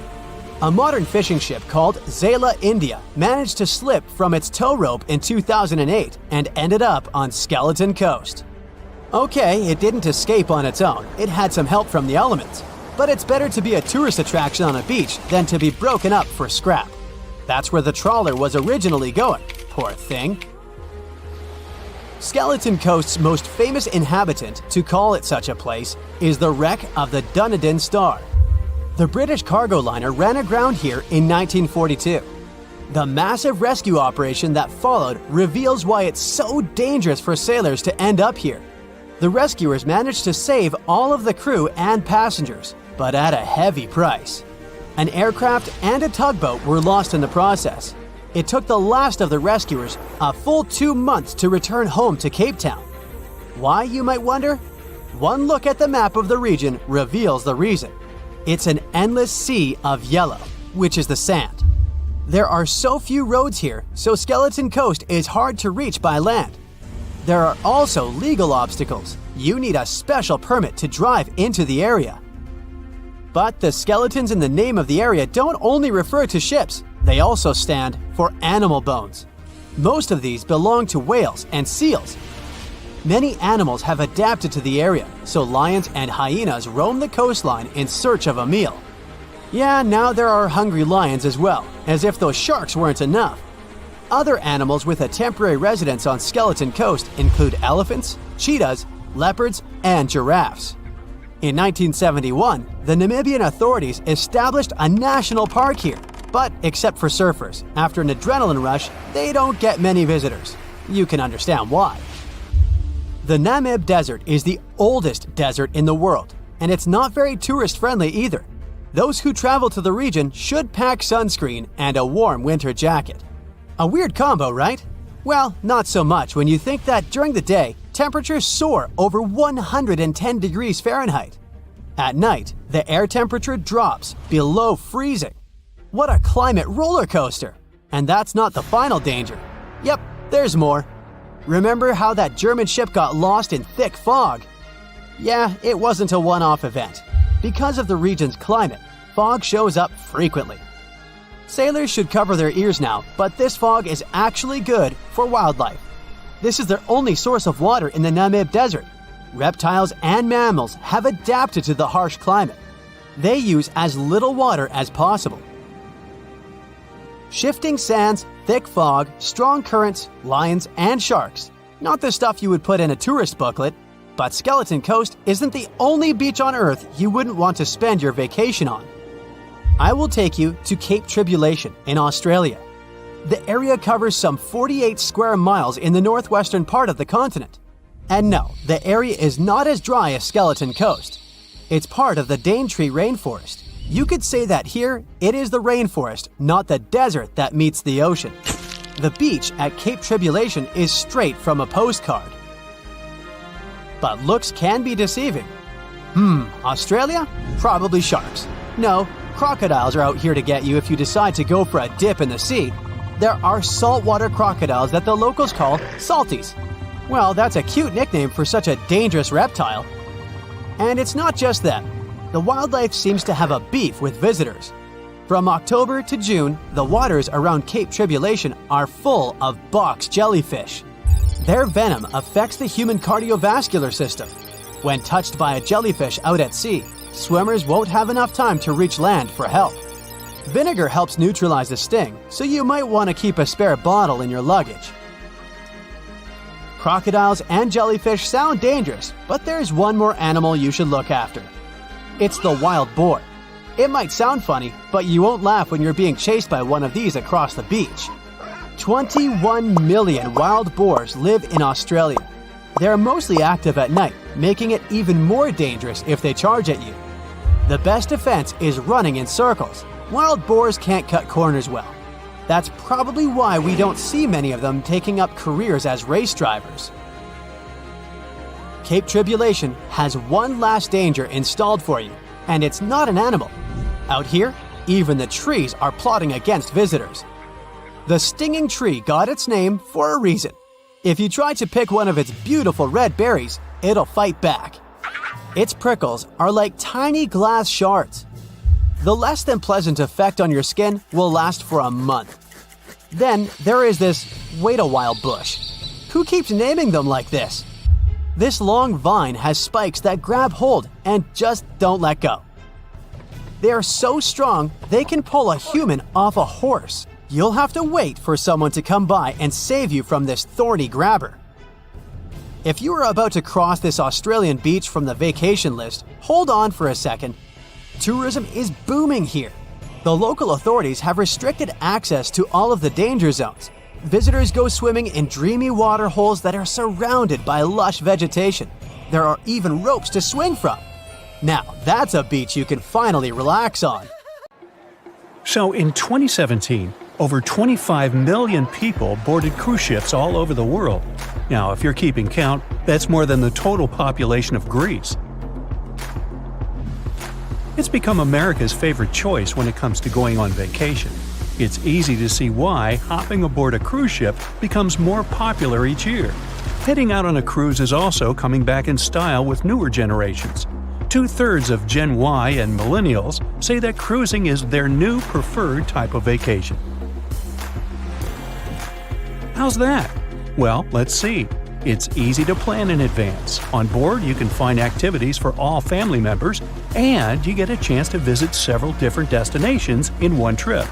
A modern fishing ship called Zela India managed to slip from its tow rope in 2008 and ended up on Skeleton Coast. Okay, it didn't escape on its own, it had some help from the elements. But it's better to be a tourist attraction on a beach than to be broken up for scrap. That's where the trawler was originally going, poor thing. Skeleton Coast's most famous inhabitant, to call it such a place, is the wreck of the Dunedin Star. The British cargo liner ran aground here in 1942. The massive rescue operation that followed reveals why it's so dangerous for sailors to end up here. The rescuers managed to save all of the crew and passengers, but at a heavy price. An aircraft and a tugboat were lost in the process. It took the last of the rescuers a full 2 months to return home to Cape Town. Why, you might wonder? One look at the map of the region reveals the reason. It's an endless sea of yellow, which is the sand. There are so few roads here, so Skeleton Coast is hard to reach by land. There are also legal obstacles. You need a special permit to drive into the area. But the skeletons in the name of the area don't only refer to ships, they also stand for animal bones. Most of these belong to whales and seals. Many animals have adapted to the area, so lions and hyenas roam the coastline in search of a meal. Yeah, now there are hungry lions as well, as if those sharks weren't enough. Other animals with a temporary residence on Skeleton Coast include elephants, cheetahs, leopards, and giraffes. In 1971, the Namibian authorities established a national park here, but except for surfers, after an adrenaline rush, they don't get many visitors. You can understand why. The Namib Desert is the oldest desert in the world, and it's not very tourist-friendly either. Those who travel to the region should pack sunscreen and a warm winter jacket. A weird combo, right? Well, not so much when you think that during the day, temperatures soar over 110 degrees Fahrenheit. At night, the air temperature drops below freezing. What a climate roller coaster! And that's not the final danger. Yep, there's more. Remember how that German ship got lost in thick fog? Yeah, it wasn't a one-off event. Because of the region's climate, fog shows up frequently. Sailors should cover their ears now, but this fog is actually good for wildlife. This is their only source of water in the Namib Desert. Reptiles and mammals have adapted to the harsh climate. They use as little water as possible. Shifting sands, thick fog, strong currents, lions, and sharks. Not the stuff you would put in a tourist booklet, but Skeleton Coast isn't the only beach on Earth you wouldn't want to spend your vacation on. I will take you to Cape Tribulation in Australia. The area covers some 48 square miles in the northwestern part of the continent. And no, the area is not as dry as Skeleton Coast. It's part of the Daintree rainforest. You could say that here, it is the rainforest, not the desert that meets the ocean. The beach at Cape Tribulation is straight from a postcard. But looks can be deceiving. Australia? Probably sharks. No, crocodiles are out here to get you if you decide to go for a dip in the sea. There are saltwater crocodiles that the locals call salties. Well, that's a cute nickname for such a dangerous reptile. And it's not just them. The wildlife seems to have a beef with visitors. From October to June, the waters around Cape Tribulation are full of box jellyfish. Their venom affects the human cardiovascular system. When touched by a jellyfish out at sea, swimmers won't have enough time to reach land for help. Vinegar helps neutralize the sting, so you might want to keep a spare bottle in your luggage. Crocodiles and jellyfish sound dangerous, but there's one more animal you should look after. It's the wild boar. It might sound funny, but you won't laugh when you're being chased by one of these across the beach. 21 million wild boars live in Australia. They're mostly active at night, making it even more dangerous if they charge at you. The best defense is running in circles. Wild boars can't cut corners well. That's probably why we don't see many of them taking up careers as race drivers. Cape Tribulation has one last danger installed for you, and it's not an animal. Out here, even the trees are plotting against visitors. The stinging tree got its name for a reason. If you try to pick one of its beautiful red berries, it'll fight back. Its prickles are like tiny glass shards. The less than pleasant effect on your skin will last for a month. Then there is this wait-a-while bush. Who keeps naming them like this? This long vine has spikes that grab hold and just don't let go. They are so strong they can pull a human off a horse. You'll have to wait for someone to come by and save you from this thorny grabber. If you are about to cross this Australian beach from the vacation list, hold on for a second. Tourism is booming here. The local authorities have restricted access to all of the danger zones. Visitors go swimming in dreamy water holes that are surrounded by lush vegetation. There are even ropes to swing from. Now, that's a beach you can finally relax on. So in 2017, over 25 million people boarded cruise ships all over the world. Now, if you're keeping count, that's more than the total population of Greece. It's become America's favorite choice when it comes to going on vacation. It's easy to see why hopping aboard a cruise ship becomes more popular each year. Heading out on a cruise is also coming back in style with newer generations. 2/3 of Gen Y and millennials say that cruising is their new preferred type of vacation. How's that? Well, let's see. It's easy to plan in advance. On board, you can find activities for all family members, and you get a chance to visit several different destinations in one trip.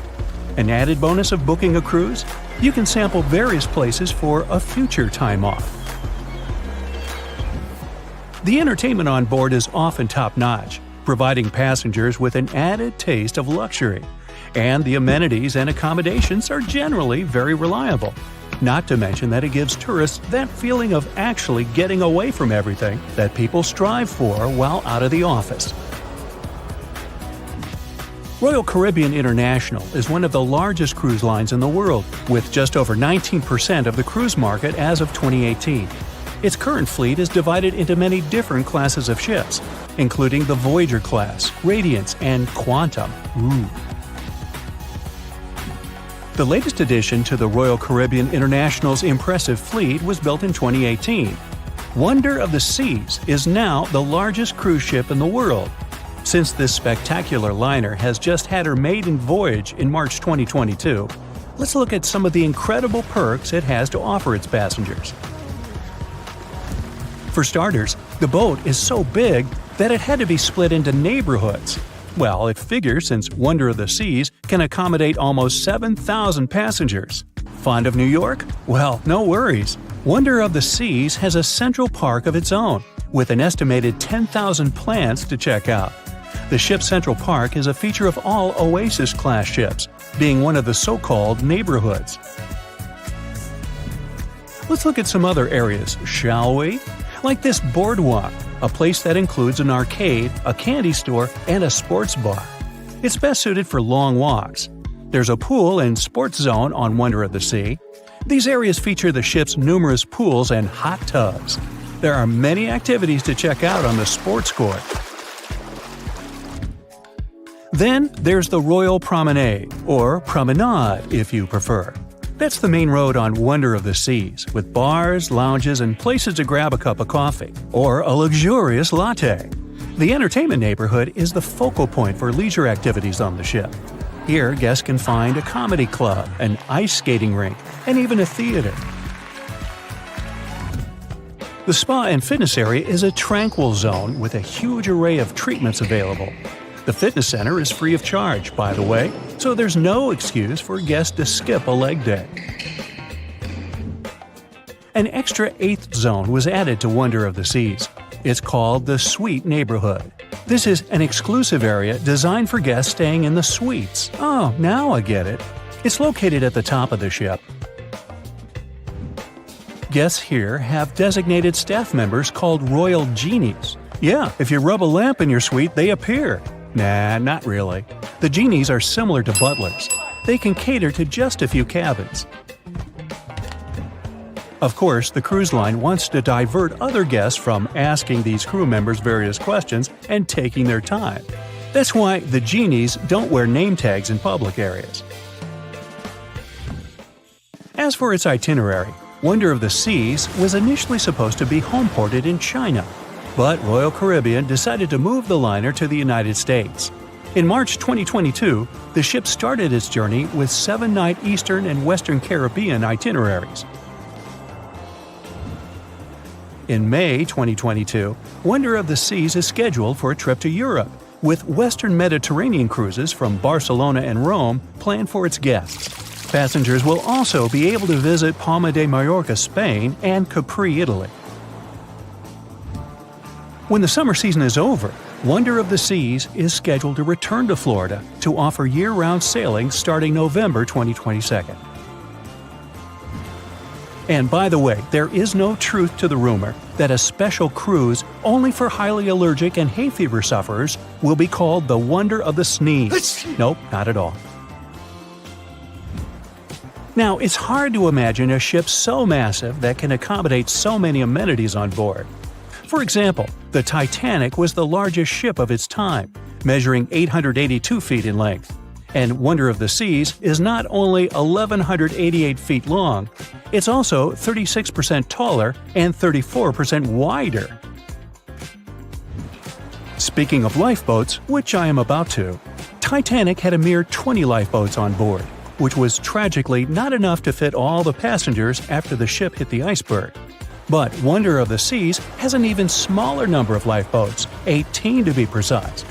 An added bonus of booking a cruise? You can sample various places for a future time off. The entertainment on board is often top-notch, providing passengers with an added taste of luxury. And the amenities and accommodations are generally very reliable. Not to mention that it gives tourists that feeling of actually getting away from everything that people strive for while out of the office. Royal Caribbean International is one of the largest cruise lines in the world, with just over 19% of the cruise market as of 2018. Its current fleet is divided into many different classes of ships, including the Voyager class, Radiance, and Quantum. The latest addition to the Royal Caribbean International's impressive fleet was built in 2018. Wonder of the Seas is now the largest cruise ship in the world. Since this spectacular liner has just had her maiden voyage in March 2022, let's look at some of the incredible perks it has to offer its passengers. For starters, the boat is so big that it had to be split into neighborhoods. Well, it figures since Wonder of the Seas can accommodate almost 7,000 passengers. Fond of New York? Well, no worries. Wonder of the Seas has a central park of its own, with an estimated 10,000 plants to check out. The ship's central park is a feature of all Oasis-class ships, being one of the so-called neighborhoods. Let's look at some other areas, shall we? Like this boardwalk, a place that includes an arcade, a candy store, and a sports bar. It's best suited for long walks. There's a pool and sports zone on Wonder of the Sea. These areas feature the ship's numerous pools and hot tubs. There are many activities to check out on the sports court. Then there's the Royal Promenade, or Promenade if you prefer. That's the main road on Wonder of the Seas, with bars, lounges, and places to grab a cup of coffee, or a luxurious latte. The entertainment neighborhood is the focal point for leisure activities on the ship. Here, guests can find a comedy club, an ice skating rink, and even a theater. The spa and fitness area is a tranquil zone with a huge array of treatments available. The fitness center is free of charge, by the way, so there's no excuse for guests to skip a leg day. An extra eighth zone was added to Wonder of the Seas. It's called the Suite Neighborhood. This is an exclusive area designed for guests staying in the suites. Oh, now I get it. It's located at the top of the ship. Guests here have designated staff members called Royal Genies. Yeah, if you rub a lamp in your suite, they appear. Nah, not really. The genies are similar to butlers. They can cater to just a few cabins. Of course, the cruise line wants to divert other guests from asking these crew members various questions and taking their time. That's why the genies don't wear name tags in public areas. As for its itinerary, Wonder of the Seas was initially supposed to be homeported in China, but Royal Caribbean decided to move the liner to the United States. In March 2022, the ship started its journey with 7-night Eastern and Western Caribbean itineraries. In May 2022, Wonder of the Seas is scheduled for a trip to Europe, with Western Mediterranean cruises from Barcelona and Rome planned for its guests. Passengers will also be able to visit Palma de Mallorca, Spain, and Capri, Italy. When the summer season is over, Wonder of the Seas is scheduled to return to Florida to offer year-round sailing starting November 2022. And by the way, there is no truth to the rumor that a special cruise only for highly allergic and hay fever sufferers will be called the Wonder of the Sneeze. Nope, not at all. Now, it's hard to imagine a ship so massive that can accommodate so many amenities on board. For example, the Titanic was the largest ship of its time, measuring 882 feet in length. And Wonder of the Seas is not only 1,188 feet long, it's also 36% taller and 34% wider. Speaking of lifeboats, which I am about to, Titanic had a mere 20 lifeboats on board, which was tragically not enough to fit all the passengers after the ship hit the iceberg. But Wonder of the Seas has an even smaller number of lifeboats, 18 to be precise.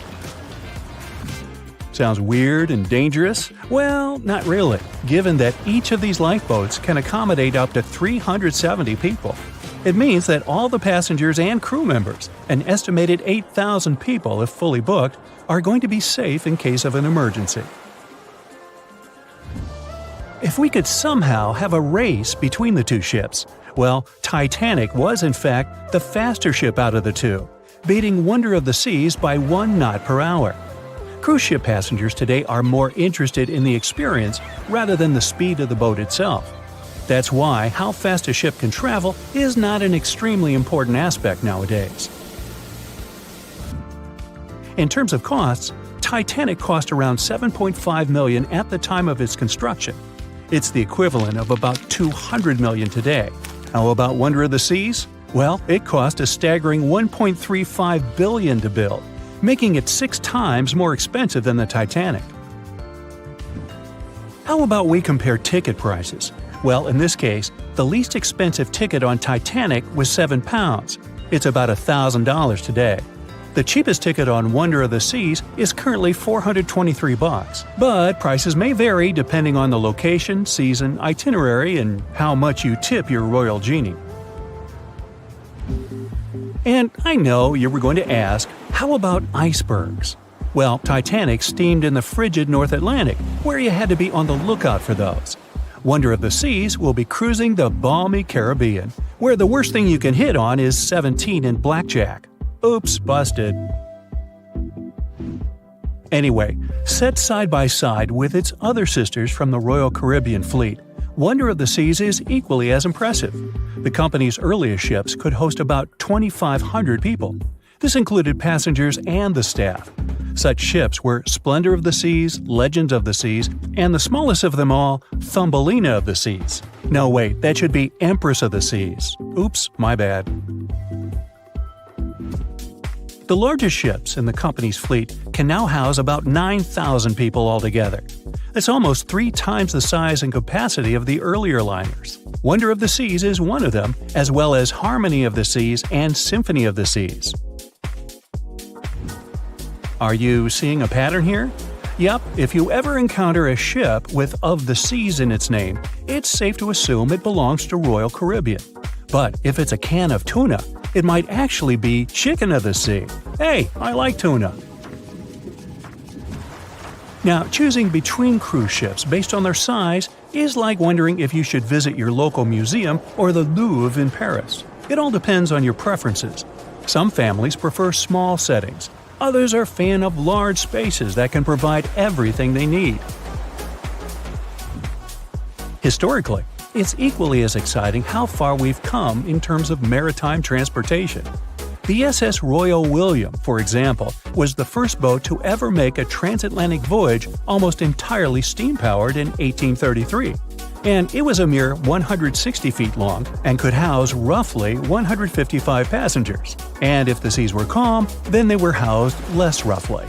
Sounds weird and dangerous? Well, not really, given that each of these lifeboats can accommodate up to 370 people. It means that all the passengers and crew members, an estimated 8,000 people if fully booked, are going to be safe in case of an emergency. If we could somehow have a race between the two ships, well, Titanic was in fact the faster ship out of the two, beating Wonder of the Seas by 1 knot per hour. Cruise ship passengers today are more interested in the experience rather than the speed of the boat itself. That's why how fast a ship can travel is not an extremely important aspect nowadays. In terms of costs, Titanic cost around $7.5 million at the time of its construction. It's the equivalent of about $200 million today. How about Wonder of the Seas? Well, it cost a staggering $1.35 billion to build, making it 6 times more expensive than the Titanic. How about we compare ticket prices? Well, in this case, the least expensive ticket on Titanic was £7. It's about $1,000 today. The cheapest ticket on Wonder of the Seas is currently $423, but prices may vary depending on the location, season, itinerary, and how much you tip your Royal Genie. And I know you were going to ask, how about icebergs? Well, Titanic steamed in the frigid North Atlantic, where you had to be on the lookout for those. Wonder of the Seas will be cruising the balmy Caribbean, where the worst thing you can hit on is 17 and blackjack. Oops, busted. Anyway, set side by side with its other sisters from the Royal Caribbean fleet, Wonder of the Seas is equally as impressive. The company's earliest ships could host about 2,500 people. This included passengers and the staff. Such ships were Splendor of the Seas, Legend of the Seas, and the smallest of them all, Thumbelina of the Seas. No, wait, that should be Empress of the Seas. Oops, my bad. The largest ships in the company's fleet can now house about 9,000 people altogether. That's almost 3 times the size and capacity of the earlier liners. Wonder of the Seas is one of them, as well as Harmony of the Seas and Symphony of the Seas. Are you seeing a pattern here? Yep, if you ever encounter a ship with "of the seas" in its name, it's safe to assume it belongs to Royal Caribbean. But if it's a can of tuna, it might actually be chicken of the sea. Hey, I like tuna. Now, choosing between cruise ships based on their size is like wondering if you should visit your local museum or the Louvre in Paris. It all depends on your preferences. Some families prefer small settings. Others are fan of large spaces that can provide everything they need. Historically, it's equally as exciting how far we've come in terms of maritime transportation. The SS Royal William, for example, was the first boat to ever make a transatlantic voyage almost entirely steam-powered in 1833. And it was a mere 160 feet long and could house roughly 155 passengers. And if the seas were calm, then they were housed less roughly.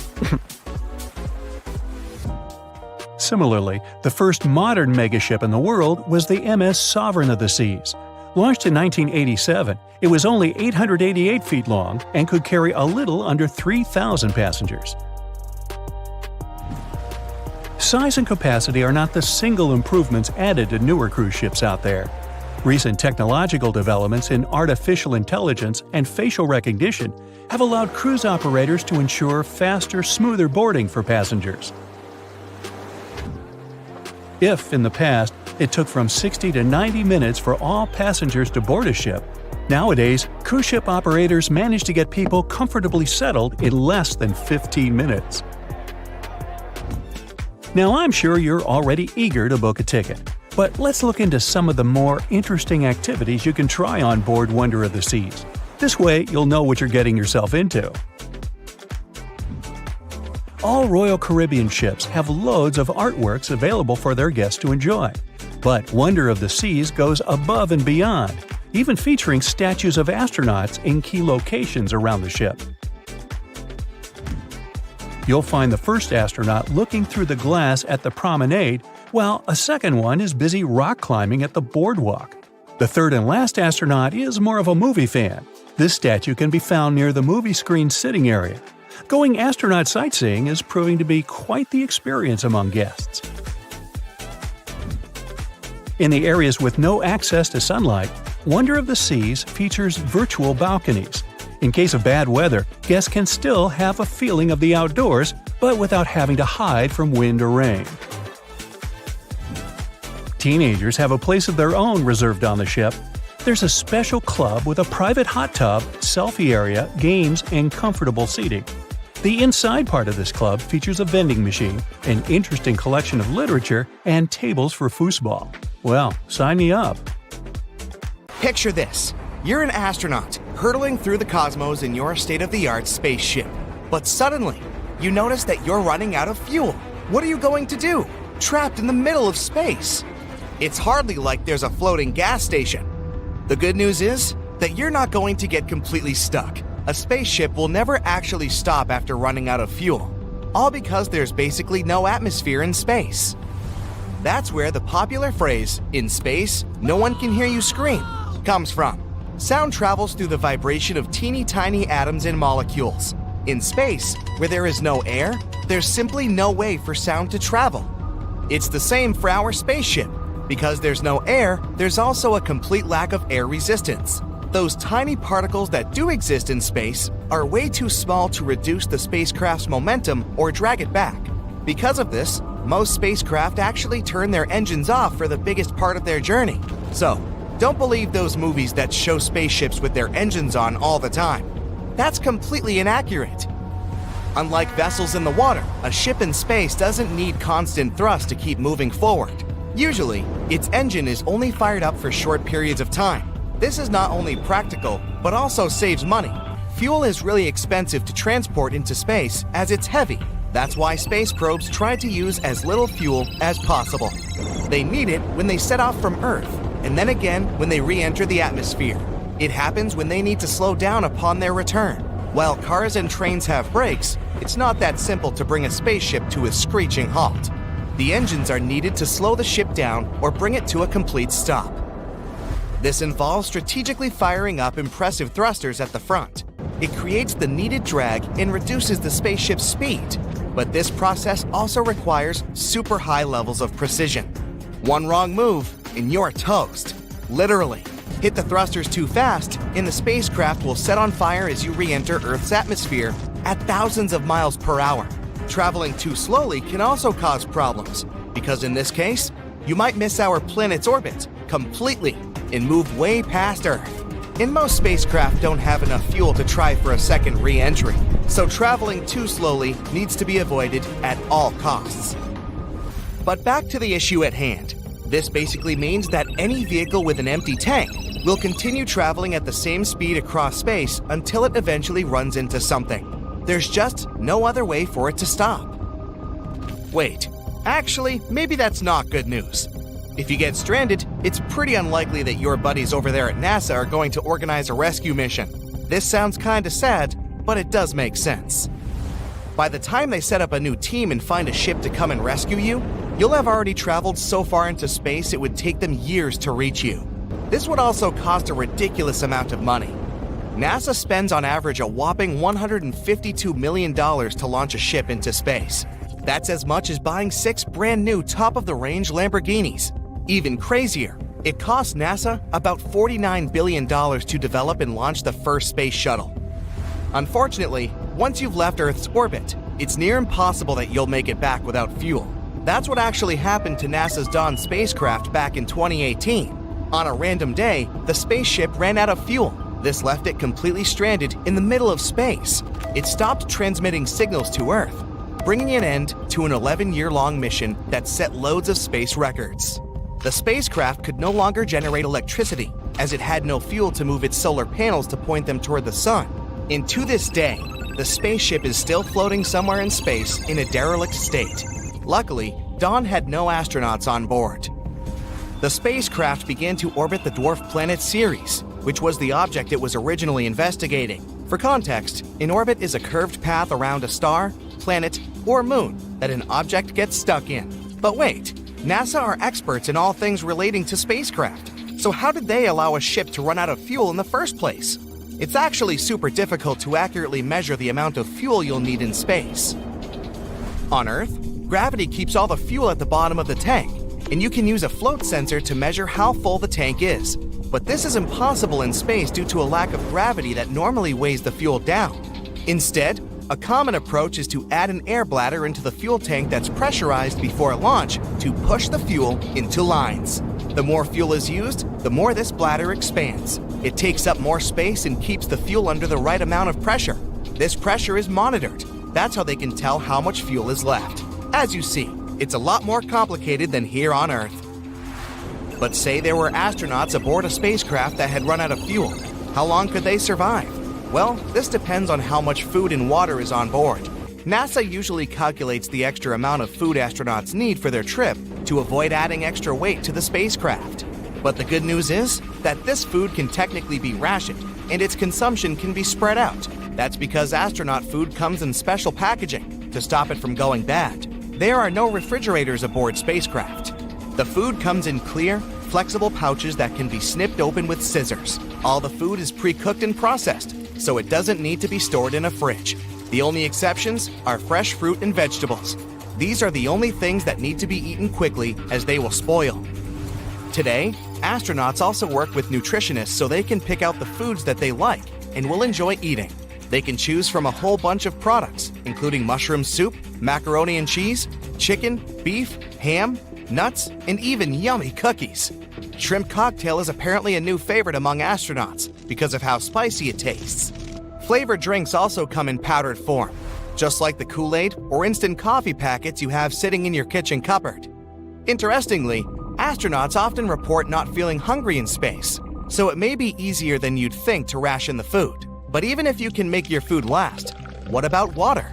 Similarly, the first modern megaship in the world was the MS Sovereign of the Seas. Launched in 1987, it was only 888 feet long and could carry a little under 3,000 passengers. Size and capacity are not the single improvements added to newer cruise ships out there. Recent technological developments in artificial intelligence and facial recognition have allowed cruise operators to ensure faster, smoother boarding for passengers. If, in the past, it took from 60 to 90 minutes for all passengers to board a ship, nowadays, cruise ship operators manage to get people comfortably settled in less than 15 minutes. Now, I'm sure you're already eager to book a ticket, but let's look into some of the more interesting activities you can try on board Wonder of the Seas. This way, you'll know what you're getting yourself into. All Royal Caribbean ships have loads of artworks available for their guests to enjoy. But Wonder of the Seas goes above and beyond, even featuring statues of astronauts in key locations around the ship. You'll find the first astronaut looking through the glass at the promenade, while a second one is busy rock climbing at the boardwalk. The third and last astronaut is more of a movie fan. This statue can be found near the movie screen sitting area. Going astronaut sightseeing is proving to be quite the experience among guests. In the areas with no access to sunlight, Wonder of the Seas features virtual balconies. In case of bad weather, guests can still have a feeling of the outdoors, but without having to hide from wind or rain. Teenagers have a place of their own reserved on the ship. There's a special club with a private hot tub, selfie area, games, and comfortable seating. The inside part of this club features a vending machine, an interesting collection of literature, and tables for foosball. Well, sign me up. Picture this. You're an astronaut, hurtling through the cosmos in your state-of-the-art spaceship. But suddenly, you notice that you're running out of fuel. What are you going to do? Trapped in the middle of space. It's hardly like there's a floating gas station. The good news is that you're not going to get completely stuck. A spaceship will never actually stop after running out of fuel. All because there's basically no atmosphere in space. That's where the popular phrase, "in space, no one can hear you scream," comes from. Sound travels through the vibration of teeny tiny atoms and molecules. In space, where there is no air, there's simply no way for sound to travel. It's the same for our spaceship. Because there's no air, there's also a complete lack of air resistance. Those tiny particles that do exist in space are way too small to reduce the spacecraft's momentum or drag it back. Because of this, most spacecraft actually turn their engines off for the biggest part of their journey. So, don't believe those movies that show spaceships with their engines on all the time. That's completely inaccurate. Unlike vessels in the water, a ship in space doesn't need constant thrust to keep moving forward. Usually, its engine is only fired up for short periods of time. This is not only practical, but also saves money. Fuel is really expensive to transport into space as it's heavy. That's why space probes try to use as little fuel as possible. They need it when they set off from Earth, and then again when they re-enter the atmosphere. It happens when they need to slow down upon their return. While cars and trains have brakes, it's not that simple to bring a spaceship to a screeching halt. The engines are needed to slow the ship down or bring it to a complete stop. This involves strategically firing up impressive thrusters at the front. It creates the needed drag and reduces the spaceship's speed. But this process also requires super high levels of precision. One wrong move, and you're toast. Literally. Hit the thrusters too fast, and the spacecraft will set on fire as you re-enter Earth's atmosphere at thousands of miles per hour. Traveling too slowly can also cause problems, because in this case, you might miss our planet's orbit completely and move way past Earth. And most spacecraft don't have enough fuel to try for a second re-entry, so traveling too slowly needs to be avoided at all costs. But back to the issue at hand. This basically means that any vehicle with an empty tank will continue traveling at the same speed across space until it eventually runs into something. There's just no other way for it to stop. Wait, actually, maybe that's not good news. If you get stranded, it's pretty unlikely that your buddies over there at NASA are going to organize a rescue mission. This sounds kinda sad, but it does make sense. By the time they set up a new team and find a ship to come and rescue you, you'll have already traveled so far into space it would take them years to reach you. This would also cost a ridiculous amount of money. NASA spends on average a whopping $152 million to launch a ship into space. That's as much as buying 6 brand new top-of-the-range Lamborghinis. Even crazier, it cost NASA about $49 billion to develop and launch the first space shuttle. Unfortunately, once you've left Earth's orbit, it's near impossible that you'll make it back without fuel. That's what actually happened to NASA's Dawn spacecraft back in 2018. On a random day, the spaceship ran out of fuel. This left it completely stranded in the middle of space. It stopped transmitting signals to Earth, bringing an end to an 11-year-long mission that set loads of space records. The spacecraft could no longer generate electricity, as it had no fuel to move its solar panels to point them toward the sun. And to this day, the spaceship is still floating somewhere in space in a derelict state. Luckily, Dawn had no astronauts on board. The spacecraft began to orbit the dwarf planet Ceres, which was the object it was originally investigating. For context, an orbit is a curved path around a star, planet, or moon that an object gets stuck in. But wait, NASA are experts in all things relating to spacecraft. So how did they allow a ship to run out of fuel in the first place? It's actually super difficult to accurately measure the amount of fuel you'll need in space. On Earth, gravity keeps all the fuel at the bottom of the tank, and you can use a float sensor to measure how full the tank is. But this is impossible in space due to a lack of gravity that normally weighs the fuel down. Instead, a common approach is to add an air bladder into the fuel tank that's pressurized before launch to push the fuel into lines. The more fuel is used, the more this bladder expands. It takes up more space and keeps the fuel under the right amount of pressure. This pressure is monitored. That's how they can tell how much fuel is left. As you see, it's a lot more complicated than here on Earth. But say there were astronauts aboard a spacecraft that had run out of fuel. How long could they survive? Well, this depends on how much food and water is on board. NASA usually calculates the extra amount of food astronauts need for their trip to avoid adding extra weight to the spacecraft. But the good news is that this food can technically be rationed, and its consumption can be spread out. That's because astronaut food comes in special packaging to stop it from going bad. There are no refrigerators aboard spacecraft. The food comes in clear, flexible pouches that can be snipped open with scissors. All the food is pre-cooked and processed, so it doesn't need to be stored in a fridge. The only exceptions are fresh fruit and vegetables. These are the only things that need to be eaten quickly, as they will spoil. Today, astronauts also work with nutritionists so they can pick out the foods that they like and will enjoy eating. They can choose from a whole bunch of products, including mushroom soup, macaroni and cheese, chicken, beef, ham, nuts, and even yummy cookies. Shrimp cocktail is apparently a new favorite among astronauts because of how spicy it tastes. Flavored drinks also come in powdered form, just like the Kool-Aid or instant coffee packets you have sitting in your kitchen cupboard. Interestingly, astronauts often report not feeling hungry in space, so it may be easier than you'd think to ration the food. But even if you can make your food last, what about water?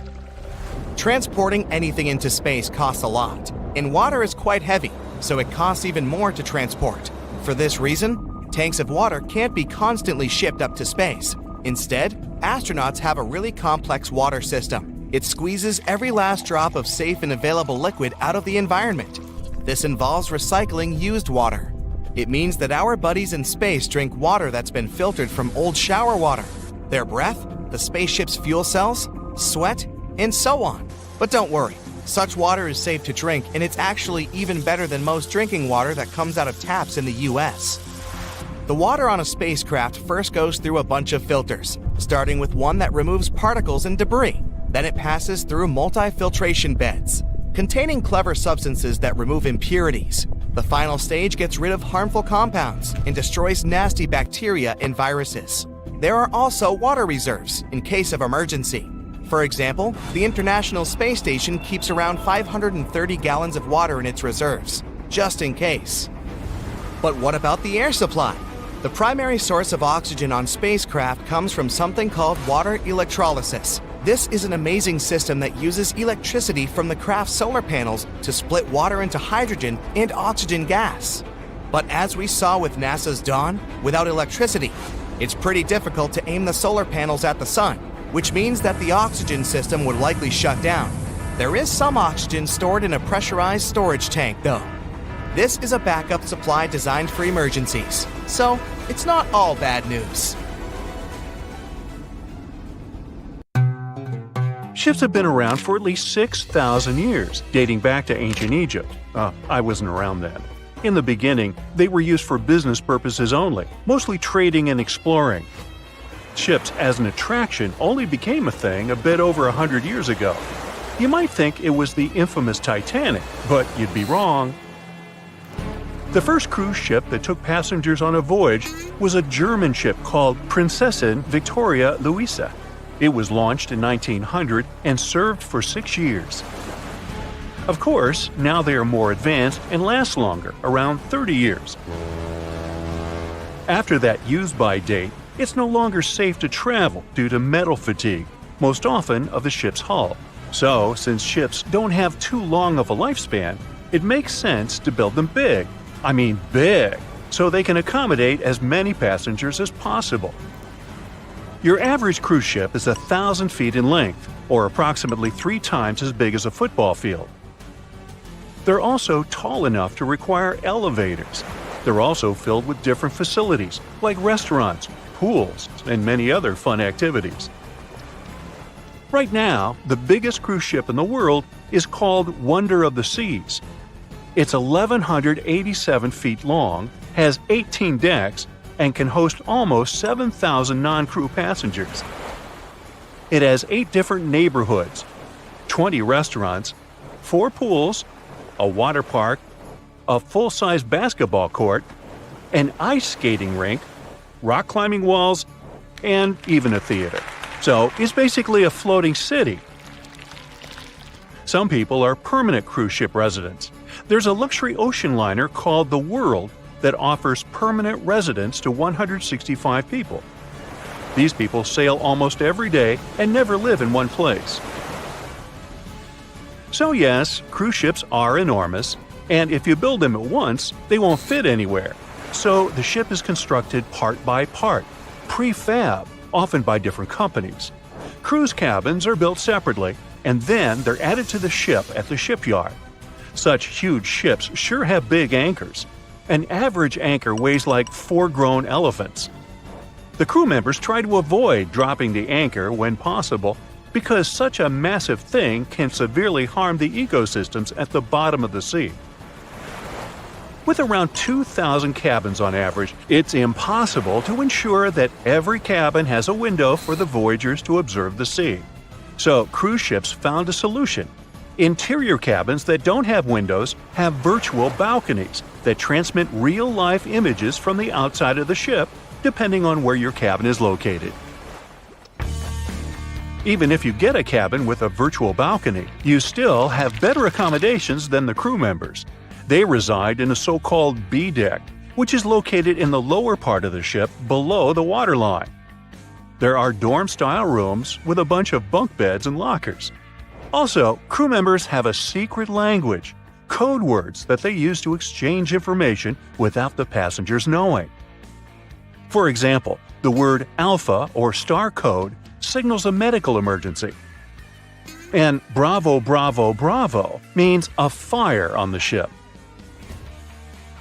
Transporting anything into space costs a lot, and water is quite heavy, so it costs even more to transport. For this reason, tanks of water can't be constantly shipped up to space. Instead, astronauts have a really complex water system. It squeezes every last drop of safe and available liquid out of the environment. This involves recycling used water. It means that our buddies in space drink water that's been filtered from old shower water. Their breath the spaceship's fuel cells, sweat, and so on. But don't worry, such water is safe to drink, and it's actually even better than most drinking water that comes out of taps in the US. The water on a spacecraft first goes through a bunch of filters, starting with one that removes particles and debris. Then it passes through multi-filtration beds, containing clever substances that remove impurities. The final stage gets rid of harmful compounds and destroys nasty bacteria and viruses. There are also water reserves in case of emergency. For example, the International Space Station keeps around 530 gallons of water in its reserves, just in case. But what about the air supply? The primary source of oxygen on spacecraft comes from something called water electrolysis. This is an amazing system that uses electricity from the craft's solar panels to split water into hydrogen and oxygen gas. But as we saw with NASA's Dawn, without electricity, it's pretty difficult to aim the solar panels at the sun, which means that the oxygen system would likely shut down. There is some oxygen stored in a pressurized storage tank, though. This is a backup supply designed for emergencies, so it's not all bad news. Ships have been around for at least 6,000 years, dating back to ancient Egypt. I wasn't around then. In the beginning, they were used for business purposes only, mostly trading and exploring. Ships as an attraction only became a thing a bit over 100 years ago. You might think it was the infamous Titanic, but you'd be wrong. The first cruise ship that took passengers on a voyage was a German ship called Prinzessin Victoria Luisa. It was launched in 1900 and served for 6 years. Of course, now they are more advanced and last longer, around 30 years. After that use-by date, it's no longer safe to travel due to metal fatigue, most often of the ship's hull. So, since ships don't have too long of a lifespan, it makes sense to build them big. I mean big, so they can accommodate as many passengers as possible. Your average cruise ship is 1,000 feet in length, or approximately 3 times as big as a football field. They're also tall enough to require elevators. They're also filled with different facilities, like restaurants, pools, and many other fun activities. Right now, the biggest cruise ship in the world is called Wonder of the Seas. It's 1,187 feet long, has 18 decks, and can host almost 7,000 non-crew passengers. It has 8 different neighborhoods, 20 restaurants, 4 pools, a water park, a full-size basketball court, an ice skating rink, rock climbing walls, and even a theater. So it's basically a floating city. Some people are permanent cruise ship residents. There's a luxury ocean liner called the World that offers permanent residence to 165 people. These people sail almost every day and never live in one place. So yes, cruise ships are enormous, and if you build them at once, they won't fit anywhere. So the ship is constructed part by part, prefab, often by different companies. Cruise cabins are built separately, and then they're added to the ship at the shipyard. Such huge ships sure have big anchors. An average anchor weighs like 4 grown elephants. The crew members try to avoid dropping the anchor when possible because such a massive thing can severely harm the ecosystems at the bottom of the sea. With around 2,000 cabins on average, it's impossible to ensure that every cabin has a window for the voyagers to observe the sea. So cruise ships found a solution. Interior cabins that don't have windows have virtual balconies that transmit real-life images from the outside of the ship, depending on where your cabin is located. Even if you get a cabin with a virtual balcony, you still have better accommodations than the crew members. They reside in a so-called B deck, which is located in the lower part of the ship below the waterline. There are dorm-style rooms with a bunch of bunk beds and lockers. Also, crew members have a secret language, code words that they use to exchange information without the passengers knowing. For example, the word Alpha or Star code signals a medical emergency. And Bravo, Bravo, Bravo means a fire on the ship.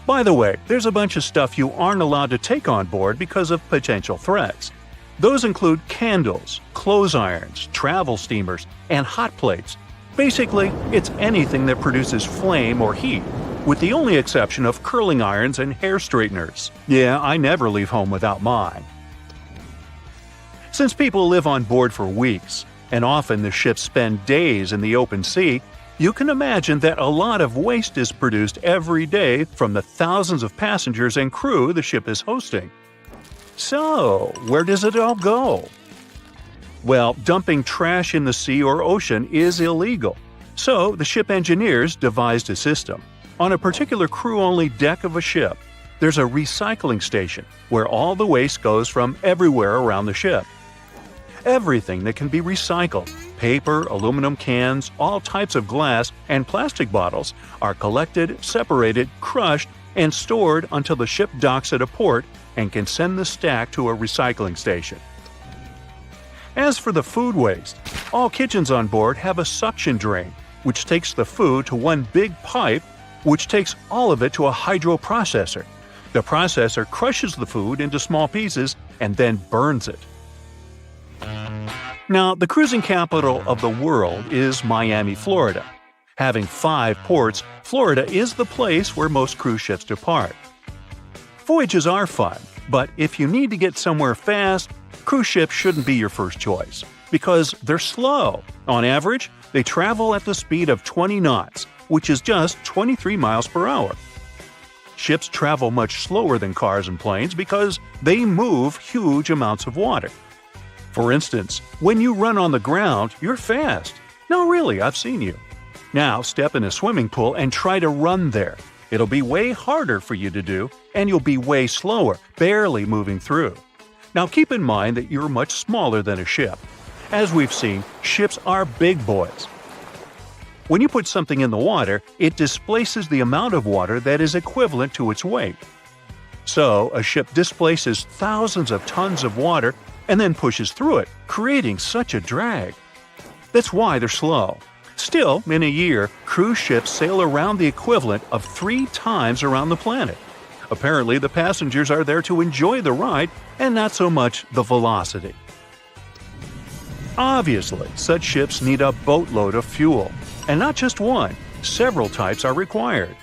By the way, there's a bunch of stuff you aren't allowed to take on board because of potential threats. Those include candles, clothes irons, travel steamers, and hot plates. Basically, it's anything that produces flame or heat, with the only exception of curling irons and hair straighteners. Yeah, I never leave home without mine. Since people live on board for weeks, and often the ships spend days in the open sea, you can imagine that a lot of waste is produced every day from the thousands of passengers and crew the ship is hosting. So, where does it all go? Well, dumping trash in the sea or ocean is illegal, so the ship engineers devised a system. On a particular crew-only deck of a ship, there's a recycling station where all the waste goes from everywhere around the ship. Everything that can be recycled, paper, aluminum cans, all types of glass, and plastic bottles, are collected, separated, crushed, and stored until the ship docks at a port and can send the stack to a recycling station. As for the food waste, all kitchens on board have a suction drain, which takes the food to one big pipe, which takes all of it to a hydroprocessor. The processor crushes the food into small pieces and then burns it. Now, the cruising capital of the world is Miami, Florida. Having 5 ports, Florida is the place where most cruise ships depart. Voyages are fun, but if you need to get somewhere fast, cruise ships shouldn't be your first choice, because they're slow. On average, they travel at the speed of 20 knots, which is just 23 miles per hour. Ships travel much slower than cars and planes because they move huge amounts of water. For instance, when you run on the ground, you're fast. No, really, I've seen you. Now step in a swimming pool and try to run there. It'll be way harder for you to do, and you'll be way slower, barely moving through. Now keep in mind that you're much smaller than a ship. As we've seen, ships are big boys. When you put something in the water, it displaces the amount of water that is equivalent to its weight. So, a ship displaces thousands of tons of water and then pushes through it, creating such a drag. That's why they're slow. Still, in a year, cruise ships sail around the equivalent of 3 times around the planet. Apparently, the passengers are there to enjoy the ride and not so much the velocity. Obviously, such ships need a boatload of fuel. And not just one, several types are required.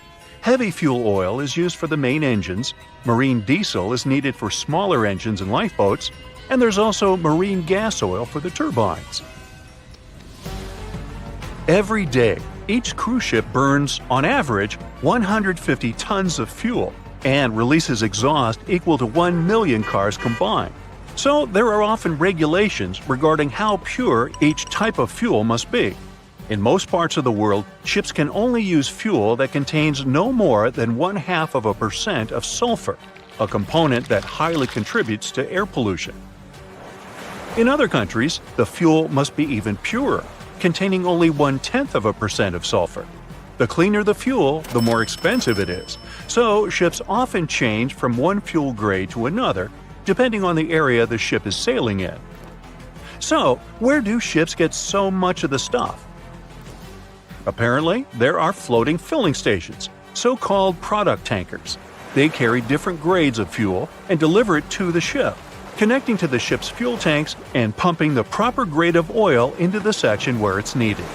Heavy fuel oil is used for the main engines, marine diesel is needed for smaller engines and lifeboats, and there's also marine gas oil for the turbines. Every day, each cruise ship burns, on average, 150 tons of fuel and releases exhaust equal to 1 million cars combined. So there are often regulations regarding how pure each type of fuel must be. In most parts of the world, ships can only use fuel that contains no more than 0.5% of sulfur, a component that highly contributes to air pollution. In other countries, the fuel must be even purer, containing only 0.1% of sulfur. The cleaner the fuel, the more expensive it is, so ships often change from one fuel grade to another, depending on the area the ship is sailing in. So, where do ships get so much of the stuff? Apparently, there are floating filling stations, so-called product tankers. They carry different grades of fuel and deliver it to the ship, connecting to the ship's fuel tanks and pumping the proper grade of oil into the section where it's needed.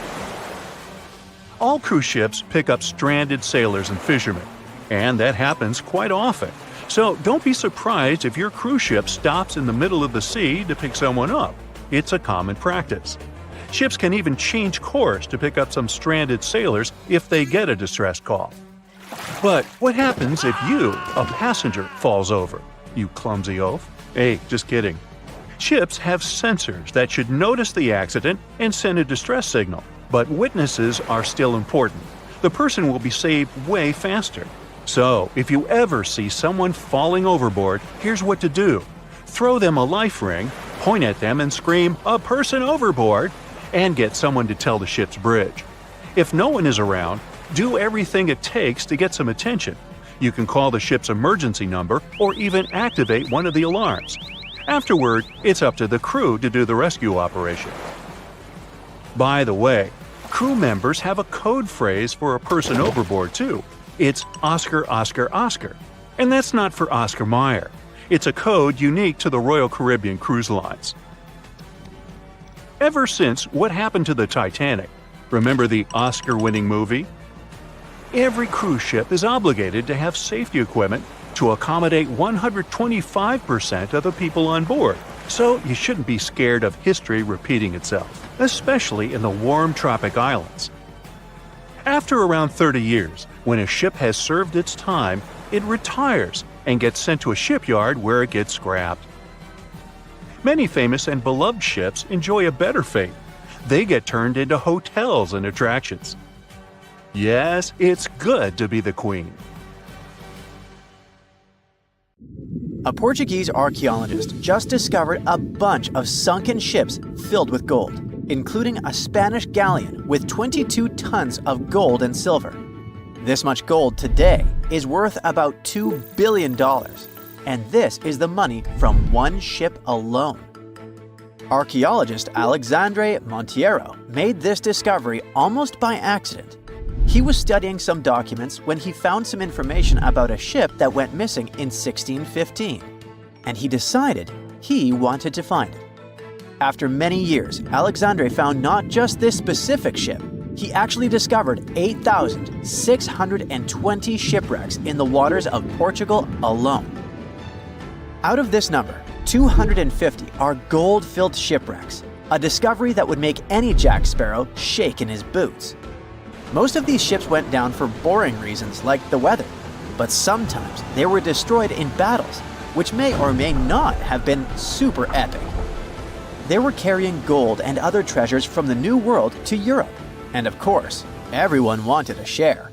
All cruise ships pick up stranded sailors and fishermen, and that happens quite often. So don't be surprised if your cruise ship stops in the middle of the sea to pick someone up. It's a common practice. Ships can even change course to pick up some stranded sailors if they get a distress call. But what happens if you, a passenger, falls over? You clumsy oaf. Hey, just kidding. Ships have sensors that should notice the accident and send a distress signal, but witnesses are still important. The person will be saved way faster. So, if you ever see someone falling overboard, here's what to do. Throw them a life ring, point at them and scream, "A person overboard!" and get someone to tell the ship's bridge. If no one is around, do everything it takes to get some attention. You can call the ship's emergency number or even activate one of the alarms. Afterward, it's up to the crew to do the rescue operation. By the way, crew members have a code phrase for a person overboard too. It's Oscar, Oscar, Oscar. And that's not for Oscar Mayer. It's a code unique to the Royal Caribbean Cruise Lines. Ever since What Happened to the Titanic, remember the Oscar-winning movie? Every cruise ship is obligated to have safety equipment to accommodate 125% of the people on board, so you shouldn't be scared of history repeating itself, especially in the warm tropic islands. After around 30 years, when a ship has served its time, it retires and gets sent to a shipyard where it gets scrapped. Many famous and beloved ships enjoy a better fate. They get turned into hotels and attractions. Yes, it's good to be the queen. A Portuguese archaeologist just discovered a bunch of sunken ships filled with gold, including a Spanish galleon with 22 tons of gold and silver. This much gold today is worth about $2 billion, and this is the money from one ship alone. Archaeologist Alexandre Monteiro made this discovery almost by accident. He was studying some documents when he found some information about a ship that went missing in 1615, and he decided he wanted to find it. After many years, Alexandre found not just this specific ship, he actually discovered 8,620 shipwrecks in the waters of Portugal alone. Out of this number, 250 are gold-filled shipwrecks, a discovery that would make any Jack Sparrow shake in his boots. Most of these ships went down for boring reasons like the weather, but sometimes they were destroyed in battles, which may or may not have been super epic. They were carrying gold and other treasures from the New World to Europe, and of course, everyone wanted a share.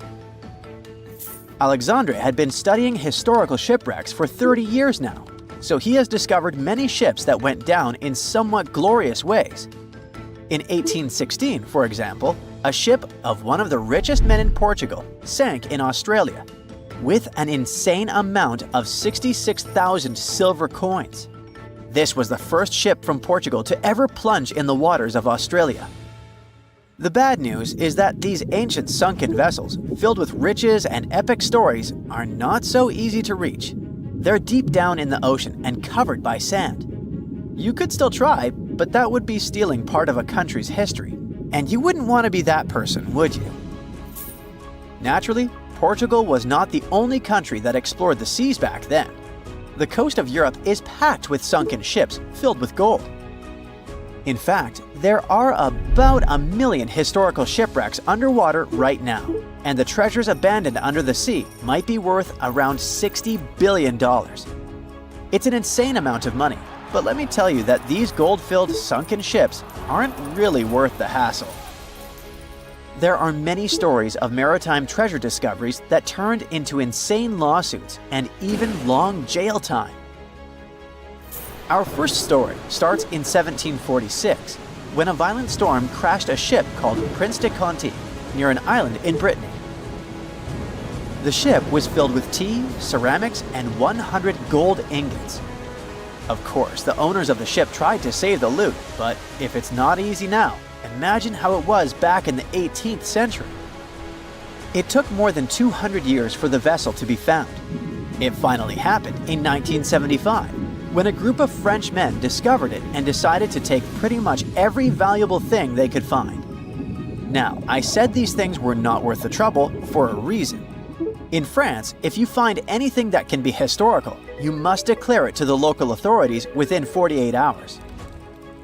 Alexandre had been studying historical shipwrecks for 30 years now, so he has discovered many ships that went down in somewhat glorious ways. In 1816, for example, a ship of one of the richest men in Portugal sank in Australia, with an insane amount of 66,000 silver coins. This was the first ship from Portugal to ever plunge in the waters of Australia. The bad news is that these ancient sunken vessels, filled with riches and epic stories, are not so easy to reach. They're deep down in the ocean and covered by sand. You could still try, but that would be stealing part of a country's history. And you wouldn't want to be that person, would you? Naturally, Portugal was not the only country that explored the seas back then. The coast of Europe is packed with sunken ships filled with gold. In fact, there are about 1 million historical shipwrecks underwater right now, and the treasures abandoned under the sea might be worth around $60 billion. It's an insane amount of money, but let me tell you that these gold-filled sunken ships aren't really worth the hassle. There are many stories of maritime treasure discoveries that turned into insane lawsuits and even long jail time. Our first story starts in 1746, when a violent storm crashed a ship called Prince de Conti near an island in Brittany. The ship was filled with tea, ceramics, and 100 gold ingots. Of course, the owners of the ship tried to save the loot, but if it's not easy now, imagine how it was back in the 18th century. It took more than 200 years for the vessel to be found. It finally happened in 1975, when a group of French men discovered it and decided to take pretty much every valuable thing they could find. Now, I said these things were not worth the trouble for a reason. In France, if you find anything that can be historical, you must declare it to the local authorities within 48 hours.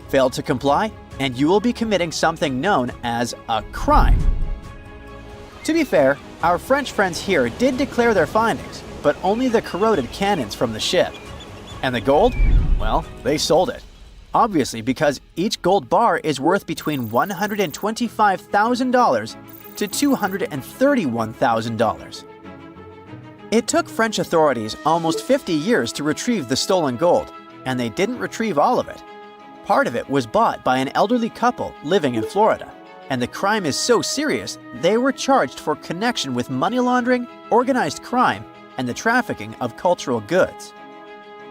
Fail to comply, and you will be committing something known as a crime. To be fair, our French friends here did declare their findings, but only the corroded cannons from the ship. And the gold? Well, they sold it. Obviously, because each gold bar is worth between $125,000 to $231,000. It took French authorities almost 50 years to retrieve the stolen gold, and they didn't retrieve all of it. Part of it was bought by an elderly couple living in Florida, and the crime is so serious they were charged for connection with money laundering, organized crime, and the trafficking of cultural goods.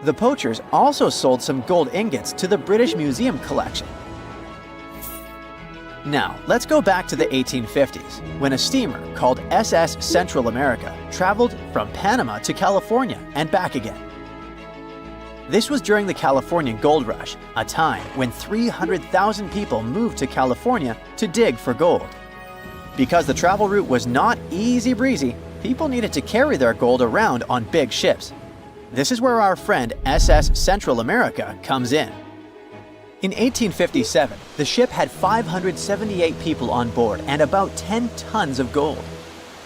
The poachers also sold some gold ingots to the British Museum collection. Now, let's go back to the 1850s, when a steamer called SS Central America traveled from Panama to California and back again. This was during the Californian Gold Rush, a time when 300,000 people moved to California to dig for gold. Because the travel route was not easy breezy, people needed to carry their gold around on big ships. This is where our friend SS Central America comes in. In 1857, the ship had 578 people on board and about 10 tons of gold.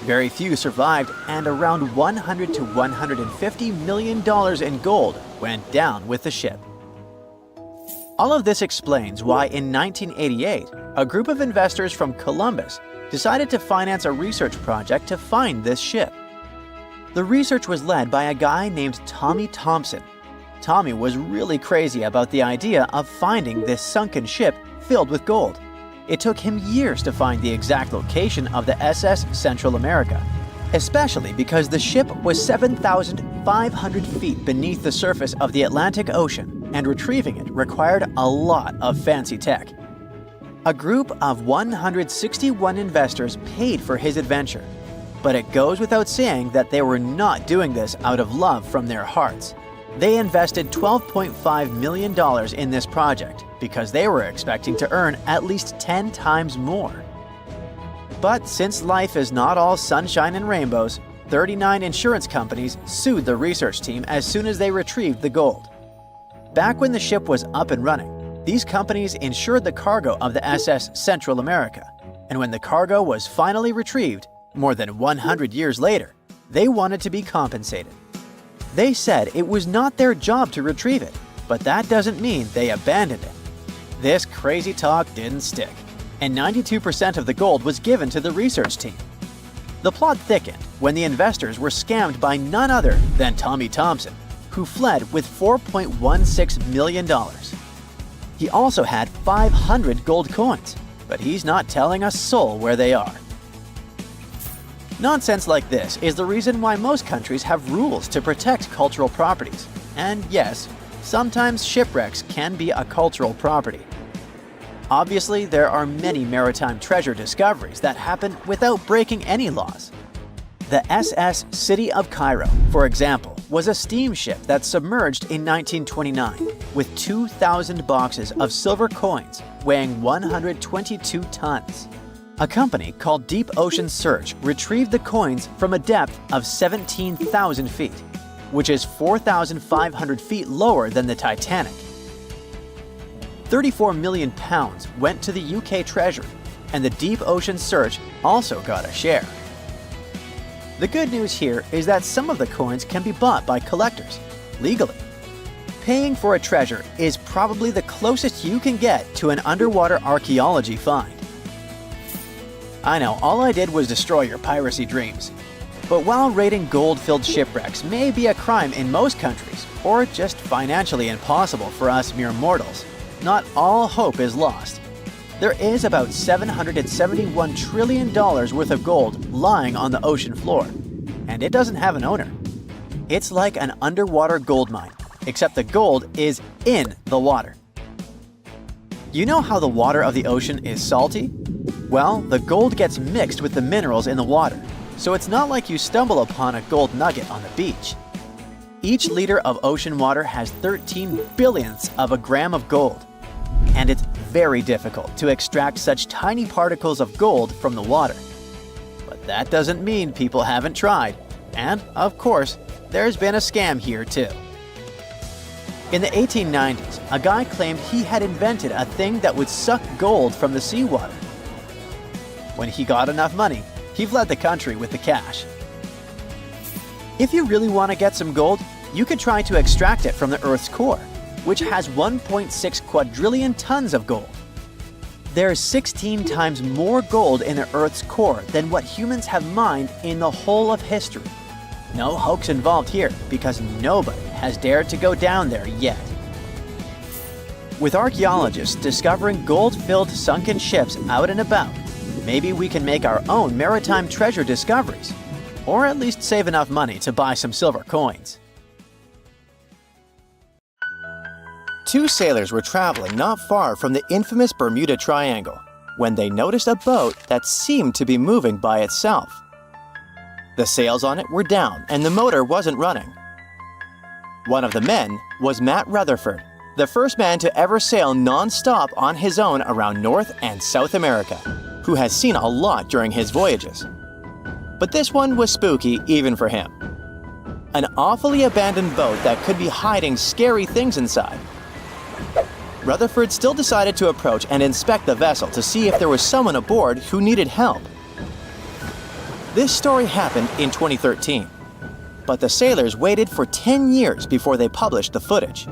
Very few survived, and around $100 to $150 million in gold went down with the ship. All of this explains why in 1988, a group of investors from Columbus decided to finance a research project to find this ship. The research was led by a guy named Tommy Thompson. Tommy was really crazy about the idea of finding this sunken ship filled with gold. It took him years to find the exact location of the SS Central America, especially because the ship was 7,500 feet beneath the surface of the Atlantic Ocean, and retrieving it required a lot of fancy tech. A group of 161 investors paid for his adventure, but it goes without saying that they were not doing this out of love from their hearts. They invested $12.5 million in this project because they were expecting to earn at least 10 times more. But since life is not all sunshine and rainbows, 39 insurance companies sued the research team as soon as they retrieved the gold. Back when the ship was up and running, these companies insured the cargo of the SS Central America, and when the cargo was finally retrieved, more than 100 years later, they wanted to be compensated. They said it was not their job to retrieve it, but that doesn't mean they abandoned it. This crazy talk didn't stick, and 92% of the gold was given to the research team. The plot thickened when the investors were scammed by none other than Tommy Thompson, who fled with $4.16 million. He also had 500 gold coins, but he's not telling a soul where they are. Nonsense like this is the reason why most countries have rules to protect cultural properties. And yes, sometimes shipwrecks can be a cultural property. Obviously, there are many maritime treasure discoveries that happen without breaking any laws. The SS City of Cairo, for example, was a steamship that submerged in 1929 with 2,000 boxes of silver coins weighing 122 tons. A company called Deep Ocean Search retrieved the coins from a depth of 17,000 feet, which is 4,500 feet lower than the Titanic. 34 million pounds went to the UK Treasury, and the Deep Ocean Search also got a share. The good news here is that some of the coins can be bought by collectors, legally. Paying for a treasure is probably the closest you can get to an underwater archaeology find. I know, all I did was destroy your piracy dreams. But while raiding gold-filled shipwrecks may be a crime in most countries, or just financially impossible for us mere mortals, not all hope is lost. There is about $771 trillion worth of gold lying on the ocean floor, and it doesn't have an owner. It's like an underwater gold mine, except the gold is in the water. You know how the water of the ocean is salty? Well, the gold gets mixed with the minerals in the water, so it's not like you stumble upon a gold nugget on the beach. Each liter of ocean water has 13 billionths of a gram of gold, and it's very difficult to extract such tiny particles of gold from the water. But that doesn't mean people haven't tried, and of course, there's been a scam here too. In the 1890s, a guy claimed he had invented a thing that would suck gold from the seawater. When he got enough money, he fled the country with the cash. If you really want to get some gold, you could try to extract it from the Earth's core, which has 1.6 quadrillion tons of gold. There's 16 times more gold in the Earth's core than what humans have mined in the whole of history. No hoax involved here, because nobody has dared to go down there yet. With archaeologists discovering gold-filled sunken ships out and about, maybe we can make our own maritime treasure discoveries, or at least save enough money to buy some silver coins. Two sailors were traveling not far from the infamous Bermuda Triangle when they noticed a boat that seemed to be moving by itself. The sails on it were down and the motor wasn't running. One of the men was Matt Rutherford, the first man to ever sail non-stop on his own around North and South America, who has seen a lot during his voyages. But this one was spooky even for him. An awfully abandoned boat that could be hiding scary things inside. Rutherford still decided to approach and inspect the vessel to see if there was someone aboard who needed help. This story happened in 2013, but the sailors waited for 10 years before they published the footage.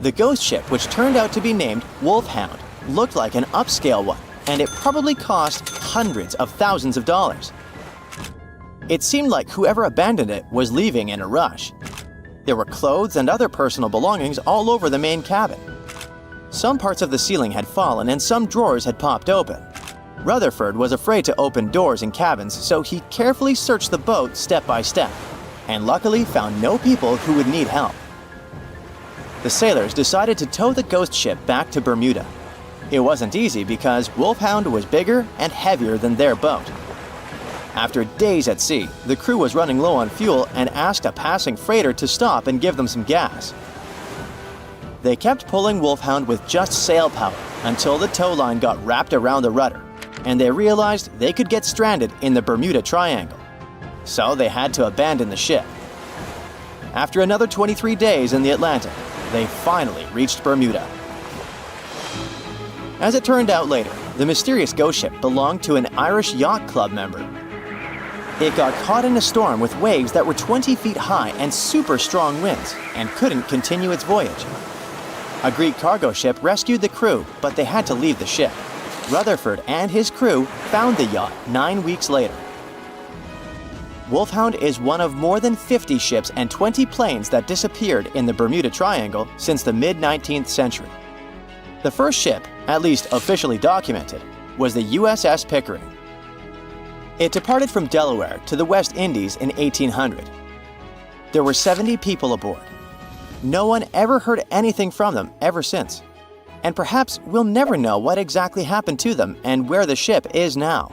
The ghost ship, which turned out to be named Wolfhound, looked like an upscale one, and it probably cost hundreds of thousands of dollars. It seemed like whoever abandoned it was leaving in a rush. There were clothes and other personal belongings all over the main cabin. Some parts of the ceiling had fallen and some drawers had popped open. Rutherford was afraid to open doors in cabins, so he carefully searched the boat step by step, and luckily found no people who would need help. The sailors decided to tow the ghost ship back to Bermuda. It wasn't easy because Wolfhound was bigger and heavier than their boat. After days at sea, the crew was running low on fuel and asked a passing freighter to stop and give them some gas. They kept pulling Wolfhound with just sail power until the tow line got wrapped around the rudder, and they realized they could get stranded in the Bermuda Triangle. So they had to abandon the ship. After another 23 days in the Atlantic, they finally reached Bermuda. As it turned out later, the mysterious ghost ship belonged to an Irish yacht club member. It got caught in a storm with waves that were 20 feet high and super strong winds, and couldn't continue its voyage. A Greek cargo ship rescued the crew, but they had to leave the ship. Rutherford and his crew found the yacht 9 weeks later. Wolfhound is one of more than 50 ships and 20 planes that disappeared in the Bermuda Triangle since the mid-19th century. The first ship, at least officially documented, was the USS Pickering. It departed from Delaware to the West Indies in 1800. There were 70 people aboard. No one ever heard anything from them ever since. And perhaps we'll never know what exactly happened to them and where the ship is now.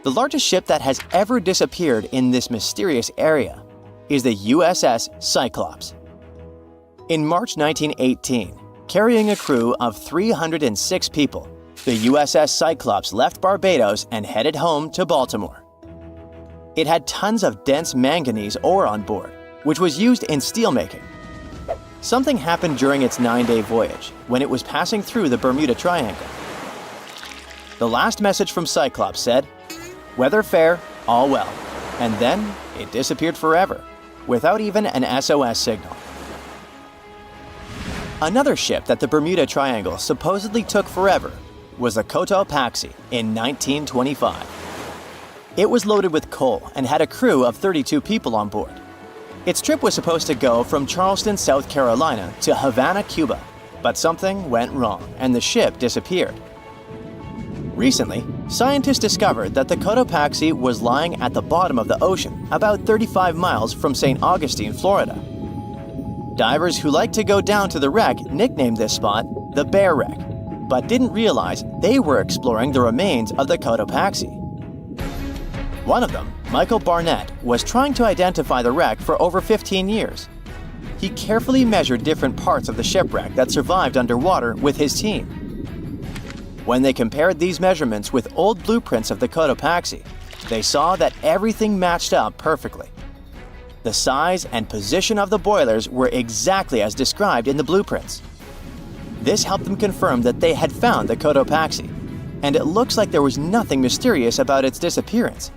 The largest ship that has ever disappeared in this mysterious area is the USS Cyclops. In March 1918, carrying a crew of 306 people, the USS Cyclops left Barbados and headed home to Baltimore. It had tons of dense manganese ore on board, which was used in steelmaking. Something happened during its 9-day voyage when it was passing through the Bermuda Triangle. The last message from Cyclops said, "Weather fair, all well," and then it disappeared forever, without even an SOS signal. Another ship that the Bermuda Triangle supposedly took forever was the Cotopaxi in 1925. It was loaded with coal and had a crew of 32 people on board. Its trip was supposed to go from Charleston, South Carolina to Havana, Cuba, but something went wrong and the ship disappeared. Recently, scientists discovered that the Cotopaxi was lying at the bottom of the ocean about 35 miles from St. Augustine, Florida. Divers who like to go down to the wreck nicknamed this spot the Bear Wreck, but didn't realize they were exploring the remains of the Cotopaxi. One of them, Michael Barnett, was trying to identify the wreck for over 15 years. He carefully measured different parts of the shipwreck that survived underwater with his team. When they compared these measurements with old blueprints of the Cotopaxi, they saw that everything matched up perfectly. The size and position of the boilers were exactly as described in the blueprints. This helped them confirm that they had found the Cotopaxi, and it looks like there was nothing mysterious about its disappearance.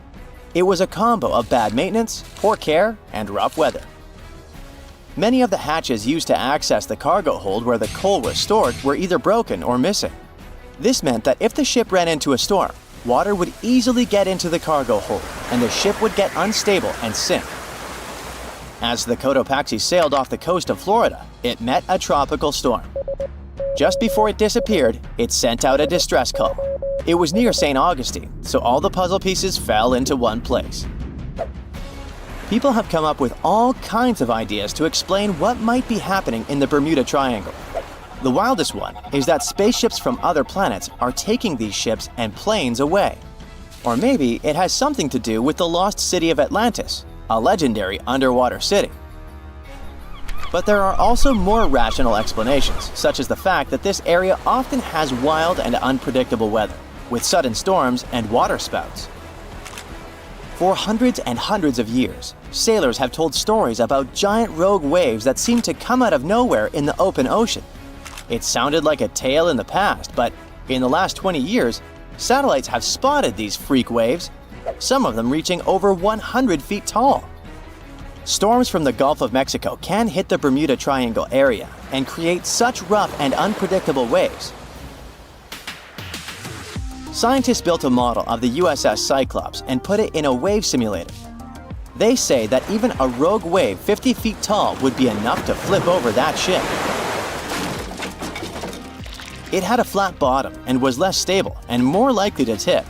It was a combo of bad maintenance, poor care, and rough weather. Many of the hatches used to access the cargo hold where the coal was stored were either broken or missing. This meant that if the ship ran into a storm, water would easily get into the cargo hold, and the ship would get unstable and sink. As the Cotopaxi sailed off the coast of Florida, it met a tropical storm. Just before it disappeared, it sent out a distress call. It was near St. Augustine, so all the puzzle pieces fell into one place. People have come up with all kinds of ideas to explain what might be happening in the Bermuda Triangle. The wildest one is that spaceships from other planets are taking these ships and planes away. Or maybe it has something to do with the lost city of Atlantis, a legendary underwater city. But there are also more rational explanations, such as the fact that this area often has wild and unpredictable weather, with sudden storms and water spouts. For hundreds and hundreds of years, sailors have told stories about giant rogue waves that seem to come out of nowhere in the open ocean. It sounded like a tale in the past, but in the last 20 years, satellites have spotted these freak waves, some of them reaching over 100 feet tall. Storms from the Gulf of Mexico can hit the Bermuda Triangle area and create such rough and unpredictable waves. Scientists built a model of the USS Cyclops and put it in a wave simulator. They say that even a rogue wave 50 feet tall would be enough to flip over that ship. It had a flat bottom and was less stable and more likely to tip.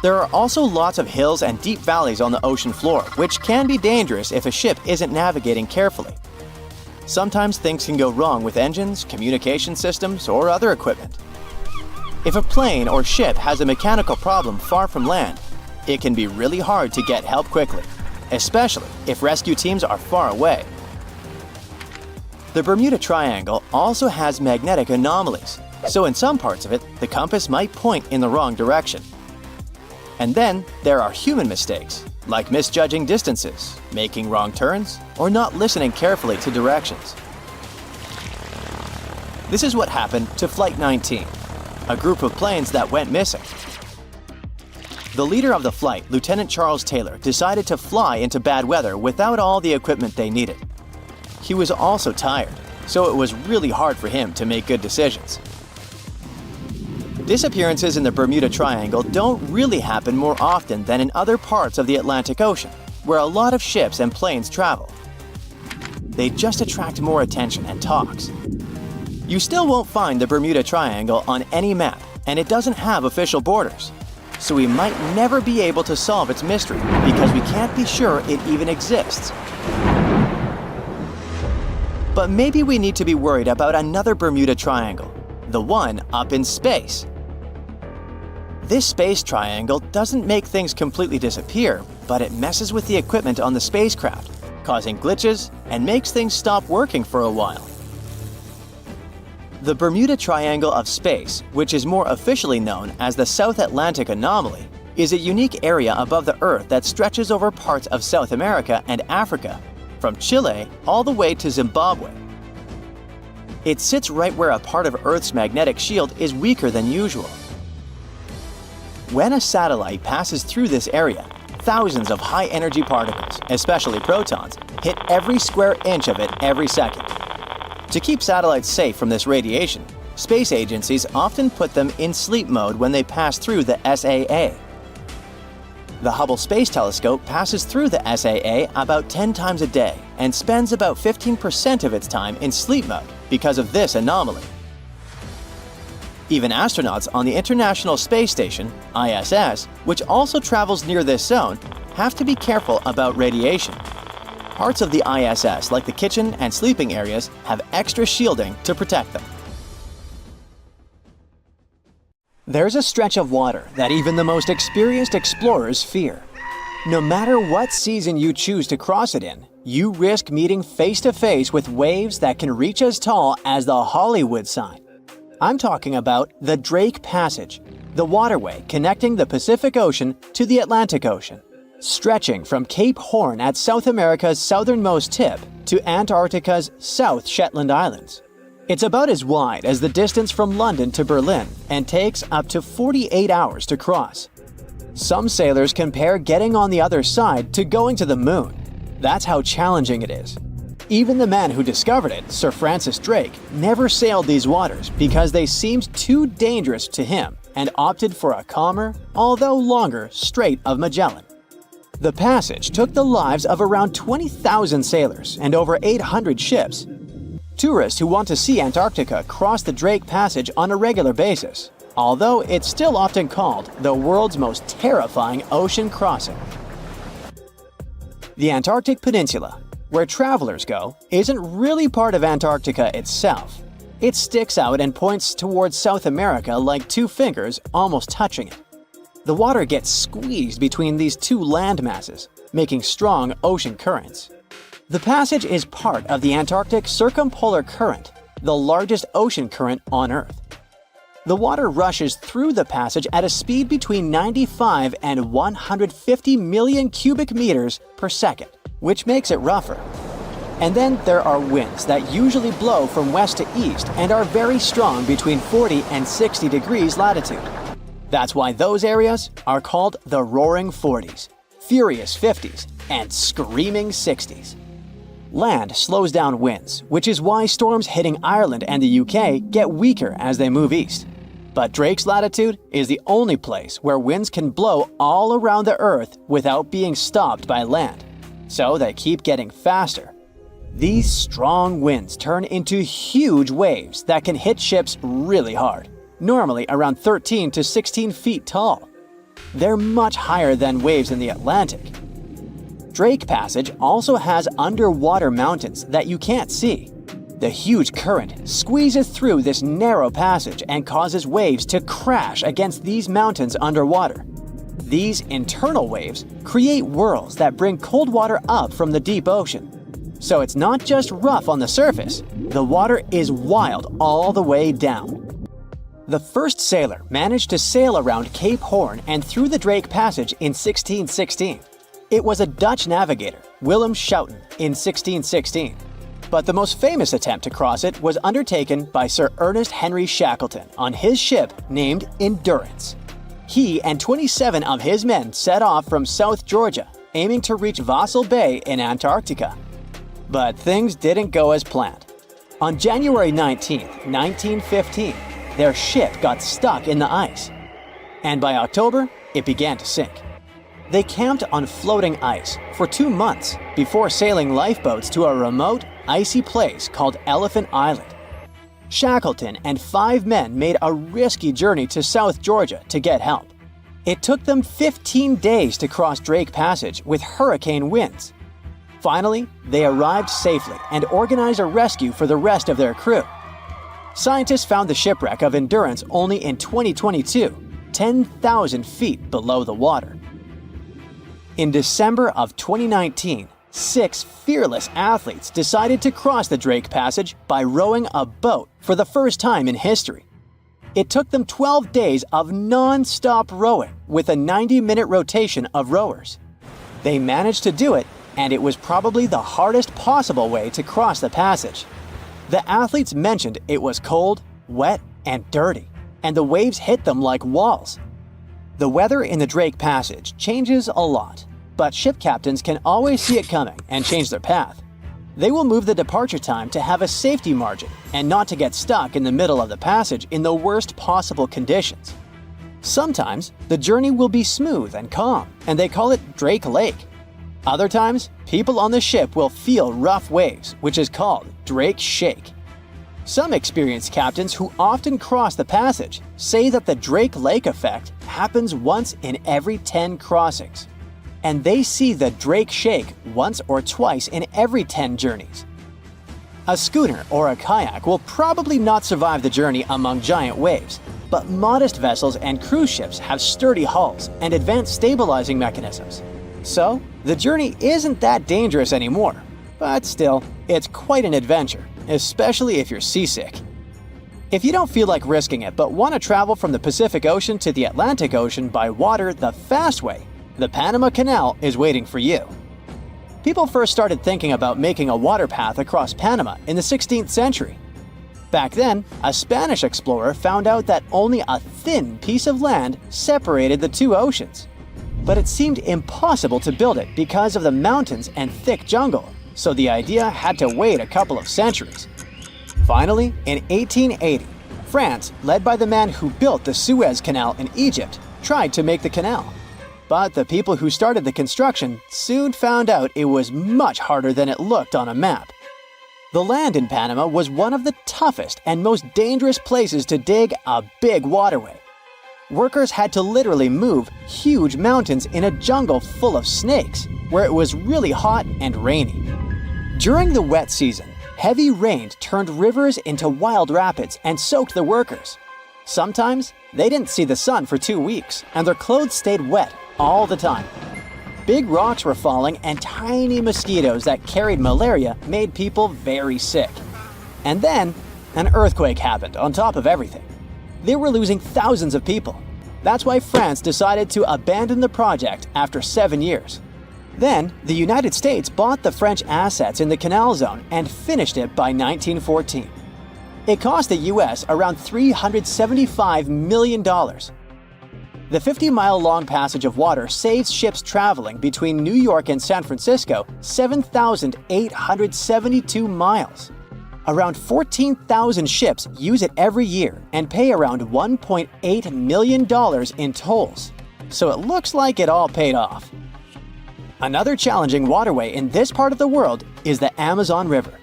There are also lots of hills and deep valleys on the ocean floor, which can be dangerous if a ship isn't navigating carefully. Sometimes things can go wrong with engines, communication systems, or other equipment. If a plane or ship has a mechanical problem far from land, it can be really hard to get help quickly, especially if rescue teams are far away. The Bermuda Triangle also has magnetic anomalies, so in some parts of it, the compass might point in the wrong direction. And then there are human mistakes, like misjudging distances, making wrong turns, or not listening carefully to directions. This is what happened to Flight 19, a group of planes that went missing. The leader of the flight, Lieutenant Charles Taylor, decided to fly into bad weather without all the equipment they needed. He was also tired, so it was really hard for him to make good decisions. Disappearances in the Bermuda Triangle don't really happen more often than in other parts of the Atlantic Ocean, where a lot of ships and planes travel. They just attract more attention and talks. You still won't find the Bermuda Triangle on any map, and it doesn't have official borders. So we might never be able to solve its mystery because we can't be sure it even exists. But maybe we need to be worried about another Bermuda Triangle, the one up in space. This space triangle doesn't make things completely disappear, but it messes with the equipment on the spacecraft, causing glitches and makes things stop working for a while. The Bermuda Triangle of Space, which is more officially known as the South Atlantic Anomaly, is a unique area above the Earth that stretches over parts of South America and Africa, from Chile all the way to Zimbabwe. It sits right where a part of Earth's magnetic shield is weaker than usual. When a satellite passes through this area, thousands of high-energy particles, especially protons, hit every square inch of it every second. To keep satellites safe from this radiation, space agencies often put them in sleep mode when they pass through the SAA. The Hubble Space Telescope passes through the SAA about 10 times a day and spends about 15% of its time in sleep mode because of this anomaly. Even astronauts on the International Space Station, ISS, which also travels near this zone, have to be careful about radiation. Parts of the ISS, like the kitchen and sleeping areas, have extra shielding to protect them. There's a stretch of water that even the most experienced explorers fear. No matter what season you choose to cross it in, you risk meeting face-to-face with waves that can reach as tall as the Hollywood sign. I'm talking about the Drake Passage, the waterway connecting the Pacific Ocean to the Atlantic Ocean, stretching from Cape Horn at South America's southernmost tip to Antarctica's South Shetland Islands. It's about as wide as the distance from London to Berlin and takes up to 48 hours to cross. Some sailors compare getting on the other side to going to the moon. That's how challenging it is. Even the man who discovered it, Sir Francis Drake, never sailed these waters because they seemed too dangerous to him and opted for a calmer, although longer, Strait of Magellan. The passage took the lives of around 20,000 sailors and over 800 ships. Tourists who want to see Antarctica cross the Drake Passage on a regular basis, although it's still often called the world's most terrifying ocean crossing. The Antarctic Peninsula, where travelers go, isn't really part of Antarctica itself. It sticks out and points towards South America like two fingers almost touching it. The water gets squeezed between these two land masses, making strong ocean currents. The passage is part of the Antarctic Circumpolar Current, the largest ocean current on Earth. The water rushes through the passage at a speed between 95 and 150 million cubic meters per second, which makes it rougher. And then there are winds that usually blow from west to east and are very strong between 40 and 60 degrees latitude. That's why those areas are called the Roaring Forties, Furious 50s, and Screaming 60s. Land slows down winds, which is why storms hitting Ireland and the UK get weaker as they move east. But Drake's latitude is the only place where winds can blow all around the Earth without being stopped by land. So they keep getting faster. These strong winds turn into huge waves that can hit ships really hard, normally around 13 to 16 feet tall. They're much higher than waves in the Atlantic. Drake Passage also has underwater mountains that you can't see. The huge current squeezes through this narrow passage and causes waves to crash against these mountains underwater. These internal waves create whirls that bring cold water up from the deep ocean. So it's not just rough on the surface, the water is wild all the way down. The first sailor managed to sail around Cape Horn and through the Drake Passage in 1616. It was a Dutch navigator, Willem Schouten, in 1616. But the most famous attempt to cross it was undertaken by Sir Ernest Henry Shackleton on his ship named Endurance. He and 27 of his men set off from South Georgia, aiming to reach Vassal Bay in Antarctica. But things didn't go as planned. On January 19, 1915, their ship got stuck in the ice. And by October, it began to sink. They camped on floating ice for 2 months before sailing lifeboats to a remote, icy place called Elephant Island. Shackleton and 5 men made a risky journey to South Georgia to get help. It took them 15 days to cross Drake Passage with hurricane winds. Finally, they arrived safely and organized a rescue for the rest of their crew. Scientists found the shipwreck of Endurance only in 2022, 10,000 feet below the water. In December of 2019, 6 fearless athletes decided to cross the Drake Passage by rowing a boat for the first time in history. It took them 12 days of non-stop rowing with a 90-minute rotation of rowers. They managed to do it, and it was probably the hardest possible way to cross the passage. The athletes mentioned it was cold, wet, and dirty, and the waves hit them like walls. The weather in the Drake Passage changes a lot, but ship captains can always see it coming and change their path. They will move the departure time to have a safety margin and not to get stuck in the middle of the passage in the worst possible conditions. Sometimes, the journey will be smooth and calm, and they call it Drake Lake. Other times, people on the ship will feel rough waves, which is called Drake Shake. Some experienced captains who often cross the passage say that the Drake Lake effect happens once in every 10 crossings. And they see the Drake Shake once or twice in every 10 journeys. A schooner or a kayak will probably not survive the journey among giant waves, but modest vessels and cruise ships have sturdy hulls and advanced stabilizing mechanisms. So, the journey isn't that dangerous anymore, but still, it's quite an adventure, especially if you're seasick. If you don't feel like risking it but want to travel from the Pacific Ocean to the Atlantic Ocean by water the fast way, the Panama Canal is waiting for you. People first started thinking about making a water path across Panama in the 16th century. Back then, a Spanish explorer found out that only a thin piece of land separated the two oceans. But it seemed impossible to build it because of the mountains and thick jungle, so the idea had to wait a couple of centuries. Finally, in 1880, France, led by the man who built the Suez Canal in Egypt, tried to make the canal. But the people who started the construction soon found out it was much harder than it looked on a map. The land in Panama was one of the toughest and most dangerous places to dig a big waterway. Workers had to literally move huge mountains in a jungle full of snakes, where it was really hot and rainy. During the wet season, heavy rain turned rivers into wild rapids and soaked the workers. Sometimes they didn't see the sun for 2 weeks, and their clothes stayed wet all the time. Big rocks were falling, and tiny mosquitoes that carried malaria made people very sick. And then, an earthquake happened on top of everything. They were losing thousands of people. That's why France decided to abandon the project after 7 years. Then, the United States bought the French assets in the canal zone and finished it by 1914. It cost the US around $375 million. The 50-mile-long passage of water saves ships traveling between New York and San Francisco 7,872 miles. Around 14,000 ships use it every year and pay around $1.8 million in tolls. So it looks like it all paid off. Another challenging waterway in this part of the world is the Amazon River.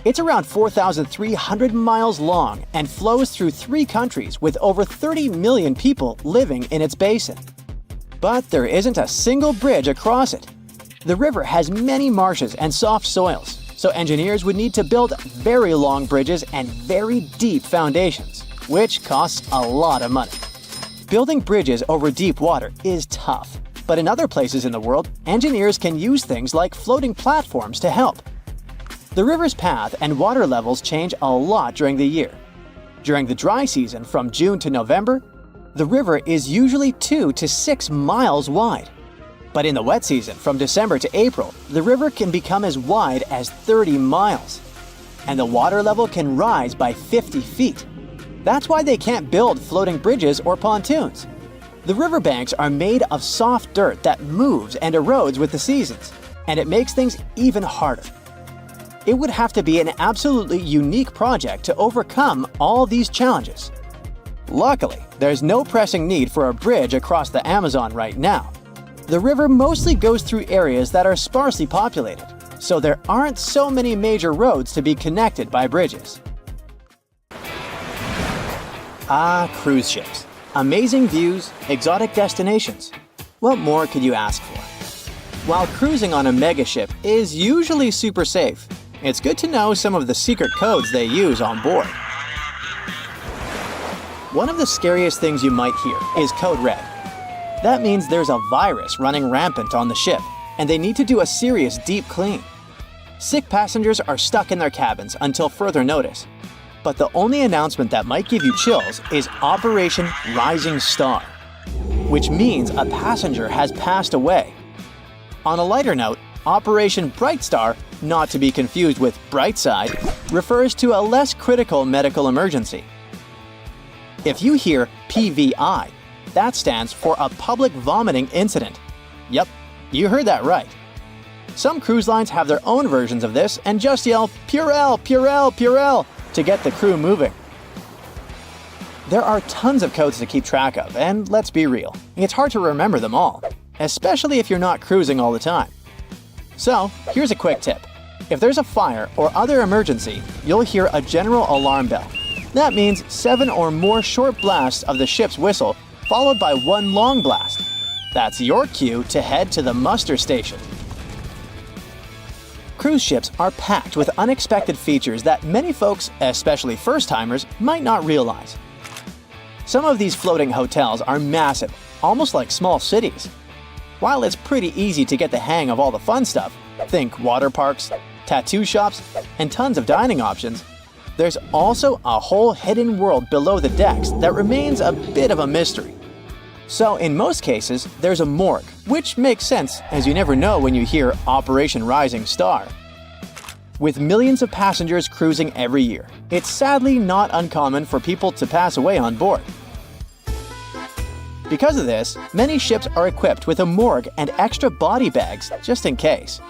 It's around 4,300 miles long and flows through 3 countries with over 30 million people living in its basin. But there isn't a single bridge across it. The river has many marshes and soft soils, so engineers would need to build very long bridges and very deep foundations, which costs a lot of money. Building bridges over deep water is tough, but in other places in the world, engineers can use things like floating platforms to help. The river's path and water levels change a lot during the year. During the dry season from June to November, the river is usually 2 to 6 miles wide. But in the wet season from December to April, the river can become as wide as 30 miles. And the water level can rise by 50 feet. That's why they can't build floating bridges or pontoons. The riverbanks are made of soft dirt that moves and erodes with the seasons, and it makes things even harder. It would have to be an absolutely unique project to overcome all these challenges. Luckily, there's no pressing need for a bridge across the Amazon right now. The river mostly goes through areas that are sparsely populated, so there aren't so many major roads to be connected by bridges. Cruise ships. Amazing views, exotic destinations. What more could you ask for? While cruising on a megaship is usually super safe, it's good to know some of the secret codes they use on board. One of the scariest things you might hear is Code Red. That means there's a virus running rampant on the ship, and they need to do a serious deep clean. Sick passengers are stuck in their cabins until further notice. But the only announcement that might give you chills is Operation Rising Star, which means a passenger has passed away. On a lighter note, Operation Bright Star, not to be confused with Brightside, refers to a less critical medical emergency. If you hear PVI, that stands for a public vomiting incident. Yep, you heard that right. Some cruise lines have their own versions of this and just yell Purell, Purell, Purell to get the crew moving. There are tons of codes to keep track of, and let's be real, it's hard to remember them all, especially if you're not cruising all the time. So, here's a quick tip. If there's a fire or other emergency, you'll hear a general alarm bell. That means 7 or more short blasts of the ship's whistle, followed by 1 long blast. That's your cue to head to the muster station. Cruise ships are packed with unexpected features that many folks, especially first-timers, might not realize. Some of these floating hotels are massive, almost like small cities. While it's pretty easy to get the hang of all the fun stuff, think water parks, tattoo shops, and tons of dining options, there's also a whole hidden world below the decks that remains a bit of a mystery. So in most cases, there's a morgue, which makes sense as you never know when you hear Operation Rising Star. With millions of passengers cruising every year, it's sadly not uncommon for people to pass away on board. Because of this, many ships are equipped with a morgue and extra body bags just in case.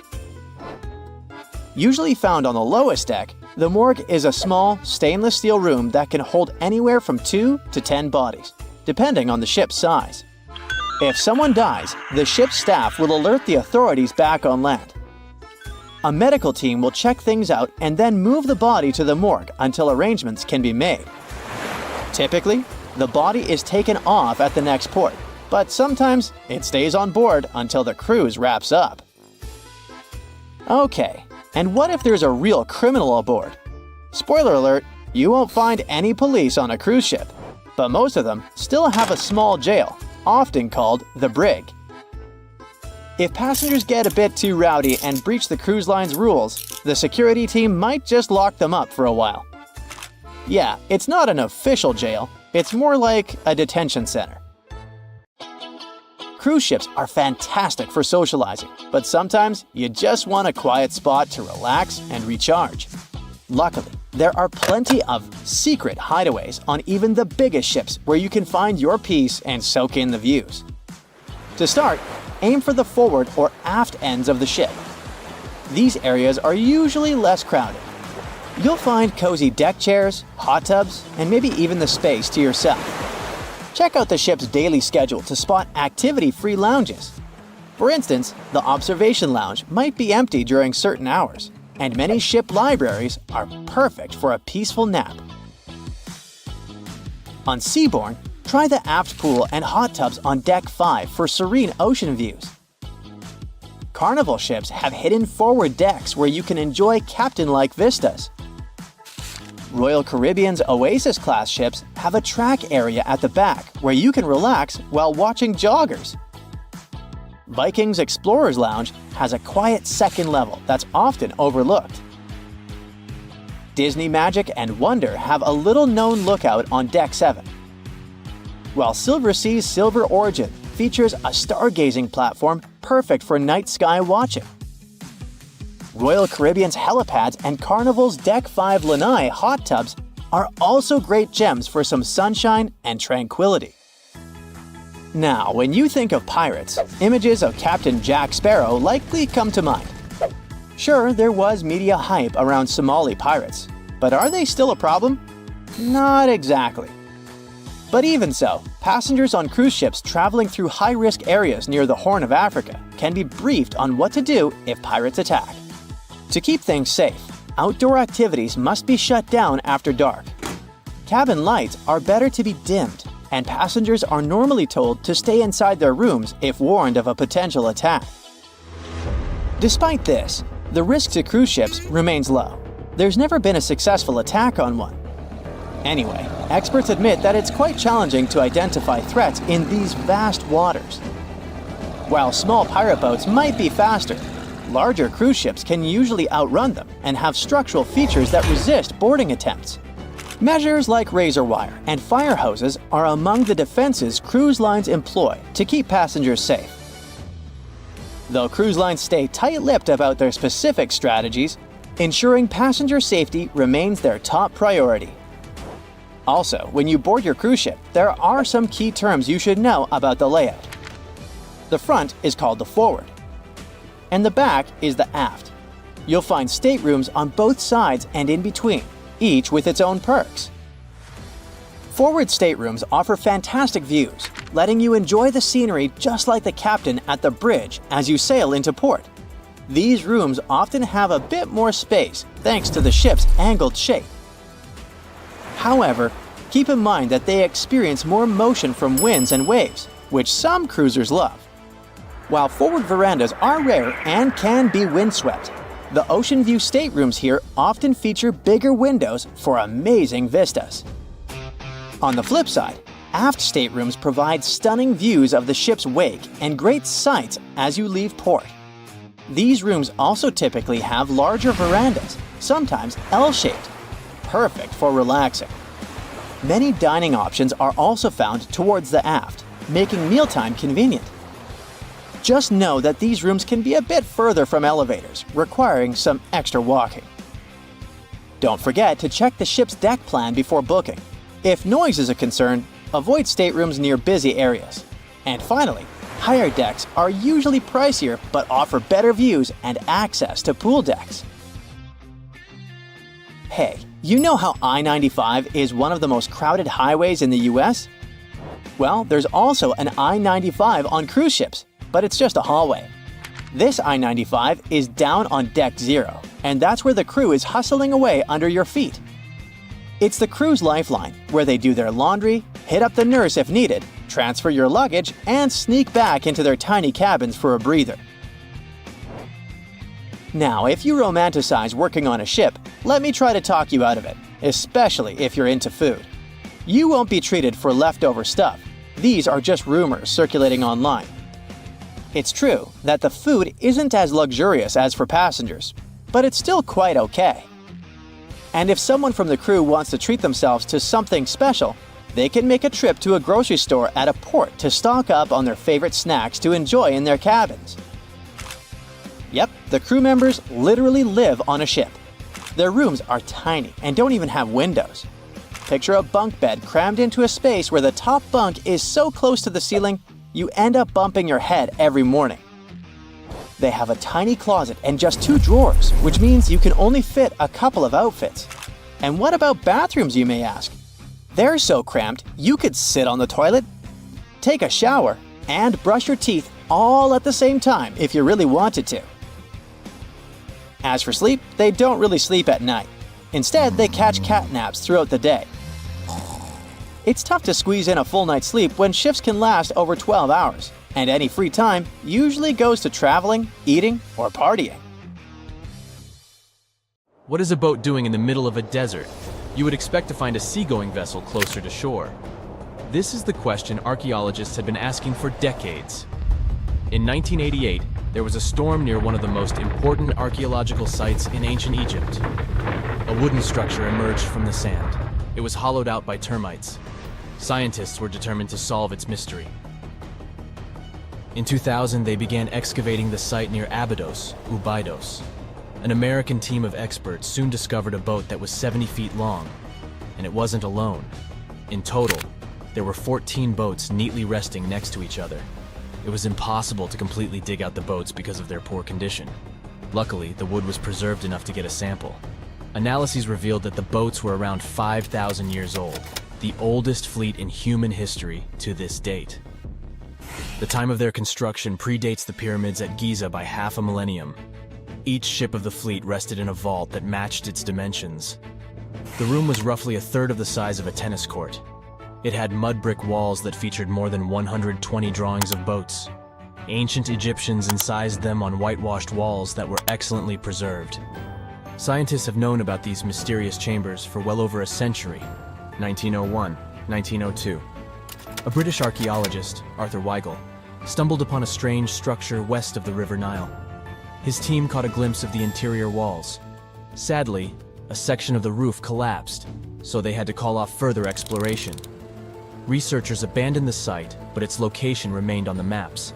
Usually found on the lowest deck, the morgue is a small, stainless steel room that can hold anywhere from 2 to 10 bodies, depending on the ship's size. If someone dies, the ship's staff will alert the authorities back on land. A medical team will check things out and then move the body to the morgue until arrangements can be made. Typically, the body is taken off at the next port, but sometimes it stays on board until the cruise wraps up. Okay, and what if there's a real criminal aboard? Spoiler alert, you won't find any police on a cruise ship. but most of them still have a small jail, often called the brig. If passengers get a bit too rowdy and breach the cruise line's rules, the security team might just lock them up for a while. Yeah, it's not an official jail, it's more like a detention center. Cruise ships are fantastic for socializing, but sometimes you just want a quiet spot to relax and recharge. Luckily, there are plenty of secret hideaways on even the biggest ships where you can find your peace and soak in the views. To start, aim for the forward or aft ends of the ship. These areas are usually less crowded. You'll find cozy deck chairs, hot tubs, and maybe even the space to yourself. Check out the ship's daily schedule to spot activity-free lounges. For instance, the observation lounge might be empty during certain hours, and many ship libraries are perfect for a peaceful nap. On Seabourn, try the aft pool and hot tubs on Deck 5 for serene ocean views. Carnival ships have hidden forward decks where you can enjoy captain-like vistas. Royal Caribbean's Oasis-class ships have a track area at the back where you can relax while watching joggers. Viking's Explorer's Lounge has a quiet second level that's often overlooked. Disney Magic and Wonder have a little-known lookout on Deck 7. While Silversea's Silver Origin features a stargazing platform perfect for night sky watching. Royal Caribbean's helipads and Carnival's Deck 5 Lanai hot tubs are also great gems for some sunshine and tranquility. Now, when you think of pirates, images of Captain Jack Sparrow likely come to mind. Sure, there was media hype around Somali pirates, but are they still a problem? Not exactly. But even so, passengers on cruise ships traveling through high-risk areas near the Horn of Africa can be briefed on what to do if pirates attack. To keep things safe, outdoor activities must be shut down after dark. Cabin lights are better to be dimmed, and passengers are normally told to stay inside their rooms if warned of a potential attack. Despite this, the risk to cruise ships remains low. There's never been a successful attack on one. Anyway, experts admit that it's quite challenging to identify threats in these vast waters. While small pirate boats might be faster, larger cruise ships can usually outrun them and have structural features that resist boarding attempts. Measures like razor wire and fire hoses are among the defenses cruise lines employ to keep passengers safe. Though cruise lines stay tight-lipped about their specific strategies, ensuring passenger safety remains their top priority. Also, when you board your cruise ship, there are some key terms you should know about the layout. The front is called the forward, and the back is the aft. You'll find staterooms on both sides and in between, each with its own perks. Forward staterooms offer fantastic views, letting you enjoy the scenery just like the captain at the bridge as you sail into port. These rooms often have a bit more space thanks to the ship's angled shape. However, keep in mind that they experience more motion from winds and waves, which some cruisers love. While forward verandas are rare and can be windswept, the ocean view staterooms here often feature bigger windows for amazing vistas. On the flip side, aft staterooms provide stunning views of the ship's wake and great sights as you leave port. These rooms also typically have larger verandas, sometimes L-shaped, perfect for relaxing. Many dining options are also found towards the aft, making mealtime convenient. Just know that these rooms can be a bit further from elevators, requiring some extra walking. Don't forget to check the ship's deck plan before booking. If noise is a concern, avoid staterooms near busy areas. And finally, higher decks are usually pricier but offer better views and access to pool decks. Hey, you know how I-95 is one of the most crowded highways in the US? Well, there's also an I-95 on cruise ships, but it's just a hallway. This I-95 is down on Deck 0, and that's where the crew is hustling away under your feet. It's the crew's lifeline, where they do their laundry, hit up the nurse if needed, transfer your luggage, and sneak back into their tiny cabins for a breather. Now, if you romanticize working on a ship, let me try to talk you out of it, especially if you're into food. You won't be treated for leftover stuff. These are just rumors circulating online. It's true that the food isn't as luxurious as for passengers, but it's still quite okay. And if someone from the crew wants to treat themselves to something special, they can make a trip to a grocery store at a port to stock up on their favorite snacks to enjoy in their cabins. Yep, the crew members literally live on a ship. Their rooms are tiny and don't even have windows. Picture a bunk bed crammed into a space where the top bunk is so close to the ceiling, you end up bumping your head every morning. They have a tiny closet and just 2 drawers, which means you can only fit a couple of outfits. And what about bathrooms, you may ask? They're so cramped, you could sit on the toilet, take a shower, and brush your teeth all at the same time if you really wanted to. As for sleep, they don't really sleep at night. Instead, they catch cat naps throughout the day. It's tough to squeeze in a full night's sleep when shifts can last over 12 hours, and any free time usually goes to traveling, eating, or partying. What is a boat doing in the middle of a desert? You would expect to find a seagoing vessel closer to shore. This is the question archaeologists had been asking for decades. In 1988, there was a storm near one of the most important archaeological sites in ancient Egypt. A wooden structure emerged from the sand. It was hollowed out by termites. Scientists were determined to solve its mystery. In 2000, they began excavating the site near Abydos, Abydos. An American team of experts soon discovered a boat that was 70 feet long, and it wasn't alone. In total, there were 14 boats neatly resting next to each other. It was impossible to completely dig out the boats because of their poor condition. Luckily, the wood was preserved enough to get a sample. Analyses revealed that the boats were around 5,000 years old, the oldest fleet in human history to this date. The time of their construction predates the pyramids at Giza by half a millennium. Each ship of the fleet rested in a vault that matched its dimensions. The room was roughly a third of the size of a tennis court. It had mud brick walls that featured more than 120 drawings of boats. Ancient Egyptians incised them on whitewashed walls that were excellently preserved. Scientists have known about these mysterious chambers for well over a century. 1901, 1902. A British archaeologist, Arthur Weigel, stumbled upon a strange structure west of the River Nile. His team caught a glimpse of the interior walls. Sadly, a section of the roof collapsed, so they had to call off further exploration. Researchers abandoned the site, but its location remained on the maps.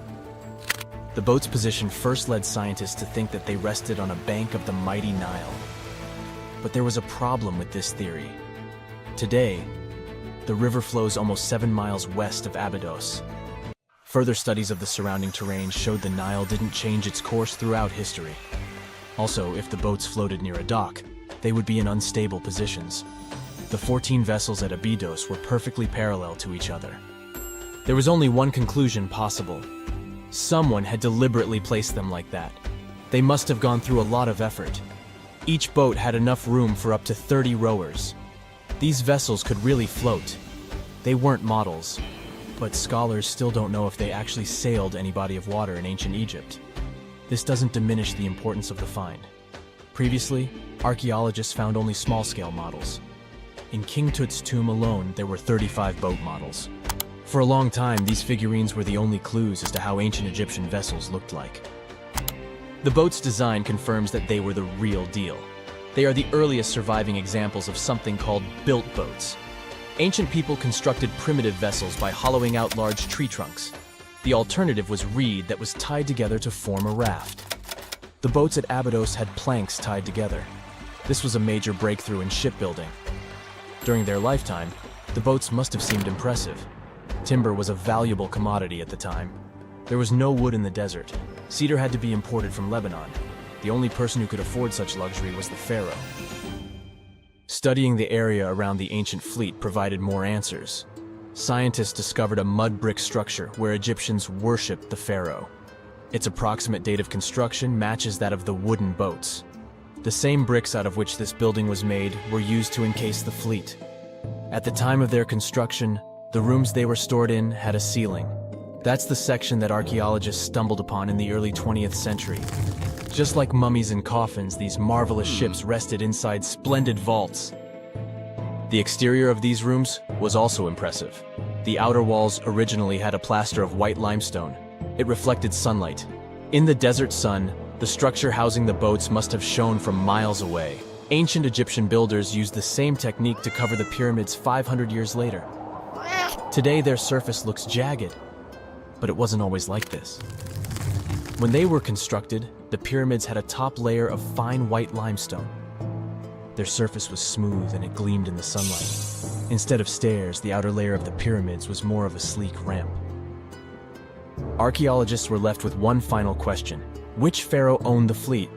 The boat's position first led scientists to think that they rested on a bank of the mighty Nile. But there was a problem with this theory. Today, the river flows almost 7 miles west of Abydos. Further studies of the surrounding terrain showed the Nile didn't change its course throughout history. Also, if the boats floated near a dock, they would be in unstable positions. The 14 vessels at Abydos were perfectly parallel to each other. There was only one conclusion possible. Someone had deliberately placed them like that. They must have gone through a lot of effort. Each boat had enough room for up to 30 rowers. These vessels could really float. They weren't models, but scholars still don't know if they actually sailed any body of water in ancient Egypt. This doesn't diminish the importance of the find. Previously, archaeologists found only small-scale models. In King Tut's tomb alone, there were 35 boat models. For a long time, these figurines were the only clues as to how ancient Egyptian vessels looked like. The boat's design confirms that they were the real deal. They are the earliest surviving examples of something called built boats. Ancient people constructed primitive vessels by hollowing out large tree trunks. The alternative was reed that was tied together to form a raft. The boats at Abydos had planks tied together. This was a major breakthrough in shipbuilding. During their lifetime, the boats must have seemed impressive. Timber was a valuable commodity at the time. There was no wood in the desert. Cedar had to be imported from Lebanon. The only person who could afford such luxury was the pharaoh. Studying the area around the ancient fleet provided more answers. Scientists discovered a mud brick structure where Egyptians worshipped the pharaoh. Its approximate date of construction matches that of the wooden boats. The same bricks out of which this building was made were used to encase the fleet. At the time of their construction, the rooms they were stored in had a ceiling. That's the section that archaeologists stumbled upon in the early 20th century. Just like mummies and coffins, these marvelous ships rested inside splendid vaults. The exterior of these rooms was also impressive. The outer walls originally had a plaster of white limestone. It reflected sunlight. In the desert sun, the structure housing the boats must have shone from miles away. Ancient Egyptian builders used the same technique to cover the pyramids 500 years later. Today, their surface looks jagged, but it wasn't always like this. When they were constructed, the pyramids had a top layer of fine white limestone. Their surface was smooth and it gleamed in the sunlight. Instead of stairs, the outer layer of the pyramids was more of a sleek ramp. Archaeologists were left with one final question. Which pharaoh owned the fleet?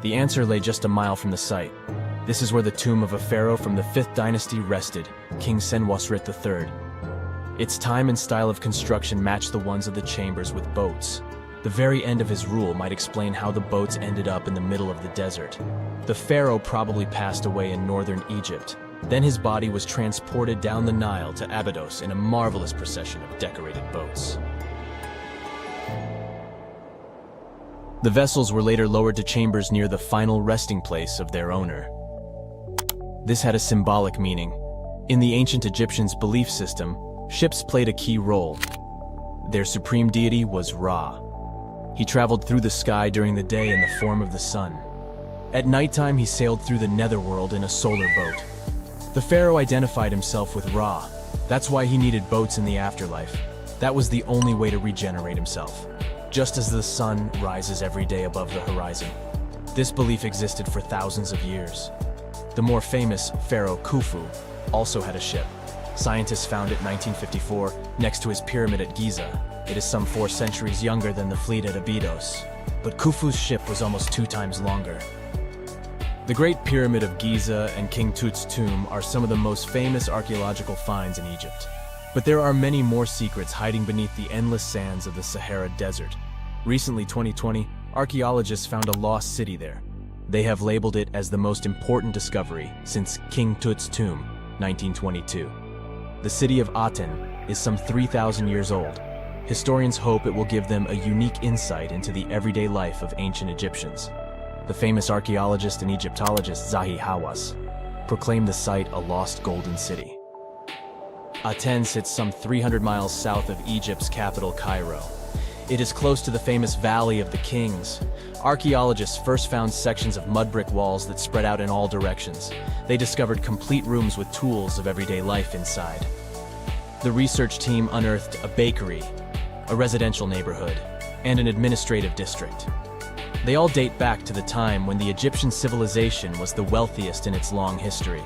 The answer lay just a mile from the site. This is where the tomb of a pharaoh from the 5th dynasty rested, King Senwosret III. Its time and style of construction matched the ones of the chambers with boats. The very end of his rule might explain how the boats ended up in the middle of the desert. The pharaoh probably passed away in northern Egypt. Then his body was transported down the Nile to Abydos in a marvelous procession of decorated boats. The vessels were later lowered to chambers near the final resting place of their owner. This had a symbolic meaning. In the ancient Egyptians' belief system, ships played a key role. Their supreme deity was Ra. He traveled through the sky during the day in the form of the sun. At nighttime, he sailed through the netherworld in a solar boat. The pharaoh identified himself with Ra. That's why he needed boats in the afterlife. That was the only way to regenerate himself. Just as the sun rises every day above the horizon. This belief existed for thousands of years. The more famous Pharaoh Khufu also had a ship. Scientists found it in 1954 next to his pyramid at Giza. It is some 4 centuries younger than the fleet at Abydos, but Khufu's ship was almost 2 times longer. The Great Pyramid of Giza and King Tut's tomb are some of the most famous archaeological finds in Egypt. But there are many more secrets hiding beneath the endless sands of the Sahara Desert. Recently, 2020, archaeologists found a lost city there. They have labeled it as the most important discovery since King Tut's tomb, 1922. The city of Aten is some 3,000 years old. Historians hope it will give them a unique insight into the everyday life of ancient Egyptians. The famous archaeologist and Egyptologist Zahi Hawass proclaimed the site a lost golden city. Aten sits some 300 miles south of Egypt's capital, Cairo. It is close to the famous Valley of the Kings. Archaeologists first found sections of mud brick walls that spread out in all directions. They discovered complete rooms with tools of everyday life inside. The research team unearthed a bakery, a residential neighborhood, and an administrative district. They all date back to the time when the Egyptian civilization was the wealthiest in its long history.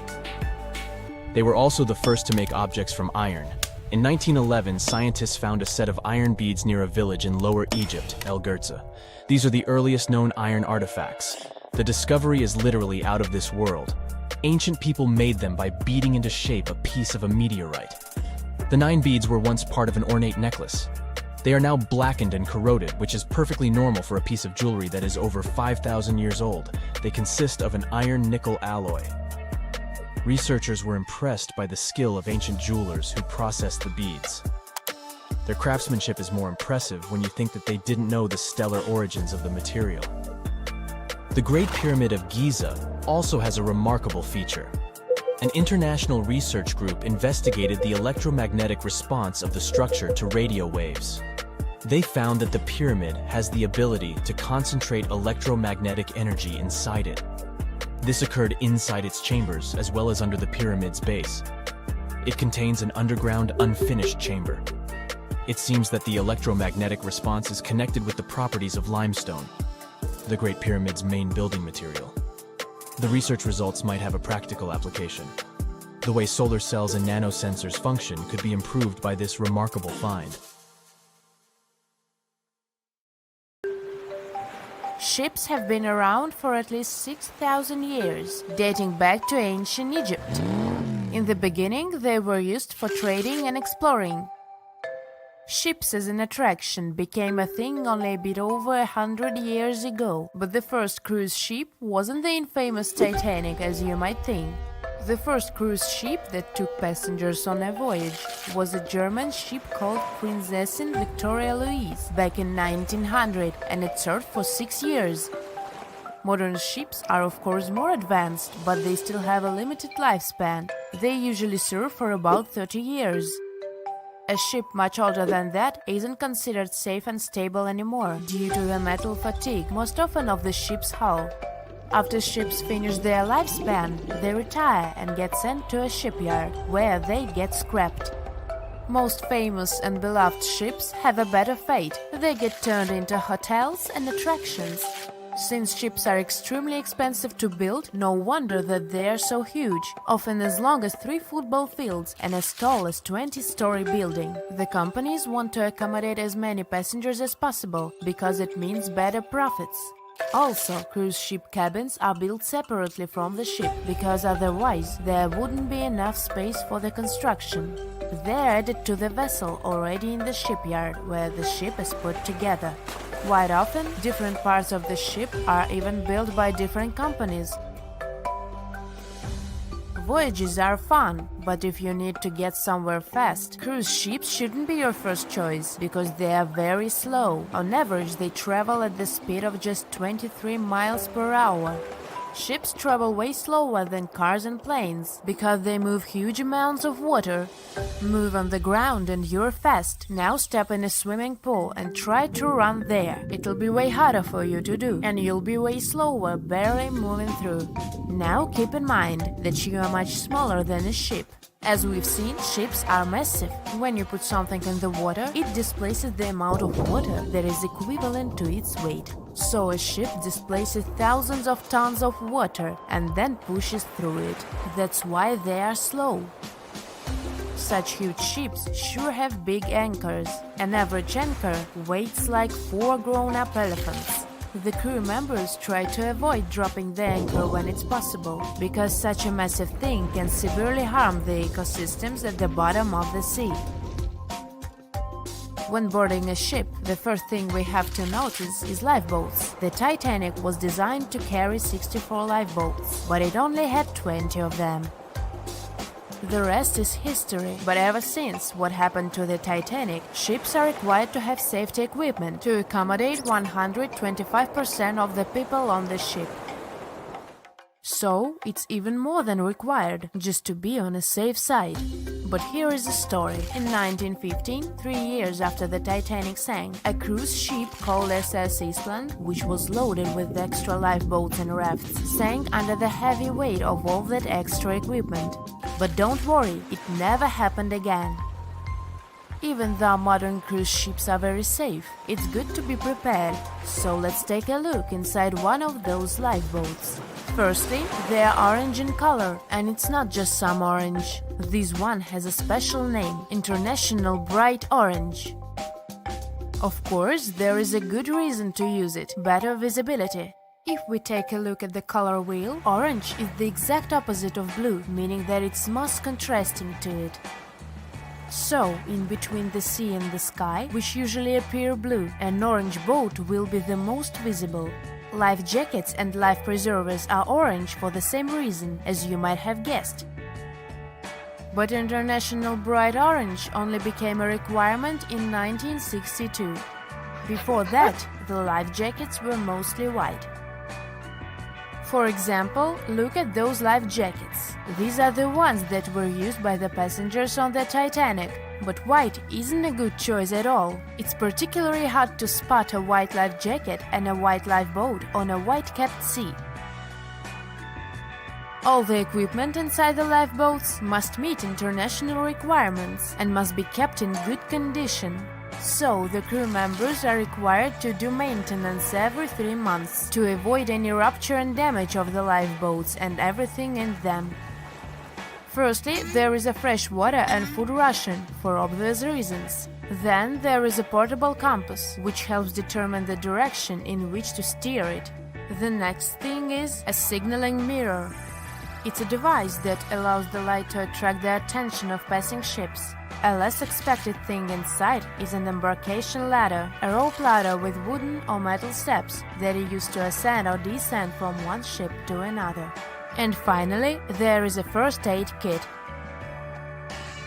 They were also the first to make objects from iron. In 1911, scientists found a set of iron beads near a village in Lower Egypt, El Girza. These are the earliest known iron artifacts. The discovery is literally out of this world. Ancient people made them by beating into shape a piece of a meteorite. The 9 beads were once part of an ornate necklace. They are now blackened and corroded, which is perfectly normal for a piece of jewelry that is over 5,000 years old. They consist of an iron-nickel alloy. Researchers were impressed by the skill of ancient jewelers who processed the beads. Their craftsmanship is more impressive when you think that they didn't know the stellar origins of the material. The Great Pyramid of Giza also has a remarkable feature. An international research group investigated the electromagnetic response of the structure to radio waves. They found that the pyramid has the ability to concentrate electromagnetic energy inside it. This occurred inside its chambers as well as under the pyramid's base. It contains an underground, unfinished chamber. It seems that the electromagnetic response is connected with the properties of limestone, the Great Pyramid's main building material. The research results might have a practical application. The way solar cells and nanosensors function could be improved by this remarkable find. Ships have been around for at least 6,000 years, dating back to ancient Egypt. In the beginning, they were used for trading and exploring. Ships as an attraction became a thing only a bit over 100 years ago, but the first cruise ship wasn't the infamous Titanic as you might think. The first cruise ship that took passengers on a voyage was a German ship called Prinzessin Victoria Louise back in 1900, and it served for 6 years. Modern ships are of course more advanced, but they still have a limited lifespan. They usually serve for about 30 years. A ship much older than that isn't considered safe and stable anymore due to the metal fatigue, most often of the ship's hull. After ships finish their lifespan, they retire and get sent to a shipyard, where they get scrapped. Most famous and beloved ships have a better fate. They get turned into hotels and attractions. Since ships are extremely expensive to build, no wonder that they are so huge, often as long as 3 football fields and as tall as 20-story building. The companies want to accommodate as many passengers as possible, because it means better profits. Also, cruise ship cabins are built separately from the ship, because otherwise there wouldn't be enough space for the construction. They're added to the vessel already in the shipyard, where the ship is put together. Quite often, different parts of the ship are even built by different companies. Voyages are fun, but if you need to get somewhere fast, cruise ships shouldn't be your first choice, because they are very slow. On average, they travel at the speed of just 23 miles per hour. Ships travel way slower than cars and planes, because they move huge amounts of water. Move on the ground and you're fast. Now step in a swimming pool and try to run there. It'll be way harder for you to do, and you'll be way slower, barely moving through. Now keep in mind that you are much smaller than a ship. As we've seen, ships are massive. When you put something in the water, it displaces the amount of water that is equivalent to its weight. So a ship displaces thousands of tons of water and then pushes through it. That's why they are slow. Such huge ships sure have big anchors. An average anchor weighs like 4 grown-up elephants. The crew members try to avoid dropping the anchor when it's possible, because such a massive thing can severely harm the ecosystems at the bottom of the sea. When boarding a ship, the first thing we have to notice is lifeboats. The Titanic was designed to carry 64 lifeboats, but it only had 20 of them. The rest is history, but ever since what happened to the Titanic, ships are required to have safety equipment to accommodate 125% of the people on the ship. So, it's even more than required, just to be on a safe side. But here is the story. In 1915, 3 years after the Titanic sank, a cruise ship called SS Eastland, which was loaded with extra lifeboats and rafts, sank under the heavy weight of all that extra equipment. But don't worry, it never happened again. Even though modern cruise ships are very safe, it's good to be prepared. So let's take a look inside one of those lifeboats. Firstly, they are orange in color, and it's not just some orange. This one has a special name, International Bright Orange. Of course, there is a good reason to use it, better visibility. If we take a look at the color wheel, orange is the exact opposite of blue, meaning that it's most contrasting to it. So, in between the sea and the sky, which usually appear blue, an orange boat will be the most visible. Life jackets and life preservers are orange for the same reason, as you might have guessed. But International Bright Orange only became a requirement in 1962. Before that, the life jackets were mostly white. For example, look at those life jackets. These are the ones that were used by the passengers on the Titanic. But white isn't a good choice at all. It's particularly hard to spot a white life jacket and a white lifeboat on a white-capped sea. All the equipment inside the lifeboats must meet international requirements and must be kept in good condition. So, the crew members are required to do maintenance every 3 months to avoid any rupture and damage of the lifeboats and everything in them. Firstly, there is a fresh water and food ration, for obvious reasons. Then there is a portable compass, which helps determine the direction in which to steer it. The next thing is a signaling mirror. It's a device that allows the light to attract the attention of passing ships. A less expected thing inside is an embarkation ladder, a rope ladder with wooden or metal steps that are used to ascend or descend from one ship to another. And finally, there is a first aid kit.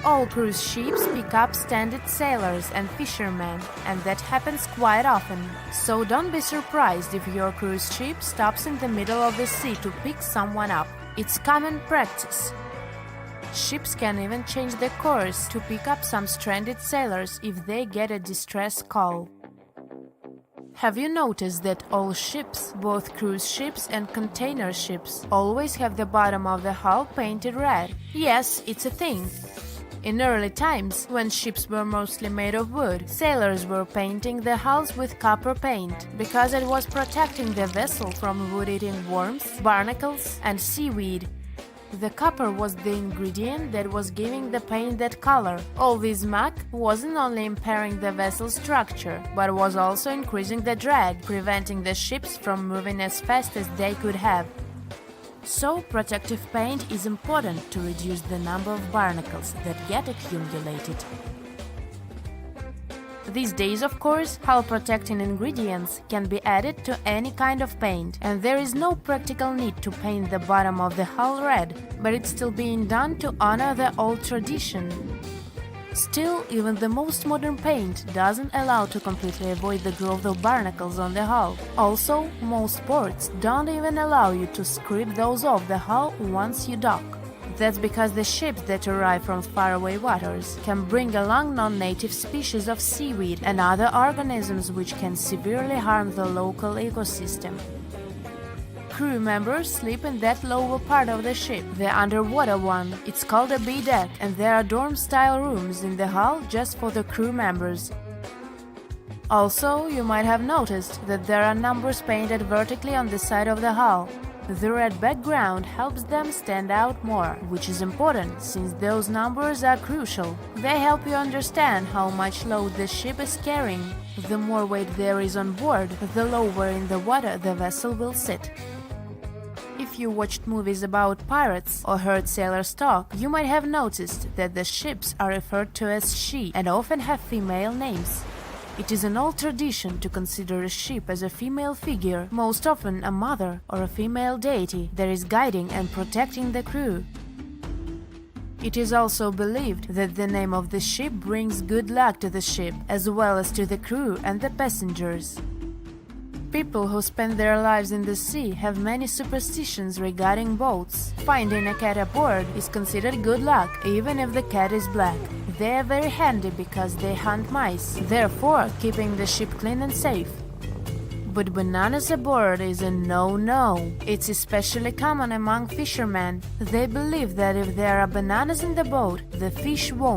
All cruise ships pick up stranded sailors and fishermen, and that happens quite often. So don't be surprised if your cruise ship stops in the middle of the sea to pick someone up. It's common practice. Ships can even change their course to pick up some stranded sailors if they get a distress call. Have you noticed that all ships, both cruise ships and container ships, always have the bottom of the hull painted red? Yes, it's a thing. In early times, when ships were mostly made of wood, sailors were painting the hulls with copper paint, because it was protecting the vessel from wood-eating worms, barnacles, and seaweed. The copper was the ingredient that was giving the paint that color. All this muck wasn't only impairing the vessel's structure, but was also increasing the drag, preventing the ships from moving as fast as they could have. So, protective paint is important to reduce the number of barnacles that get accumulated. These days, of course, hull-protecting ingredients can be added to any kind of paint, and there is no practical need to paint the bottom of the hull red, but it's still being done to honor the old tradition. Still, even the most modern paint doesn't allow to completely avoid the growth of barnacles on the hull. Also, most ports don't even allow you to scrape those off the hull once you dock. That's because the ships that arrive from faraway waters can bring along non-native species of seaweed and other organisms which can severely harm the local ecosystem. Crew members sleep in that lower part of the ship, the underwater one. It's called a B-deck, and there are dorm-style rooms in the hull just for the crew members. Also, you might have noticed that there are numbers painted vertically on the side of the hull. The red background helps them stand out more, which is important since those numbers are crucial. They help you understand how much load the ship is carrying. The more weight there is on board, the lower in the water the vessel will sit. If you watched movies about pirates or heard sailors talk, you might have noticed that the ships are referred to as she and often have female names. It is an old tradition to consider a ship as a female figure, most often a mother or a female deity that is guiding and protecting the crew. It is also believed that the name of the ship brings good luck to the ship, as well as to the crew and the passengers. People who spend their lives in the sea have many superstitions regarding boats. Finding a cat aboard is considered good luck, even if the cat is black. They are very handy because they hunt mice, therefore keeping the ship clean and safe. But bananas aboard is a no-no. It's especially common among fishermen. They believe that if there are bananas in the boat, the fish won't.